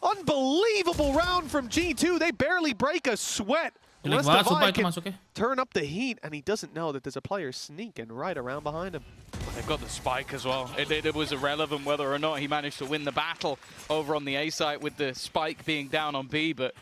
[SPEAKER 5] unbelievable round from G2. They barely break a sweat. Unless Divide can turn up the heat, and he doesn't know that there's a player sneaking right around behind him.
[SPEAKER 16] They've got the spike as well. It was irrelevant whether or not he managed to win the battle over on the A site with the spike being down on B, but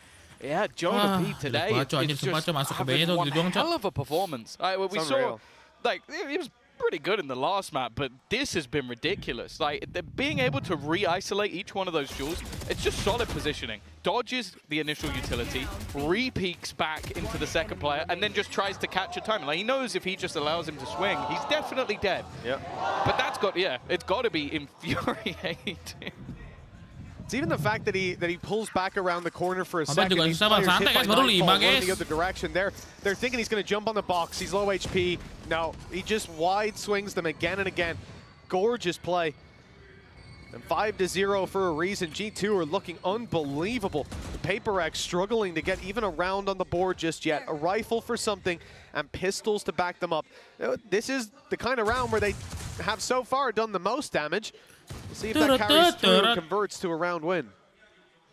[SPEAKER 16] yeah, Jonah P today is just having one hell of a performance. We saw, like, he was pretty good in the last map, but this has been ridiculous. Like, being able to re-isolate each one of those jewels, it's just solid positioning. Dodges the initial utility, re-peeks back into the second player, and then just tries to catch a time. Like, he knows if he just allows him to swing, he's definitely dead.
[SPEAKER 5] Yep.
[SPEAKER 16] But that's got, it's got to be infuriating.
[SPEAKER 5] It's even the fact that he pulls back around the corner for a second. These players hit by Nightfall going the other direction. They're thinking he's going to jump on the box. He's low HP. No, he just wide swings them again and again. Gorgeous play. And 5-0 for a reason. G2 are looking unbelievable. Paperrex struggling to get even a round on the board just yet. A rifle for something and pistols to back them up. This is the kind of round where they have so far done the most damage. We'll see if that carries through and converts to a round win.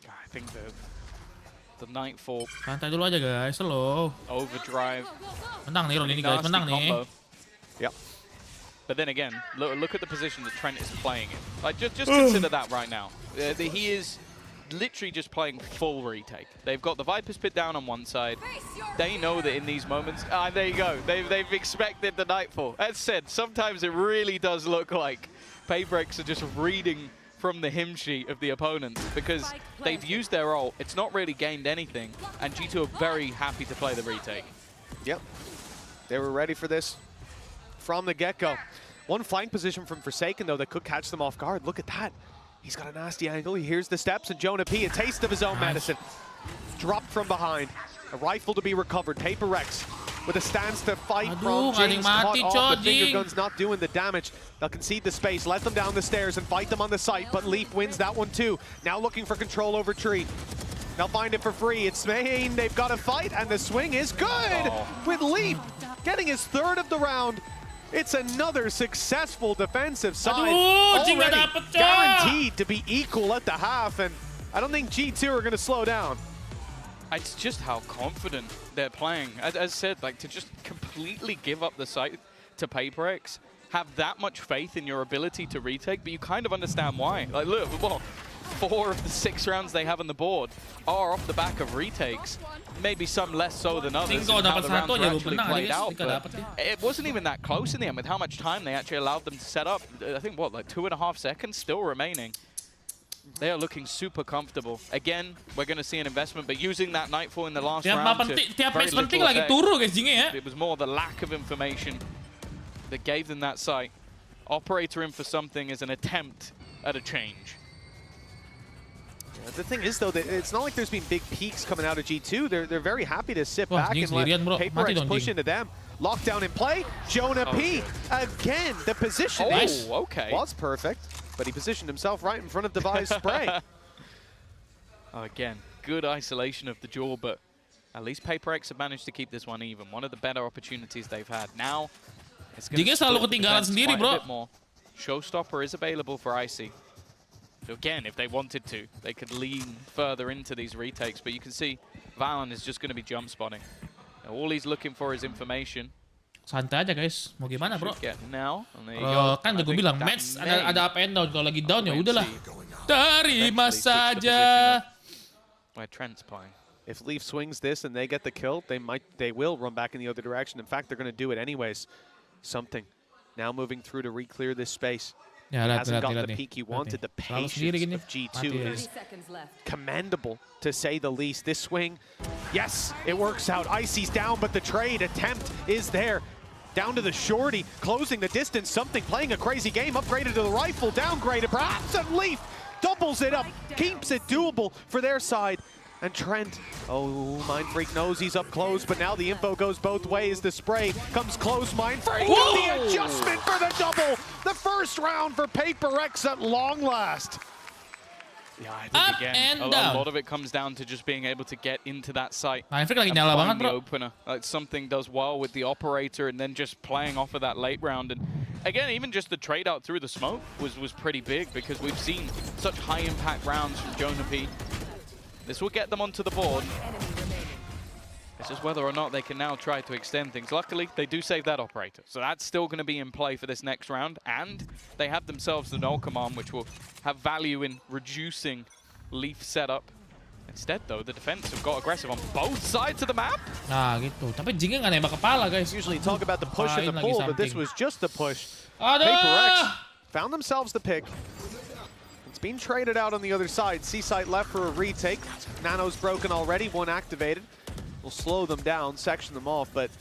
[SPEAKER 16] I think the Nightfall.
[SPEAKER 1] Santai dulu aja guys, slow.
[SPEAKER 16] Overdrive.
[SPEAKER 1] Menang nih round ini guys, menang nih.
[SPEAKER 5] Yep.
[SPEAKER 16] But then again, look at the position that Trent is playing in. Like, just consider that right now. He is literally just playing full retake. They've got the Viper's Pit down on one side. They know that in these moments, there you go. They've expected the Nightfall. As said, sometimes it really does look like Paperrex are just reading from the hymn sheet of the opponent because they've used their ult. It's not really gained anything, and G2 are very happy to play the retake.
[SPEAKER 5] Yep. They were ready for this from the get-go. One flank position from Forsaken, though, that could catch them off guard. Look at that. He's got a nasty angle. He hears the steps, and Jonah P, a taste of his own medicine. Dropped from behind. A rifle to be recovered. Paperrex with a stance to fight from James caught off. The finger gun's not doing the damage. They'll concede the space, let them down the stairs and fight them on the site, but Leap wins that one too. Now looking for control over Tree. They'll find it for free. It's Maine. They've got a fight, and the swing is good with Leap getting his third of the round. It's another successful defensive side. Already guaranteed to be equal at the half, and I don't think G2 are going to slow down.
[SPEAKER 16] It's just how confident they're playing. As said, like, to just completely give up the site to Paperrex, have that much faith in your ability to retake, but you kind of understand why. Like, look, well, 4 of the 6 rounds they have on the board are off the back of retakes. Maybe some less so than others. How the rounds were actually played out, but it wasn't even that close in the end with how much time they actually allowed them to set up. I think, what, like 2.5 seconds still remaining. They are looking super comfortable. Again, we're going to see an investment, but using that Nightfall in the last round to very little effect. It was more the lack of information that gave them that sight. Operator in for something is an attempt at a change.
[SPEAKER 5] Yeah, the thing is, though, that it's not like there's been big peaks coming out of G2. They're very happy to sit back and let Paperrex push into them. Lockdown in play. Jonah P. Again, the positioning was perfect. But he positioned himself right in front of Divide's spray.
[SPEAKER 16] Again, good isolation of the jaw, but at least Paperrex have managed to keep this one even. One of the better opportunities they've had. Now, it's going to split the defense quite a bit more. Showstopper is available for Icy. So again, if they wanted to, they could lean further into these retakes. But you can see Valyn is just going to be jump spotting. Now, all he's looking for is information.
[SPEAKER 1] Santai aja guys, mau gimana bro? Kan udah gue bilang match ada up and down, kalau lagi down ya udahlah. Terima saja.
[SPEAKER 16] Where Trent's playing.
[SPEAKER 5] If Leaf swings this and they get the kill, they will run back in the other direction. In fact, they're going to do it anyways. Something. Now moving through to re-clear this space. He hasn't gotten the peak he wanted. The patience of G2 is commendable, to say the least. This swing, yes, it works out. Icy's down, but the trade attempt is there. Down to the shorty, closing the distance, something playing a crazy game, upgraded to the rifle, downgraded, perhaps, and Leaf doubles it up, keeps it doable for their side. And Trent, oh, Mindfreak knows he's up close, but now the info goes both ways. The spray comes close, Mindfreak, the adjustment for the double. The first round for Paperrex at long last.
[SPEAKER 16] Yeah, I think again, a lot of it comes down to just being able to get into that site
[SPEAKER 1] and find the
[SPEAKER 16] opener. Like something does well with the operator and then just playing off of that late round. And again, even just the trade out through the smoke was pretty big because we've seen such high impact rounds from Jonah P. This will get them onto the board. It's just whether or not they can now try to extend things. Luckily, they do save that operator. So that's still going to be in play for this next round. And they have themselves the null command, which will have value in reducing Leaf setup. Instead, though, the defense have got aggressive on both sides of the map.
[SPEAKER 1] Nah, gitu. Tapi Jingnya nggak nembak kepala, guys.
[SPEAKER 5] Usually talk about the push and the pull, but this was just the push. Paperrex found themselves the pick. It's being traded out on the other side. C-site left for a retake. Nano's broken already, one activated. Will slow them down, section them off, but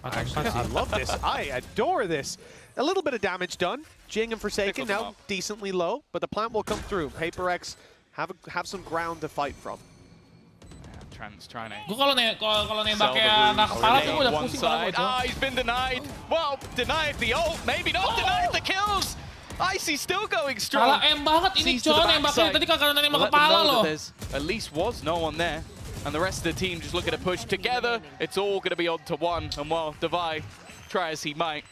[SPEAKER 5] actually, I love this. I adore this. A little bit of damage done. Jing and Forsaken now decently low, but the plant will come through. Paperrex have some ground to fight from.
[SPEAKER 16] Trent's trying to.
[SPEAKER 1] Kalau nembaknya anak kepala tuh udah pusing banget.
[SPEAKER 16] He's been denied. Well, denied the ult, maybe not denied the kills. Icy still going strong.
[SPEAKER 1] Salah banget ini Con, nembaknya tadi karena nembak kepala loh.
[SPEAKER 16] At least was no one there. And the rest of the team just looking to push together. It's all going to be on to one. And while Divide, try as he might,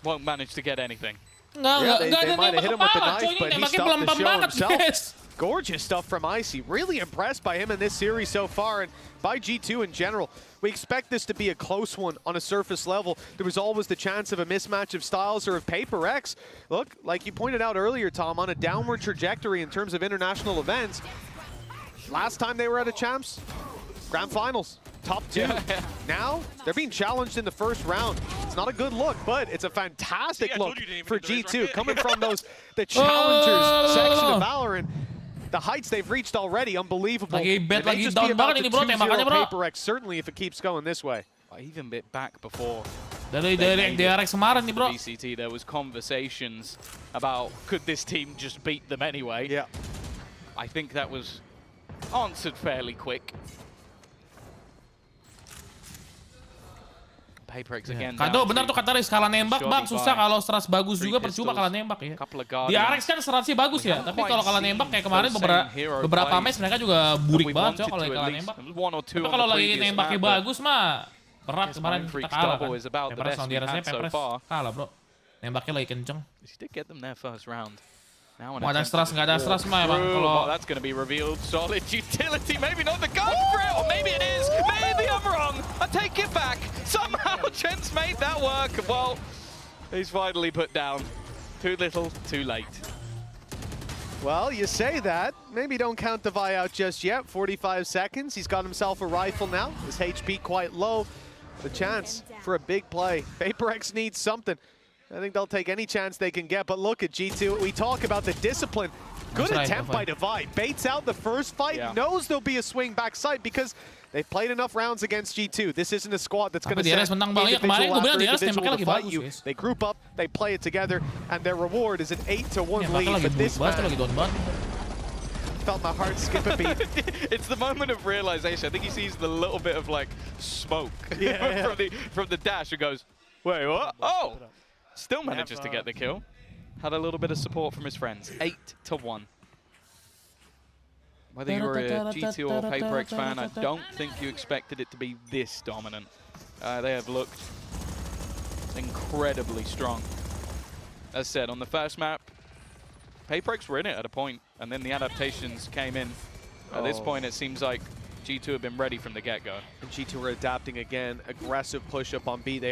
[SPEAKER 16] won't manage to get anything.
[SPEAKER 5] Yeah, they might have hit him with the knife, but he stopped the show himself. Gorgeous stuff from Icy. Really impressed by him in this series so far, and by G2 in general. We expect this to be a close one on a surface level. There was always the chance of a mismatch of styles or of Paperrex. Look, like you pointed out earlier, Tom, on a downward trajectory in terms of international events. Last time they were at a Champs, Grand Finals, top 2. Now, they're being challenged in the first round. It's not a good look, but it's a fantastic look for G2. Coming from the challengers section of Valorant, the heights they've reached already, unbelievable. They may just be about to 2-0 Paperrex, certainly if it keeps going this way.
[SPEAKER 16] Even bit back before.
[SPEAKER 1] Dari DRX kemarin nih, bro.
[SPEAKER 16] VCT, there was conversations about could this team just beat them anyway.
[SPEAKER 5] Yeah.
[SPEAKER 16] I think that was answered fairly quick. Paperrex again.
[SPEAKER 1] Kado benar tuh kata Riz, kalah nembak bang susah, kalau stras bagus juga percuma kalah nembak ya. Di RX kan stras sih bagus ya, tapi kalau kalah nembak kayak kemarin beberapa match mereka juga burik banget kalau kalah nembak. Tapi kalau lagi nembaknya bagus mah berat kemarin kita kalah kan. Paperrex sama DRX-nya Paperrex kalah bro. Nembaknya lagi kenceng. Mau ada stras, nggak ada stras mah emang kalau.
[SPEAKER 16] That's going to be revealed. Solid utility, maybe not the gun for it, or maybe it is. Maybe I'm wrong. I take it back. Somehow Trent's made that work. Well, he's finally put down. Too little, too late.
[SPEAKER 5] Well, you say that. Maybe don't count Divide out just yet. 45 seconds. He's got himself a rifle now. His HP quite low. The chance for a big play. Paperrex needs something. I think they'll take any chance they can get, but look at G2. We talk about the discipline. Good attempt by Divide. Baits out the first fight, knows there'll be a swing back sight because they've played enough rounds against G2. This isn't a squad that's going to set individual after individual to fight you. They group up, they play it together, and their reward is an 8-1 lead. But this man felt my heart skip a beat.
[SPEAKER 16] It's the moment of realization. I think he sees the little bit of like smoke from the dash and goes, wait, what? Oh! Still manages to get the kill. Had a little bit of support from his friends. 8-1. Whether you were a G2 or Paperrex fan, I don't think you expected it to be this dominant. They have looked incredibly strong. As said, on the first map, Paperrex were in it at a point, and then the adaptations came in. At this point, it seems like G2 have been ready from the get-go.
[SPEAKER 5] And G2 are adapting again. Aggressive push-up on B. They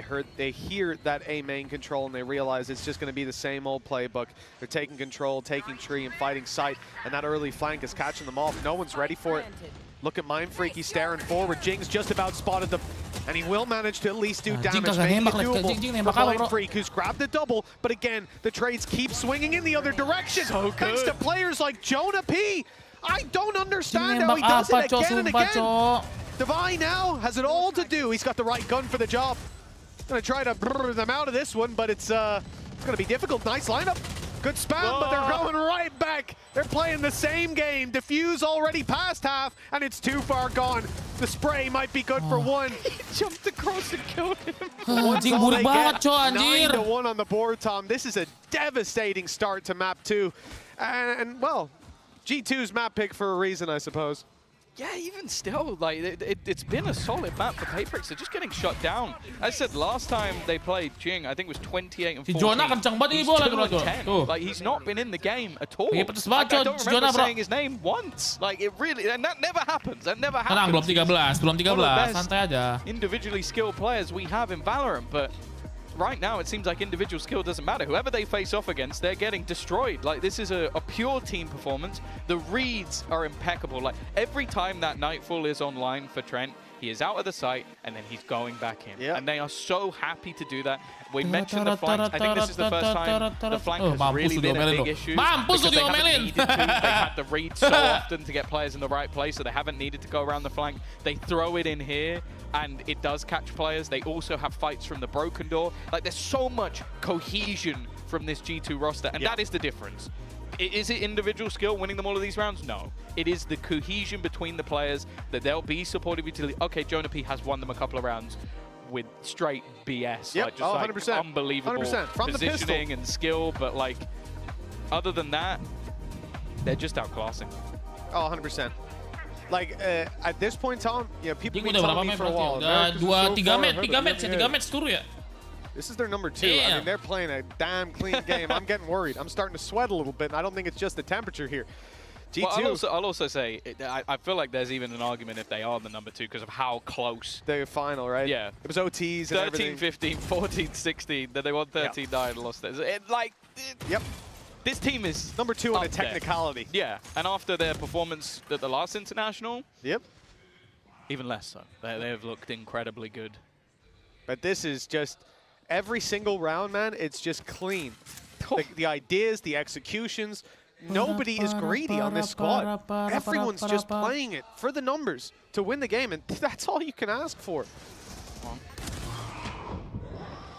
[SPEAKER 5] hear that A main control, and they realize it's just going to be the same old playbook. They're taking control, taking tree, and fighting sight. And that early flank is catching them off. No one's ready for it. Look at Mindfreak. He's staring forward. Jing's just about spotted them. And he will manage to at least do damage, making it doable for Mindfreak, who's grabbed the double. But again, the trades keep swinging in the other direction. So thanks to players like Jonah P. I don't understand how he does it again and again. Divide now has it all to do. He's got the right gun for the job. Gonna try to brrr them out of this one, but it's gonna be difficult. Nice lineup. Good spam, but they're going right back. They're playing the same game. Diffuse already past half, and it's too far gone. The spray might be good for one.
[SPEAKER 16] He jumped across and killed him.
[SPEAKER 5] Anjing buruk banget, coy, anjir. 9-1 on the board, Tom. This is a devastating start to map 2. And well, G2's map pick for a reason, I suppose.
[SPEAKER 16] Yeah, even still, like it's been a solid map for Paperrex. They're just getting shut down. As I said, last time they played Jing, I think it was 28 and 14.
[SPEAKER 1] Jonah kencang banget ini bola tuh.
[SPEAKER 16] 10. Like he's not been in the game at all.
[SPEAKER 1] Iya, pedes
[SPEAKER 16] Like, I
[SPEAKER 1] banget,
[SPEAKER 16] don't remember saying his name once. Like it really, and that never happens. That never happens.
[SPEAKER 1] Tenang, belum 13, santai aja.
[SPEAKER 16] Individually skilled players we have in Valorant, but right now it seems like individual skill doesn't matter. Whoever they face off against, they're getting destroyed. Like this is a pure team performance. The reads are impeccable. Like every time that Nightfall is online for Trent, he is out of the site and then he's going back in.
[SPEAKER 5] Yep.
[SPEAKER 16] And they are so happy to do that. We mentioned the flanks. I think this is the first time the flank has really been a big issue. Because they haven't needed to. They've had the read so often to get players in the right place, so they haven't needed to go around the flank. They throw it in here, and it does catch players. They also have fights from the broken door. Like there's so much cohesion from this G2 roster, and that is the difference. Is it individual skill winning them all of these rounds? No. It is the cohesion between the players that they'll be supportive utility. Okay, Jonah P has won them a couple of rounds with straight BS.
[SPEAKER 5] Yep.
[SPEAKER 16] Like just like
[SPEAKER 5] 100%.
[SPEAKER 16] unbelievable
[SPEAKER 5] 100%. From
[SPEAKER 16] positioning and skill, but like other than that, they're just outclassing.
[SPEAKER 5] Oh, 100%. Like at this point, Tom, you know, people have been
[SPEAKER 1] udah
[SPEAKER 5] telling me
[SPEAKER 1] berapa
[SPEAKER 5] for a while.
[SPEAKER 1] udah 3 match turu ya.
[SPEAKER 5] This is their number 2.
[SPEAKER 1] Damn.
[SPEAKER 5] I mean, they're playing a damn clean game. I'm getting worried. I'm starting to sweat a little bit, and I don't think it's just the temperature here. G2.
[SPEAKER 16] Well, I'll also say, I feel like there's even an argument if they are the number 2 because of how close.
[SPEAKER 5] The final, right?
[SPEAKER 16] Yeah.
[SPEAKER 5] It was OTs and
[SPEAKER 16] 13,
[SPEAKER 5] everything.
[SPEAKER 16] 15, 14, 16. Then they won 13, 9, lost it.
[SPEAKER 5] Yep.
[SPEAKER 16] This team is
[SPEAKER 5] number 2 in a technicality.
[SPEAKER 16] Yeah, and after their performance at the last international,
[SPEAKER 5] yep,
[SPEAKER 16] even less so. They have looked incredibly good.
[SPEAKER 5] But this is just every single round, man. It's just clean. The ideas, the executions. Nobody is greedy on this squad. Everyone's just playing it for the numbers to win the game, and that's all you can ask for.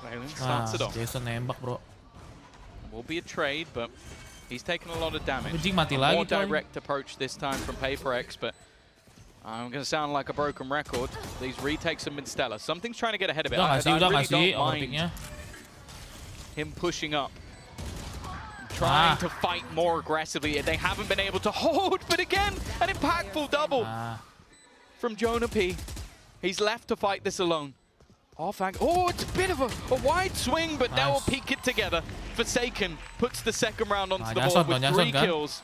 [SPEAKER 16] Valyn starts it off.
[SPEAKER 1] Jason nembak, bro.
[SPEAKER 16] Will be a trade, but he's taken a lot of damage.
[SPEAKER 1] Mati
[SPEAKER 16] A
[SPEAKER 1] lagi
[SPEAKER 16] more
[SPEAKER 1] tuh.
[SPEAKER 16] direct approach this time from Paperrex, but I'm going to sound like a broken record. These retakes have been stellar. Something's trying to get ahead of it. I really don't mind him pushing up, trying to fight more aggressively. They haven't been able to hold, but again, an impactful double from Jonah P. He's left to fight this alone. Oh, it's a bit of a wide swing, but they will peek it together. Forsaken puts the second round onto the board with 3 kills.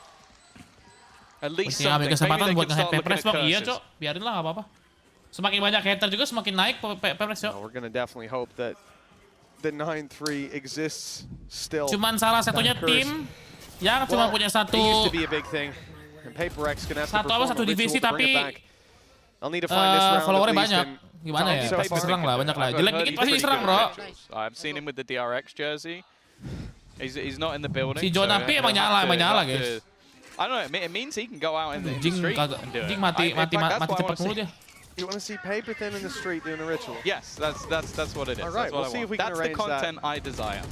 [SPEAKER 16] At least something. Maybe
[SPEAKER 1] kesempatan
[SPEAKER 16] they
[SPEAKER 1] buat
[SPEAKER 16] can start
[SPEAKER 1] nge-hack
[SPEAKER 16] looking
[SPEAKER 1] Paperrex,
[SPEAKER 16] at
[SPEAKER 1] Bang. Iya,
[SPEAKER 16] curses.
[SPEAKER 1] Cok. Biarin lah, nggak apa-apa. Semakin banyak hater juga, semakin naik Paperrex, Cok.
[SPEAKER 5] We're going to definitely hope that the 9-3 exists still.
[SPEAKER 1] Cuman salah satunya tim yang cuma punya satu
[SPEAKER 5] used to be a big thing. And Paperrex gonna have to perform
[SPEAKER 1] satu
[SPEAKER 5] a
[SPEAKER 1] divisi
[SPEAKER 5] ritual to bring it
[SPEAKER 1] tapi
[SPEAKER 5] back. I'll need to find this round
[SPEAKER 1] followernya
[SPEAKER 5] at least.
[SPEAKER 1] banyak. Gimana ya? Pasti serang lah, banyak lah. Jelek dikit pasti diserang, bro.
[SPEAKER 16] I've seen him with the DRX jersey. He's not in the building.
[SPEAKER 1] Si Jonah P emang nyala, guys.
[SPEAKER 16] I don't know. It means he can go out in the
[SPEAKER 1] Jing
[SPEAKER 16] street and do it.
[SPEAKER 1] Jing mati cepat mulu dia.
[SPEAKER 5] You want to see Paper Thin in the street doing a ritual?
[SPEAKER 16] Yes, that's what it is.
[SPEAKER 5] All right,
[SPEAKER 16] that's what
[SPEAKER 5] we'll see if we can
[SPEAKER 16] That's the
[SPEAKER 5] arrange
[SPEAKER 16] content
[SPEAKER 5] that.
[SPEAKER 16] I desire.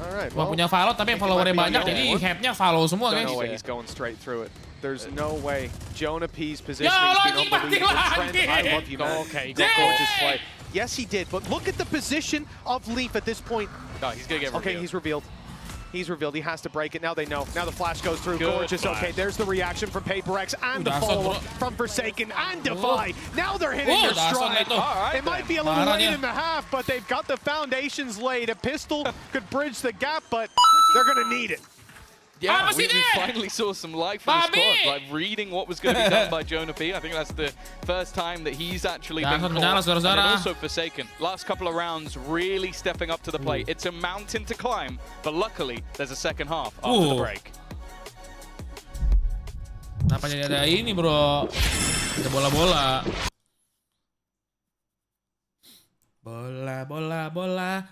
[SPEAKER 5] All right.
[SPEAKER 1] Cuma punya follow tapi followernya banyak, jadi hype-nya follow semua, guys.
[SPEAKER 5] There's no way he's going straight through it. There's no way. Jonah P's positioning
[SPEAKER 1] Ya
[SPEAKER 5] has
[SPEAKER 1] Allah,
[SPEAKER 5] been unbelievable.
[SPEAKER 1] lagi.
[SPEAKER 5] Trent, I love you, man.
[SPEAKER 16] Okay,
[SPEAKER 5] Gorgeous play. Yes, he did, but look at the position of Leaf at this point.
[SPEAKER 16] No, he's going to get revealed.
[SPEAKER 5] Okay, he's revealed. He's revealed. He has to break it. Now they know. Now the flash goes through.
[SPEAKER 16] Good
[SPEAKER 5] Gorgeous.
[SPEAKER 16] flash.
[SPEAKER 5] Okay, there's the reaction from Paperrex and the follow-up from Forsaken and Defy. Now they're hitting their stride. It might be a little late in the half, but they've got the foundations laid. A pistol could bridge the gap, but they're going to need it.
[SPEAKER 16] Yeah, we finally saw some life in the squad, like reading what was going to be done by Jonah P. I think that's the first time that he's actually been caught. And then also Forsaken. Last couple of rounds really stepping up to the plate. It's a mountain to climb, but luckily there's a second half after the break.
[SPEAKER 1] Kenapa jadi ada ini, bro? Ada bola-bola.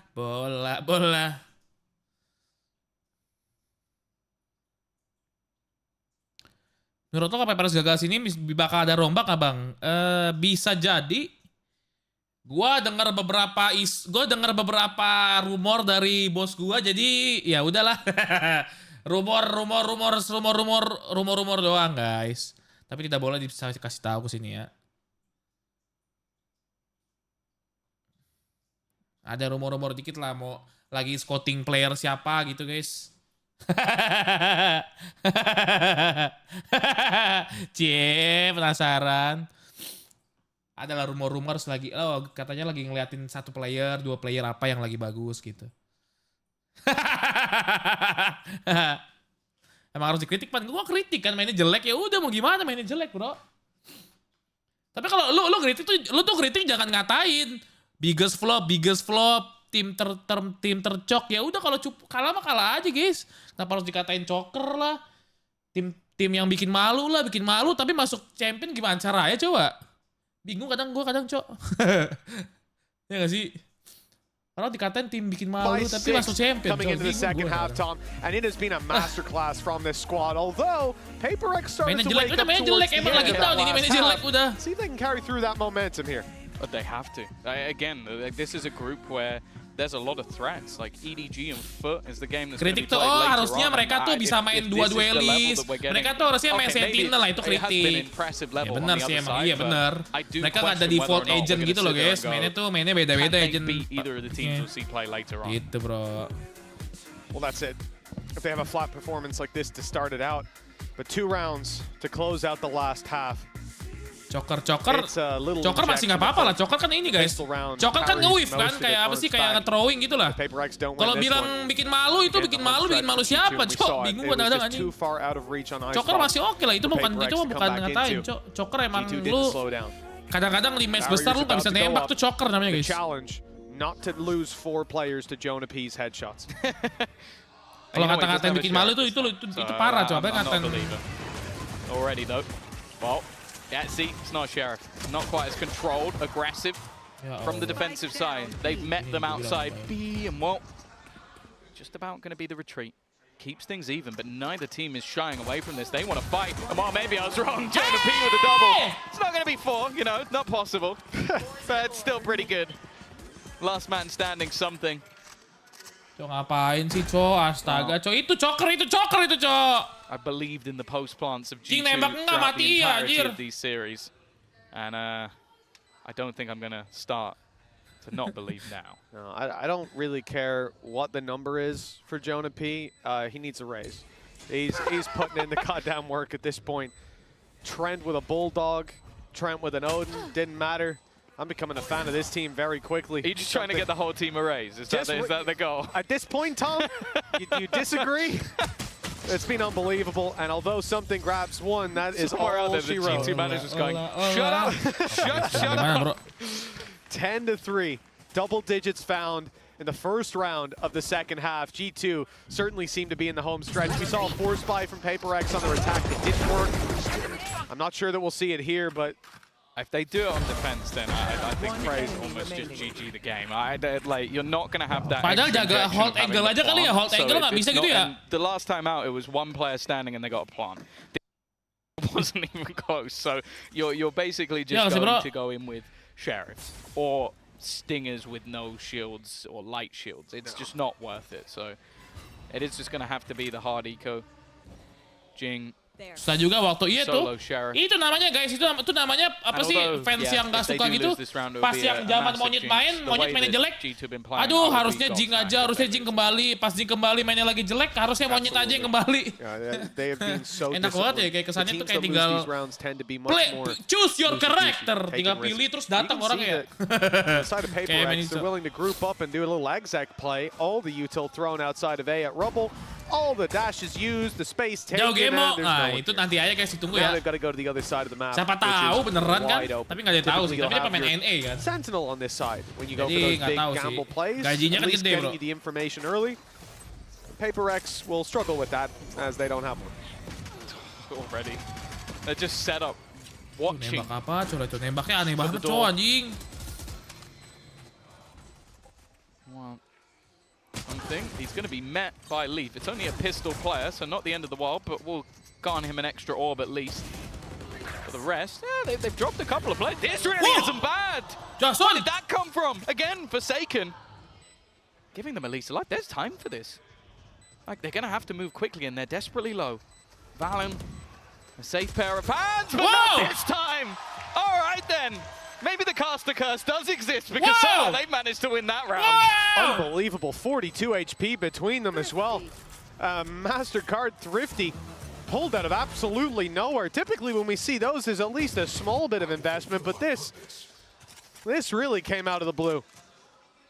[SPEAKER 1] Bola. Menurut lo Paperrex gagal sini bakal ada rombak nggak, Bang? Bisa jadi Gua dengar beberapa rumor dari bos gua, jadi ya udahlah. rumor doang, guys. Tapi tidak boleh dikasih tahu ke sini ya. Ada rumor-rumor dikit lah, mau lagi scouting player siapa gitu, guys. Cie, penasaran. Adalah rumor-rumor lagi, katanya lagi ngeliatin 1 player, 2 player apa yang lagi bagus gitu. Emang harus dikritik, Pan. Gua kritik kan, mainnya jelek, ya udah mau gimana, mainnya jelek, bro. Tapi kalau lu kritik tuh, lu tuh kritik jangan ngatain biggest flop, tim tercok. Ya udah, kalau kalah mah kalah aja, guys. Kenapa harus dikatain choker lah? Tim yang bikin malu tapi masuk champion gimana caranya coba? Bingung gue kadang, Cok. Ya gak sih? Kalau dikatain tim bikin malu tapi masuk champion.
[SPEAKER 5] Coming into the second half, Tom, and it has been a masterclass from this squad. Although Paperrex started to wake up towards the end of that last half. See if they can carry through that momentum here.
[SPEAKER 16] But they have to. Again, this is a group where there's a lot of threats. Like EDG and Foot is the game that's
[SPEAKER 1] kritik tuh, harusnya mereka tuh bisa main 2 duelis. Mereka tuh harusnya main Sentinel lah, itu kritik. Ya benar sih emang, iya benar. Mereka gak ada default agent gitu loh, guys. Mainnya beda-beda agent. Gitu, bro.
[SPEAKER 5] Well, that's it. If they have a flat performance like this to start it out, but 2 rounds to close out the last half.
[SPEAKER 1] Choker masih nggak apa-apa lah. Choker kan ini, guys. Choker kan nge-whiff kan, kayak apa sih, kayak nge-throwing gitu lah. Kalau bilang bikin malu itu bikin malu siapa, Cok? Bingung kadang-kadang anjing. Choker masih oke lah, itu bukan ngatain, Cok. Choker emang lu kadang-kadang di match besar lu nggak bisa nembak tuh Choker namanya, guys.
[SPEAKER 5] Not to lose 4 players to Jonapi's headshots.
[SPEAKER 1] Kalau kata-katain bikin malu itu parah, coba ngatain.
[SPEAKER 16] Already though. Well. Yeah, see, it's not Sheriff. Not quite as controlled, aggressive from the defensive side. They've met them outside B, and well, just about going to be the retreat. Keeps things even, but neither team is shying away from this. They want to fight. Well, maybe I was wrong. Jonah P with a double. It's not going to be 4, you know, not possible. But it's still pretty good. Last man standing something.
[SPEAKER 1] Cok, ngapain sih, Cok? Astaga, Cok. Itu Choker, Cok.
[SPEAKER 16] I believed in the post plants of G2
[SPEAKER 1] throughout
[SPEAKER 16] the entirety of these series. And I don't think I'm going to start to not believe now.
[SPEAKER 5] No, I don't really care what the number is for Jonah P. He needs a raise. He's putting in the goddamn work at this point. Trent with a Bulldog, Trent with an Odin, didn't matter. I'm becoming a fan of this team very quickly.
[SPEAKER 16] Are you just trying to get the whole team a raise? Is that the goal?
[SPEAKER 5] At this point, Tom, you disagree? It's been unbelievable, and although something grabs 1, that is all she wrote.
[SPEAKER 16] G2 managers going, shut up! Shut up!
[SPEAKER 5] 10-3, double digits found in the first round of the second half. G2 certainly seemed to be in the home stretch. We saw a force buy from Paperrex on their attack. It didn't work. I'm not sure that we'll see it here, but
[SPEAKER 16] if they do it on defense, then I think Prey's almost just GG the game. Like, you're not going to have that.
[SPEAKER 1] Padahal jaga hold angle aja kali ya, hold angle nggak bisa gitu ya.
[SPEAKER 16] The last time out, it was 1 player standing and they got a plant. It wasn't even close. So you're basically just going to go in with Sheriff or Stingers with no shields or light shields. It's just not worth it. So it is just going to have to be the hard eco. Jing.
[SPEAKER 1] Susah juga waktu itu namanya, guys, itu namanya apa sih, fans yang nggak suka gitu. Pas yang zaman monyet mainnya jelek, aduh harusnya Jing aja, harusnya Jing kembali. Pas Jing kembali mainnya lagi jelek, harusnya monyet aja yang kembali. Enak banget ya, kayak kesannya tuh kayak tinggal choose your character, tinggal pilih terus datang orangnya.
[SPEAKER 5] They're willing to group up and do a little exec play. All the util thrown outside of A at Rubble. All the dashes used, the space taken, and there's no
[SPEAKER 1] itu nanti aja, guys, ditunggu ya.
[SPEAKER 5] They've got to go to the other side of the map.
[SPEAKER 1] Siapa tahu beneran kan? Tapi nggak ada tahu sih. Tapi dia pemain NA kan.
[SPEAKER 5] Sentinel on this side. When you go for those big gamble plays, at least getting you the information early. Paperrex will struggle with that as they don't have one.
[SPEAKER 16] Already, they're just set up watching.
[SPEAKER 1] Nembak apa? Coba nembaknya aneh banget, cowok anjing.
[SPEAKER 16] He's going to be met by Leaf. It's only a pistol player, so not the end of the world, but we'll garner him an extra orb at least. For the rest, they've dropped a couple of plays. This really isn't bad.
[SPEAKER 1] Where
[SPEAKER 16] did that come from? Again, Forsaken. Giving them at least a life. There's time for this. Like, they're going to have to move quickly, and they're desperately low. Valyn, a safe pair of hands, but not this time. All right, then. Maybe the caster curse does exist, because somehow they managed to win that round.
[SPEAKER 5] Unbelievable. 42 HP between them as well. MasterCard Thrifty pulled out of absolutely nowhere. Typically, when we see those, there's at least a small bit of investment, but this really came out of the blue.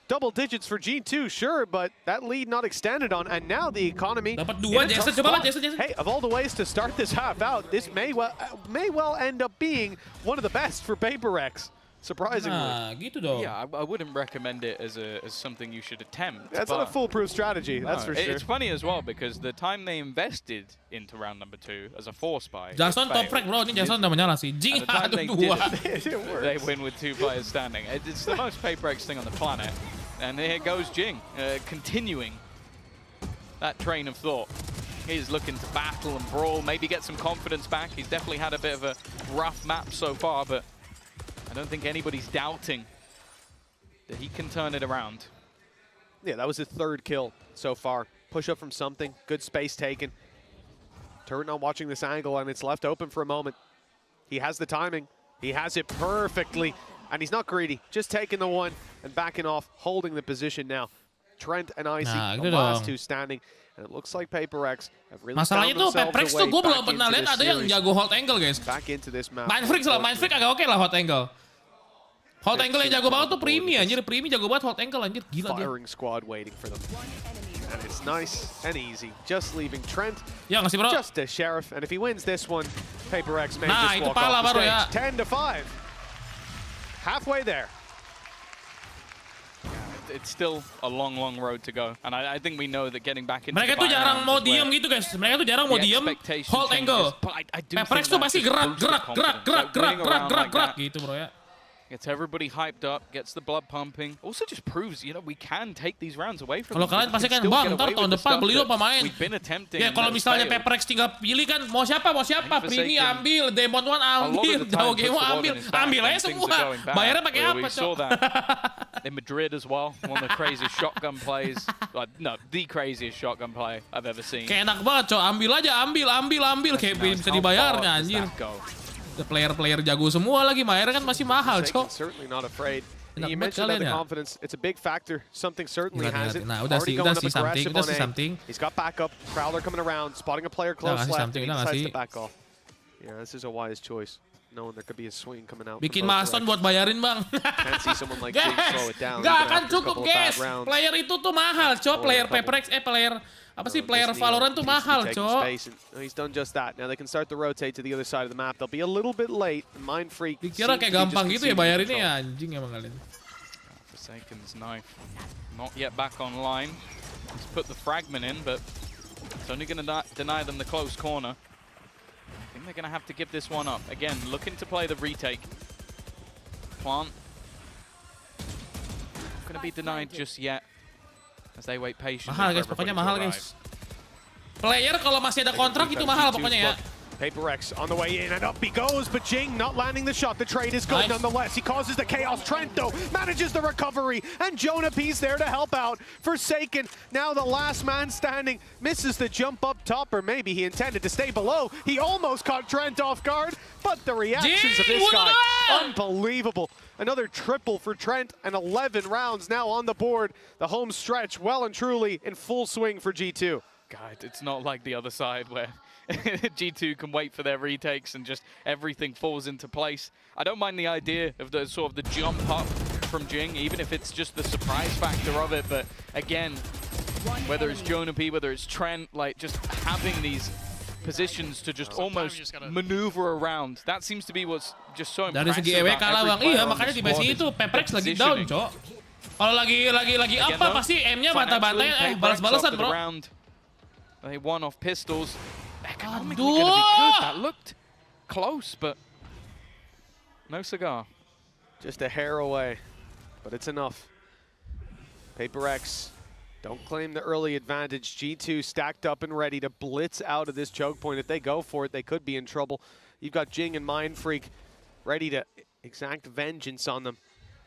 [SPEAKER 5] Double digits for G2, sure, but that lead not extended on, and now the economy. Hey, of all the ways to start this half out, this may well end up being one of the best for Paperrex. Surprisingly.
[SPEAKER 1] Gitu dong.
[SPEAKER 16] Yeah, I wouldn't recommend it as something you should attempt.
[SPEAKER 5] That's not a foolproof strategy, that's for sure.
[SPEAKER 16] It's funny as well, because the time they invested into round number 2 as a force buy.
[SPEAKER 1] Jason top frag bro, ini Jason udah menyala sih. Jing aduh dua.
[SPEAKER 16] They win with 2 players standing. It's the most Paperrex thing on the planet. And here goes Jing, continuing that train of thought. He's looking to battle and brawl, maybe get some confidence back. He's definitely had a bit of a rough map so far, but I don't think anybody's doubting that he can turn it around.
[SPEAKER 5] Yeah, that was his 3rd kill so far. Push up from something, good space taken. Turret not watching this angle, and it's left open for a moment. He has the timing. He has it perfectly. And he's not greedy, just taking the one and backing off, holding the position now. Trent and Icy, the last 2 standing. And it looks like Paperrex have really
[SPEAKER 1] Masalahnya tuh Paperrex tuh gue belum pernah lihat ada yang jago hold angle, guys.
[SPEAKER 5] Back into this map.
[SPEAKER 1] Mindfreak agak oke lah hold angle. Hold angle yang jago banget tuh Primi, anjir. Primi jago banget hold angle, anjir. Gila dia.
[SPEAKER 5] Firing squad waiting for them. And it's nice and easy. Just leaving Trent.
[SPEAKER 1] Ya, ngasih bro.
[SPEAKER 5] Just a sheriff. And if he wins this one, Paperrex may
[SPEAKER 1] nah,
[SPEAKER 5] just walk off the stage. 10-5. Halfway there.
[SPEAKER 16] It's still a long, long road to go, and I think we know that getting back into
[SPEAKER 1] mereka tuh jarang mau diem gitu guys. Mereka tuh jarang mau diem. Hold angle. Paperrex tuh pasti gerak gitu bro ya.
[SPEAKER 16] Gets everybody hyped up, gets the blood pumping. Also just proves, you know, we can take these rounds away from
[SPEAKER 1] them. Kalau kalian pasti kan bang, ntar tahun depan beli lo pemain. Ya kalau misalnya Paperrex tinggal pilih kan mau siapa, Primi ambil, Demon One ambil, ZOWIE ambil, ambil aja semua. Bayarnya pakai apa cok?
[SPEAKER 16] In Madrid as well, one of the craziest shotgun plays. No, the craziest shotgun play I've ever seen.
[SPEAKER 1] Kayak enak banget cok, ambil aja, ambil, kayak bisa dibayarnya anjir. Player-player jago semua lagi, bayarnya kan masih mahal, cok.
[SPEAKER 5] Certainly not afraid. You mentioned about the confidence. It's a big factor. Something certainly has it.
[SPEAKER 1] Nah, udah sih something.
[SPEAKER 5] He's got backup. Prowler coming around, spotting a player close left. He decides to back off. Yeah, this is a wise choice. Knowing there could be a swing coming out.
[SPEAKER 1] Bikin milestone buat bayarin bang.
[SPEAKER 5] Can't see someone like Jing slow it down.
[SPEAKER 1] Gak akan cukup guys. Player itu tuh mahal, cok. Player Paperrex, player apa sih player Valorant tuh mahal, cok.
[SPEAKER 5] He's done just that. Now they can start to rotate to the other side of the map. They'll be a little bit late. Mind Freak.
[SPEAKER 1] Dikira kayak gampang gitu ya bayarinnya ya, anjing emang kalian.
[SPEAKER 16] Forsaken's knife not yet back online. He's put the fragment in, but it's only going to deny them the close corner. I think they're going to have to give this one up. Again, looking to play the retake. Plant. Not going to be denied just yet. As they wait patiently.
[SPEAKER 1] Mahal guys, pokoknya mahal guys. Player kalau masih ada kontrak itu mahal pokoknya ya.
[SPEAKER 5] Paperrex on the way in and up he goes, but Jing not landing the shot. The trade is good nonetheless. He causes the chaos. Trent though manages the recovery, and Jonah P's there to help out. Forsaken, now the last man standing, misses the jump up top, or maybe he intended to stay below. He almost caught Trent off guard, but the reactions of this guy, unbelievable. Another triple for Trent, and 11 rounds now on the board. The home stretch well and truly in full swing for G2.
[SPEAKER 16] God, it's not like the other side where G2 can wait for their retakes and just everything falls into place. I don't mind the idea of the sort of the jump up from Jing, even if it's just the surprise factor of it. But again, whether it's Jonah P, whether it's Trent, like just having these positions to just almost maneuver around. That seems to be what's just so impressive.
[SPEAKER 1] Dari segi EW kalah bang, iya makanya di base itu Paperrex lagi down, cok. Kalau lagi apa pasti M-nya bantah-bantahnya, balas-balasan bro.
[SPEAKER 16] They won off pistols. Economically going to be good. That looked close, but no cigar.
[SPEAKER 5] Just a hair away, but it's enough. Paperrex Don't claim the early advantage. G2 stacked up and ready to blitz out of this choke point. If they go for it, they could be in trouble. You've got Jing and Mindfreak ready to exact vengeance on them.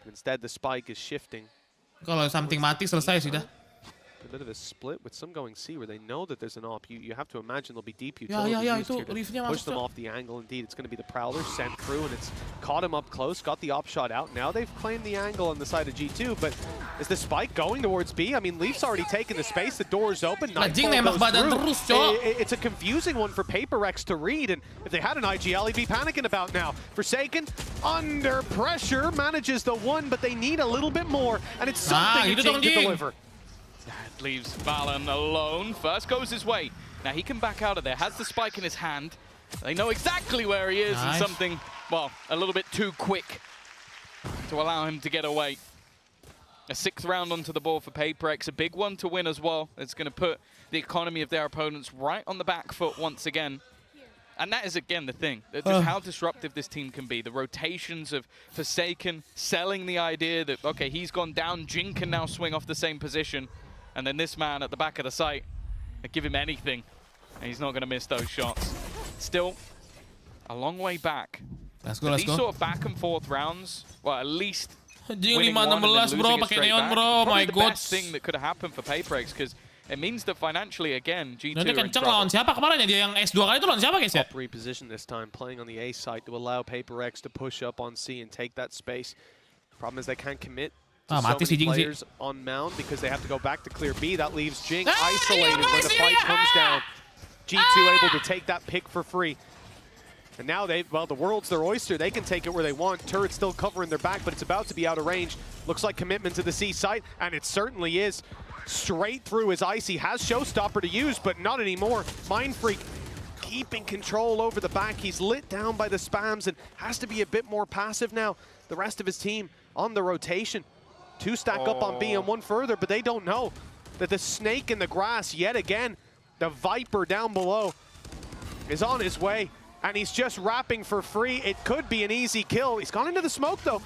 [SPEAKER 5] Instead, the spike is shifting.
[SPEAKER 1] Kalau something mati selesai sudah.
[SPEAKER 5] A bit of a split with some going C where they know that there's an op. You have to imagine there'll be deep
[SPEAKER 1] Yeah,
[SPEAKER 5] utility used
[SPEAKER 1] itu
[SPEAKER 5] here to
[SPEAKER 1] Riefnya
[SPEAKER 5] push them
[SPEAKER 1] masuk.
[SPEAKER 5] off the angle. Indeed, it's going to be the Prowler sent through, and it's caught him up close, got the op shot out. Now they've claimed the angle on the side of G2, but is the spike going towards B? I mean, Leaf's already taken the space. The door's open.
[SPEAKER 1] Jing nembak badan terus, Cok.
[SPEAKER 5] It's a confusing one for Paperrex to read, and if they had an IGL, he'd be panicking about now. Forsaken, under pressure, manages the one, but they need a little bit more, and it's something Jing to deliver.
[SPEAKER 16] That leaves Valyn alone. First goes his way. Now he can back out of there. Has the spike in his hand. They know exactly where he is, and something, well, a little bit too quick to allow him to get away. A 6th round onto the board for Paperrex, a big one to win as well. It's going to put the economy of their opponents right on the back foot once again. And that is, again, the thing. Just how disruptive this team can be. The rotations of Forsaken, selling the idea that, okay, he's gone down, Jing can now swing off the same position. And then this man at the back of the site, they give him anything, and he's not going to miss those shots. Still, a long way back.
[SPEAKER 1] Let's go.
[SPEAKER 16] These sort of back and forth rounds, well, at least
[SPEAKER 1] Jing 5-16 bro, pakai neon bro, my god.
[SPEAKER 16] The best thing that could have happened for Paperrex, because it means that financially, again, G2
[SPEAKER 1] Ini kenceng lawan siapa kemarin ya? Dia yang S2 kali itu lawan siapa guys ya?
[SPEAKER 5] Top reposition this time, playing on the A side to allow Paperrex to push up on C and take that space. Problem is they can't commit to so many players on mound because they have to go back to clear B. That leaves Jing isolated when the fight comes down. G2 able to take that pick for free. And now well, the world's their oyster. They can take it where they want. Turret's still covering their back, but it's about to be out of range. Looks like commitment to the C site, and it certainly is. Straight through his Icy, has Showstopper to use, but not anymore. Mindfreak keeping control over the back. He's lit down by the spams and has to be a bit more passive now. The rest of his team on the rotation. 2 stack up on B and 1 further, but they don't know that the snake in the grass yet again, the Viper down below, is on his way. And he's just wrapping for free. It could be an easy kill. He's gone into the smoke, though.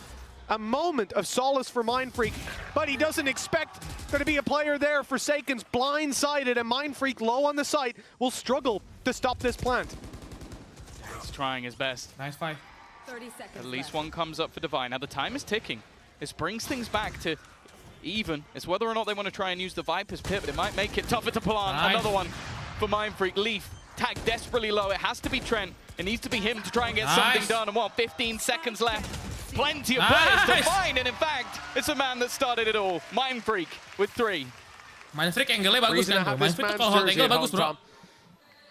[SPEAKER 5] A moment of solace for Mindfreak, but he doesn't expect there to be a player there. Forsaken's blindsided, and Mindfreak low on the site will struggle to stop this plant.
[SPEAKER 16] He's trying his best.
[SPEAKER 1] Nice fight.
[SPEAKER 7] 30 seconds
[SPEAKER 16] At least one comes up for Divine. Now the time is ticking. This brings things back to even. It's whether or not they want to try and use the Viper's pit, but it might make it tougher to plant. Another one for Mindfreak. Leaf tagged desperately low. It has to be Trent. It needs to be him to try and get something done. And 15 seconds left. Plenty of players to find, and in fact, it's a man that started it all. Mindfreak with 3.
[SPEAKER 1] Mindfreak angle-nya bagus kan bro. Mindfreak kalau hold angle bagus bro.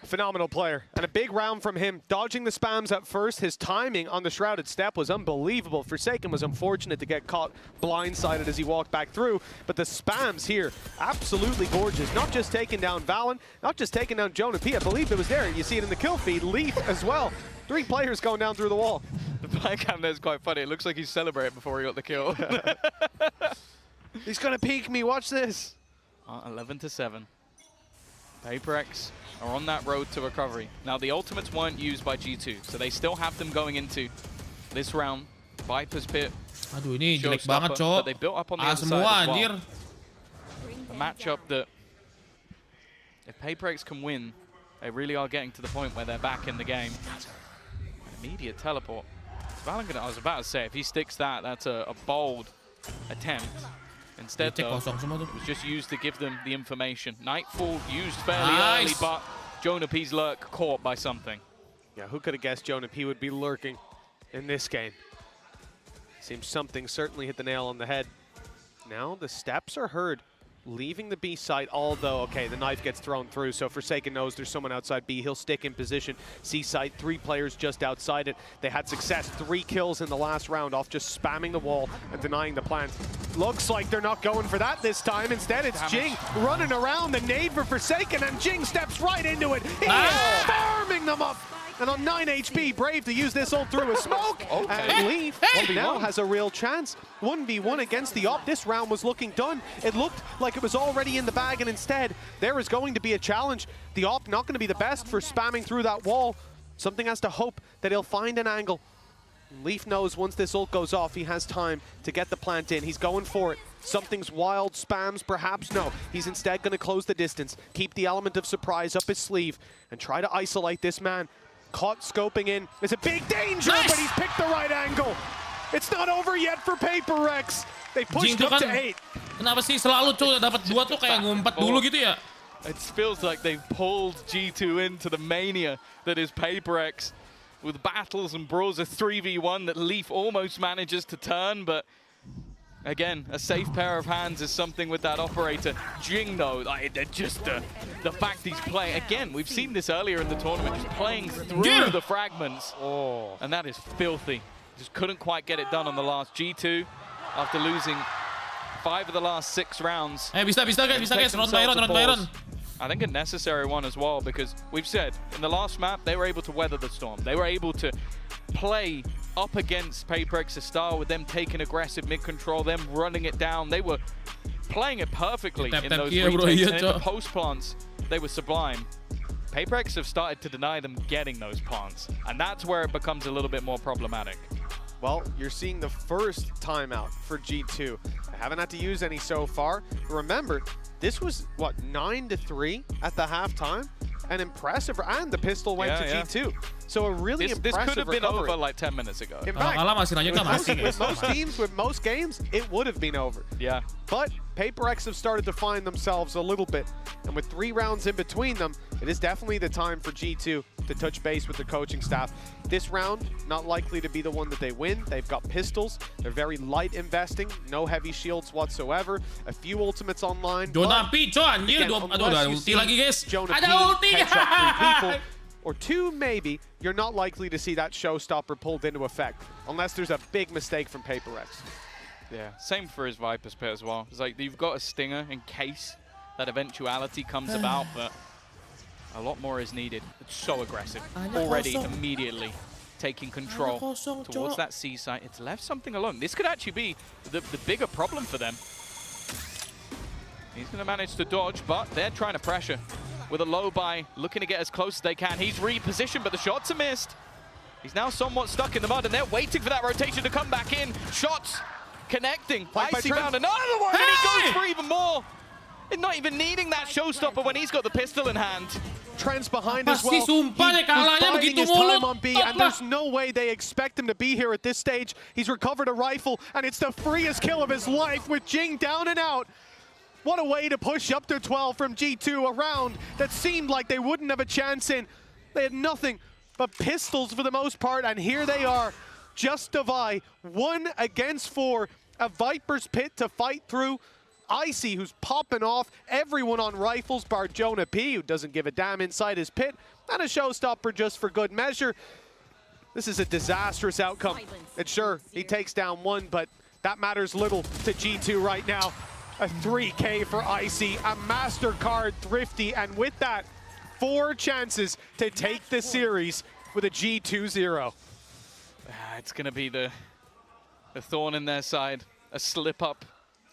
[SPEAKER 5] Phenomenal player, and a big round from him. Dodging the spams at first, his timing on the Shrouded Step was unbelievable. Forsaken was unfortunate to get caught blindsided as he walked back through, but the spams here, absolutely gorgeous. Not just taking down Valyn, not just taking down Jonah P. I believe it was there. You see it in the kill feed. Leaf as well. 3 players going down through the wall.
[SPEAKER 16] The play cam there is quite funny. It looks like he's celebrating before he got the kill.
[SPEAKER 5] He's gonna peek me, watch this.
[SPEAKER 16] 11-7. Paperrex are on that road to recovery. Now the ultimates weren't used by G2, so they still have them going into this round. Viper's pit.
[SPEAKER 1] Aduh ini jelek banget cok.
[SPEAKER 16] They built up on the other side as well. A matchup that, if Paperrex can win, they really are getting to the point where they're back in the game. Immediate teleport. Valyn, I was about to say, if he sticks that, that's a bold attempt. Instead, though, it was just used to give them the information. Nightfall used fairly early, but Jonah P's lurk caught by something.
[SPEAKER 5] Yeah, who could have guessed Jonah P would be lurking in this game? Seems something certainly hit the nail on the head. Now the steps are heard leaving the B site, although, okay, the knife gets thrown through, so Forsaken knows there's someone outside B. He'll stick in position. C site, 3 players just outside it. They had success, 3 kills in the last round off just spamming the wall and denying the plant. Looks like they're not going for that this time. Instead, it's Jing running around the nade for Forsaken, and Jing steps right into it. He is farming them up. And on 9 HP, Brave to use this ult through a smoke. And Leaf now has a real chance. 1v1 against the op. This round was looking done. It looked like it was already in the bag, and instead, there is going to be a challenge. The op not going to be the best for spamming through that wall. Something has to hope that he'll find an angle. Leaf knows once this ult goes off, he has time to get the plant in. He's going for it. Something's wild, spams, perhaps no. He's instead going to close the distance, keep the element of surprise up his sleeve, and try to isolate this man. Caught scoping in. It's a big danger, but he's picked the right angle. It's not over yet for Paperrex. They pushed up to 8.
[SPEAKER 1] Kenapa sih selalu cuy dapat 2 tuh kayak ngumpet dulu gitu ya?
[SPEAKER 16] It feels like they've pulled G2 into the mania that is Paperrex. With battles and brawls, a 3v1 that Leaf almost manages to turn, but again, a safe pair of hands is something with that operator. Jing though, just the fact he's playing, again, we've seen this earlier in the tournament, just playing through the fragments. And that is filthy. Just couldn't quite get it done on the last G2 after losing 5 of the last 6 rounds.
[SPEAKER 1] Bisa guys, round by round.
[SPEAKER 16] I think a necessary one as well, because we've said in the last map they were able to weather the storm. They were able to play up against Paperrex's style with them taking aggressive mid control, them running it down. They were playing it perfectly in those retakes, and in the post plants they were sublime. Paperrex have started to deny them getting those plants, and that's where it becomes a little bit more problematic.
[SPEAKER 5] Well, you're seeing the first timeout for G2. I haven't had to use any so far. Remember, this was, what, 9-3 at the halftime? An impressive, and the pistol went to G2. So a really impressive
[SPEAKER 16] This could have been
[SPEAKER 5] recovery.
[SPEAKER 16] over like 10 minutes ago.
[SPEAKER 5] In fact, with most teams, with most games, it would have been over.
[SPEAKER 16] Yeah.
[SPEAKER 5] But Paperrex have started to find themselves a little bit. And with 3 rounds in between them, it is definitely the time for G2 to touch base with the coaching staff. This round, not likely to be the one that they win. They've got pistols. They're very light investing. No heavy shields whatsoever. A few ultimates online.
[SPEAKER 1] Donapi, anjir. Aduh, ada ulti lagi, guys. Ada ulti.
[SPEAKER 5] People, or 2 maybe, you're not likely to see that showstopper pulled into effect. Unless there's a big mistake from Paperrex.
[SPEAKER 16] Yeah, same for his Viper's pit as well. It's like you've got a stinger in case that eventuality comes about, but a lot more is needed. It's so aggressive. Already, immediately taking control towards that C site. It's left something alone. This could actually be the bigger problem for them. He's going to manage to dodge, but they're trying to pressure. With a low buy, looking to get as close as they can. He's repositioned, but the shots are missed. He's now somewhat stuck in the mud, and they're waiting for that rotation to come back in. Shots connecting. Icy found another one, and he goes for even more. And not even needing that showstopper when he's got the pistol in hand.
[SPEAKER 5] Trent's behind as well. He was biding his time on B, and there's no way they expect him to be here at this stage. He's recovered a rifle, and it's the freest kill of his life with Jing down and out. What a way to push up to 12 from G2, a round that seemed like they wouldn't have a chance in. They had nothing but pistols for the most part, and here they are. Just ZOWIE, 1 against 4. A Viper's pit to fight through. Icy, who's popping off everyone on rifles, bar Jonah P, who doesn't give a damn inside his pit, and a showstopper just for good measure. This is a disastrous outcome. And sure, he takes down 1, but that matters little to G2 right now. A 3K for Icy, a MasterCard Thrifty, and with that, 4 chances to take the series with a G2-0.
[SPEAKER 16] It's going to be the thorn in their side, a slip-up.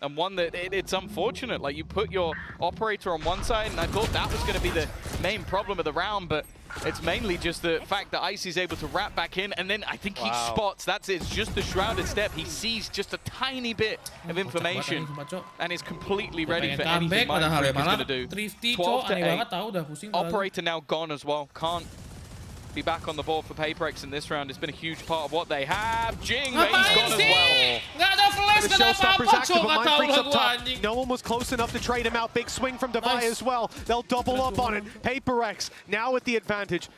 [SPEAKER 16] And one that it's unfortunate. Like, you put your operator on one side, and I thought that was going to be the main problem of the round, but it's mainly just the fact that Icy's able to wrap back in, and then I think he spots, that's it, it's just the shrouded step. He sees just a tiny bit of information, and is completely ready for anything Mindfreak is going to do. 12 to 8. Operator now gone as well. Can't be back on the board for Paperrex in this round. It's been a huge part of what they have. Jing, he's gone as well.
[SPEAKER 5] The showstopper's active, but Mindfreak's up top. No one was close enough to trade him out. Big swing from ZOWIE as well. They'll double up on it. Paperrex now with the advantage.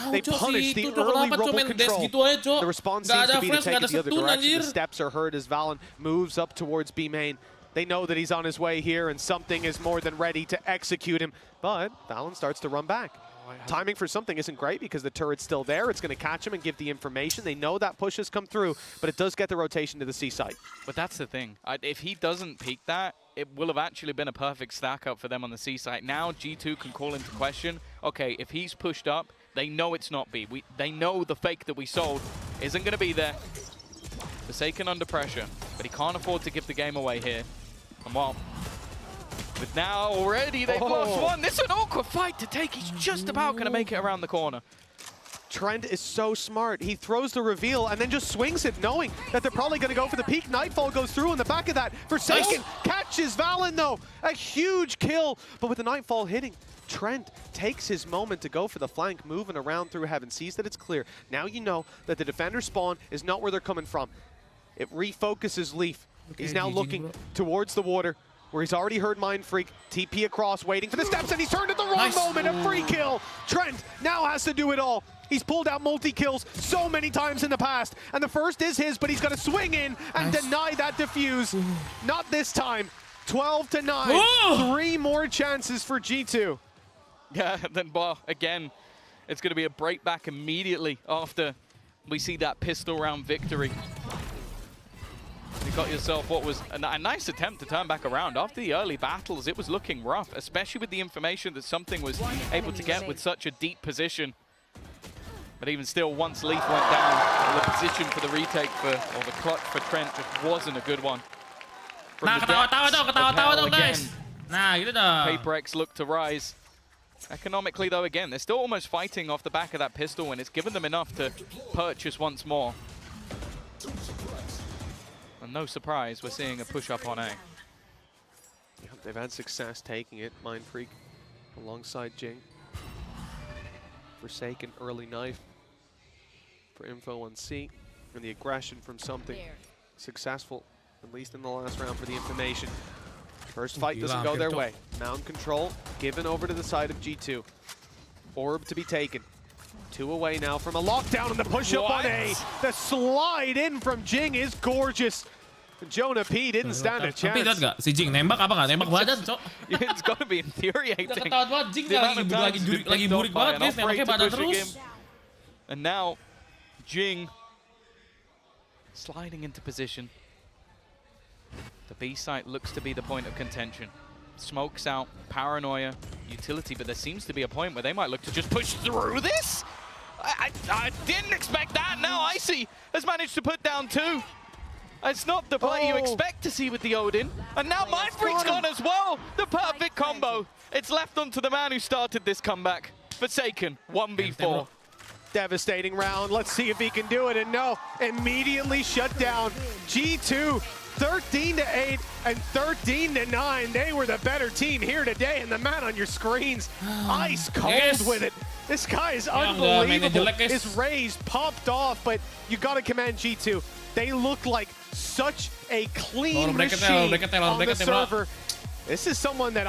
[SPEAKER 5] They punish the early rubble control. The response seems to be to take it the other direction. The steps are heard as Valyn moves up towards B main. They know that he's on his way here, and something is more than ready to execute him. But Valyn starts to run back. Timing for something isn't great because the turret's still there. It's going to catch him and give the information. They know that push has come through, but it does get the rotation to the C site.
[SPEAKER 16] But that's the thing. If he doesn't peek that, it will have actually been a perfect stack up for them on the C site. Now G2 can call into question, okay, if he's pushed up, they know it's not B. They know the fake that we sold isn't going to be there. Forsaken under pressure, but he can't afford to give the game away here. And well, but now already they've lost 1. This is an awkward fight to take. He's just about going to make it around the corner.
[SPEAKER 5] Trent is so smart. He throws the reveal and then just swings it, knowing that they're probably going to go for the peak. Nightfall goes through in the back of that. Forsaken catches Valyn, though. A huge kill, but with the Nightfall hitting, Trent takes his moment to go for the flank, moving around through heaven, sees that it's clear. Now you know that the defender spawn is not where they're coming from. It refocuses Leaf. He's now looking towards the water, where he's already heard Mind Freak. TP across, waiting for the steps, and he's turned at the wrong moment. A free kill. Trent now has to do it all. He's pulled out multi-kills so many times in the past, and the first is his, but he's got to swing in and deny that defuse. Not this time. 12-9. 3 more chances for G2.
[SPEAKER 16] Yeah, then, well, again, it's going to be a break back immediately after we see that pistol round victory. You got yourself what was a nice attempt to turn back around. After the early battles, it was looking rough, especially with the information that something was able to get with such a deep position. But even still, once Leaf went down, the position for the retake or the clutch for Trent just wasn't a good one.
[SPEAKER 1] Nah, ketawa-tawa dong guys. Nah, gitu dong.
[SPEAKER 16] Paperrex looked to rise. Economically, though, again, they're still almost fighting off the back of that pistol, and it's given them enough to purchase once more. And no surprise, we're seeing a push-up on A.
[SPEAKER 5] Yep, they've had success taking it. Mind Freak alongside Jing. Forsaken early knife for info on C. And the aggression from something successful, at least in the last round, for the information. First fight doesn't go their way. Mound control given over to the side of G2. Orb to be taken. 2 away now from a lockdown, and the push-up on A. The slide in from Jing is gorgeous. Jonah P didn't stand a chance.
[SPEAKER 1] Tapi lihat nggak, si Jing nembak apa nggak? Nembak badan, Cok.
[SPEAKER 16] It's got to be infuriating.
[SPEAKER 1] Udah ketahuan banget, Jing lagi burik banget, guys. Nembaknya badan terus.
[SPEAKER 16] And now, Jing sliding into position. The B site looks to be the point of contention. Smokes out, paranoia, utility, but there seems to be a point where they might look to just push through this. I didn't expect that. Now Icy has managed to put down 2. It's not the play you expect to see with the Odin. And now Mind Freak's gone as well. The perfect combo. It's left onto the man who started this comeback. Forsaken, 1v4.
[SPEAKER 5] Devastating round. Let's see if he can do it. And no, immediately shut down. G2, 13-8 and 13-9. They were the better team here today. And the man on your screens, ice cold with it. This guy is unbelievable. His raise popped off, but you got to commend G2. They look like such a clean machine on the server. This is someone that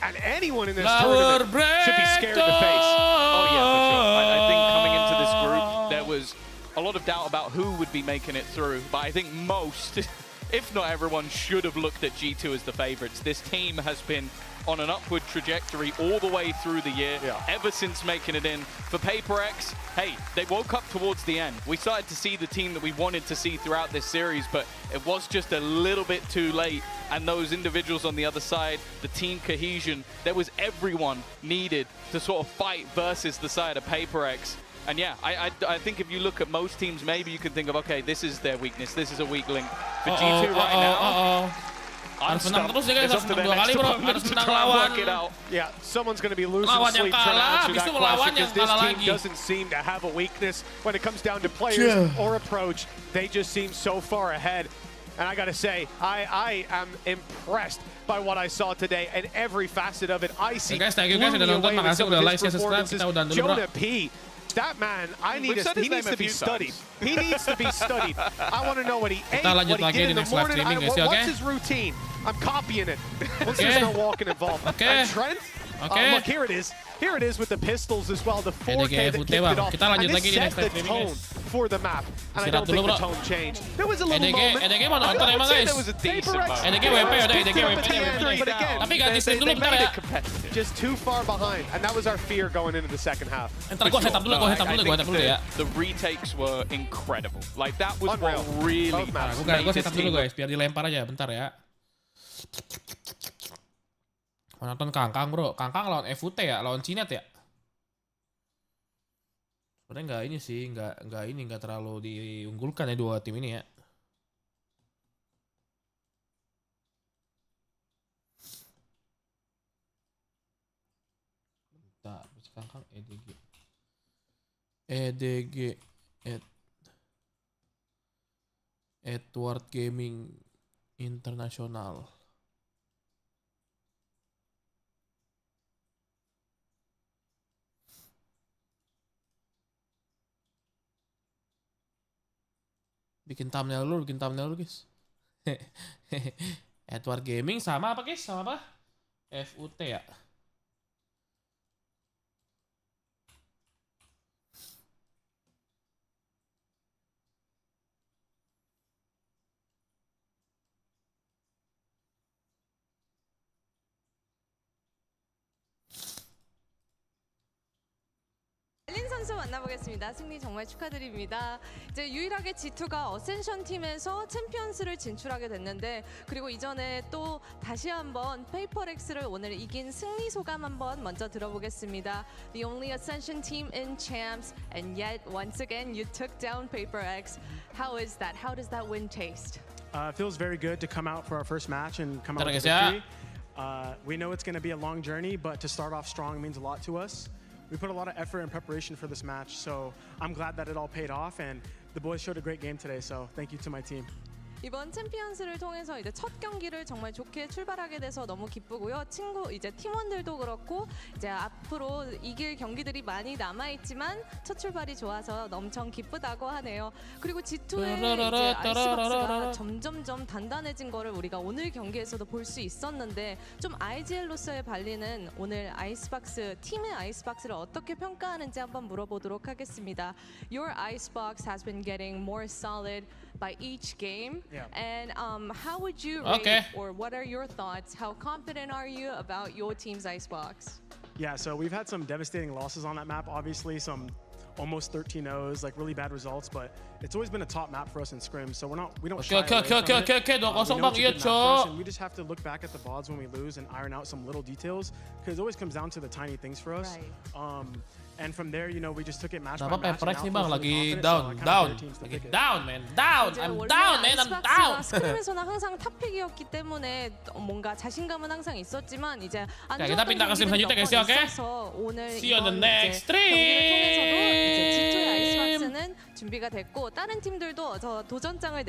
[SPEAKER 5] and anyone in this tournament should be scared to face.
[SPEAKER 16] Oh yeah, for sure. I think coming into this group, there was a lot of doubt about who would be making it through, but I think most, if not everyone, should have looked at G2 as the favorites. This team has been on an upward trajectory all the way through the year, ever since making it in. For Paperrex, hey, they woke up towards the end. We started to see the team that we wanted to see throughout this series, but it was just a little bit too late. And those individuals on the other side, the team cohesion, there was everyone needed to sort of fight versus the side of Paperrex. And yeah, I think if you look at most teams, maybe you can think of, okay, this is their weakness, this is a weak link. For G2 right now,
[SPEAKER 1] harus menang terus ya guys, harus menang 2 kali bro, harus menang lawan.
[SPEAKER 5] Yeah, someone's going to be losing sleep trying to answer that question because this team doesn't seem to have a weakness when it comes down to players or approach. They just seem so far ahead. And I got to say, I am impressed by what I saw today and every facet of it. Icy blew me away with some of his performances. Jonah P, that man, he needs to be studied. He needs to be studied. I want to know what he ate, what he did in the morning. What's his routine? I'm copying it. Once there's no walking involved. And Trent? Look, here it is. Here it is with the pistols as well. The 4K that kicked it off. And this set the tone for the map. And I don't think the tone changed. There was a little moment. I would say there was a decent moment. But again, they made it competitive. Just too far behind. And that was our fear going into the second half.
[SPEAKER 16] I think the retakes were incredible. Like, that was what really made this team.
[SPEAKER 1] Guys, biar dilempar aja, bentar ya. Mau nonton Kangkang bro, Kangkang lawan FUT ya, lawan Cinet ya. Sebenarnya nggak ini sih, nggak terlalu diunggulkan ya 2 tim ini ya. Bentar, Kangkang EDG. EDG Edward Gaming Internasional. Bikin thumbnail dulu guys. Edward Gaming sama apa guys? Sama apa? FUT ya.
[SPEAKER 19] 발린 선수 만나보겠습니다. 승리 정말 축하드립니다. 이제 유일하게 G2가 어센션 팀에서 챔피언스를 진출하게 됐는데 그리고 이전에 또 다시 한번 페이퍼렉스를 오늘 이긴 승리 소감 한번 먼저 들어보겠습니다. The only Ascension team in champs and yet once again you took down PaperX. How is that? How does that win taste?
[SPEAKER 8] It feels very good to come out for our first match and come out with a victory. We know it's going to be a long journey, but to start off strong means a lot to us. We put a lot of effort and preparation for this match, so I'm glad that it all paid off, and the boys showed a great game today, so thank you to my team.
[SPEAKER 19] 이번 챔피언스를 통해서 이제 첫 경기를 정말 좋게 출발하게 돼서 너무 기쁘고요. 이제 팀원들도 그렇고 이제 앞으로 이길 경기들이 많이 남아 있지만 첫 출발이 좋아서 엄청 기쁘다고 하네요. 그리고 G2의 이제 아이스박스가 점점점 단단해진 거를 우리가 오늘 경기에서도 볼 수 있었는데 좀 IGL로서의 발리는 오늘 아이스박스 팀의 아이스박스를 어떻게 평가하는지 한번 물어보도록 하겠습니다. Your Icebox has been getting more solid by each game.
[SPEAKER 8] Yeah.
[SPEAKER 19] And how would you rate, or what are your thoughts? How confident are you about your team's Icebox?
[SPEAKER 8] Yeah, so we've had some devastating losses on that map. Obviously, some almost 13-0s, like really bad results, but it's always been a top map for us in scrims, so we don't shy away from it. We know it's a good map for us, and we just have to look back at the VODs when we lose and iron out some little details, because it always comes down to the tiny things for us. Right. And from there, you know, we just took it match by match.
[SPEAKER 1] PRX nih bang lagi down, man, down. I'm down, man, I'm down.
[SPEAKER 19] 스크림에서는 항상 탑픽이었기 때문에 뭔가 자신감은 항상 있었지만 이제 안
[SPEAKER 1] kita pindah ke sim selanjutnya guys ya, oke?
[SPEAKER 19] 오늘
[SPEAKER 1] See you on the next
[SPEAKER 19] 경기를 통해서도 이제 G2의
[SPEAKER 1] stream.
[SPEAKER 19] 아이스박스는 준비가 됐고 다른 팀들도 저 도전장을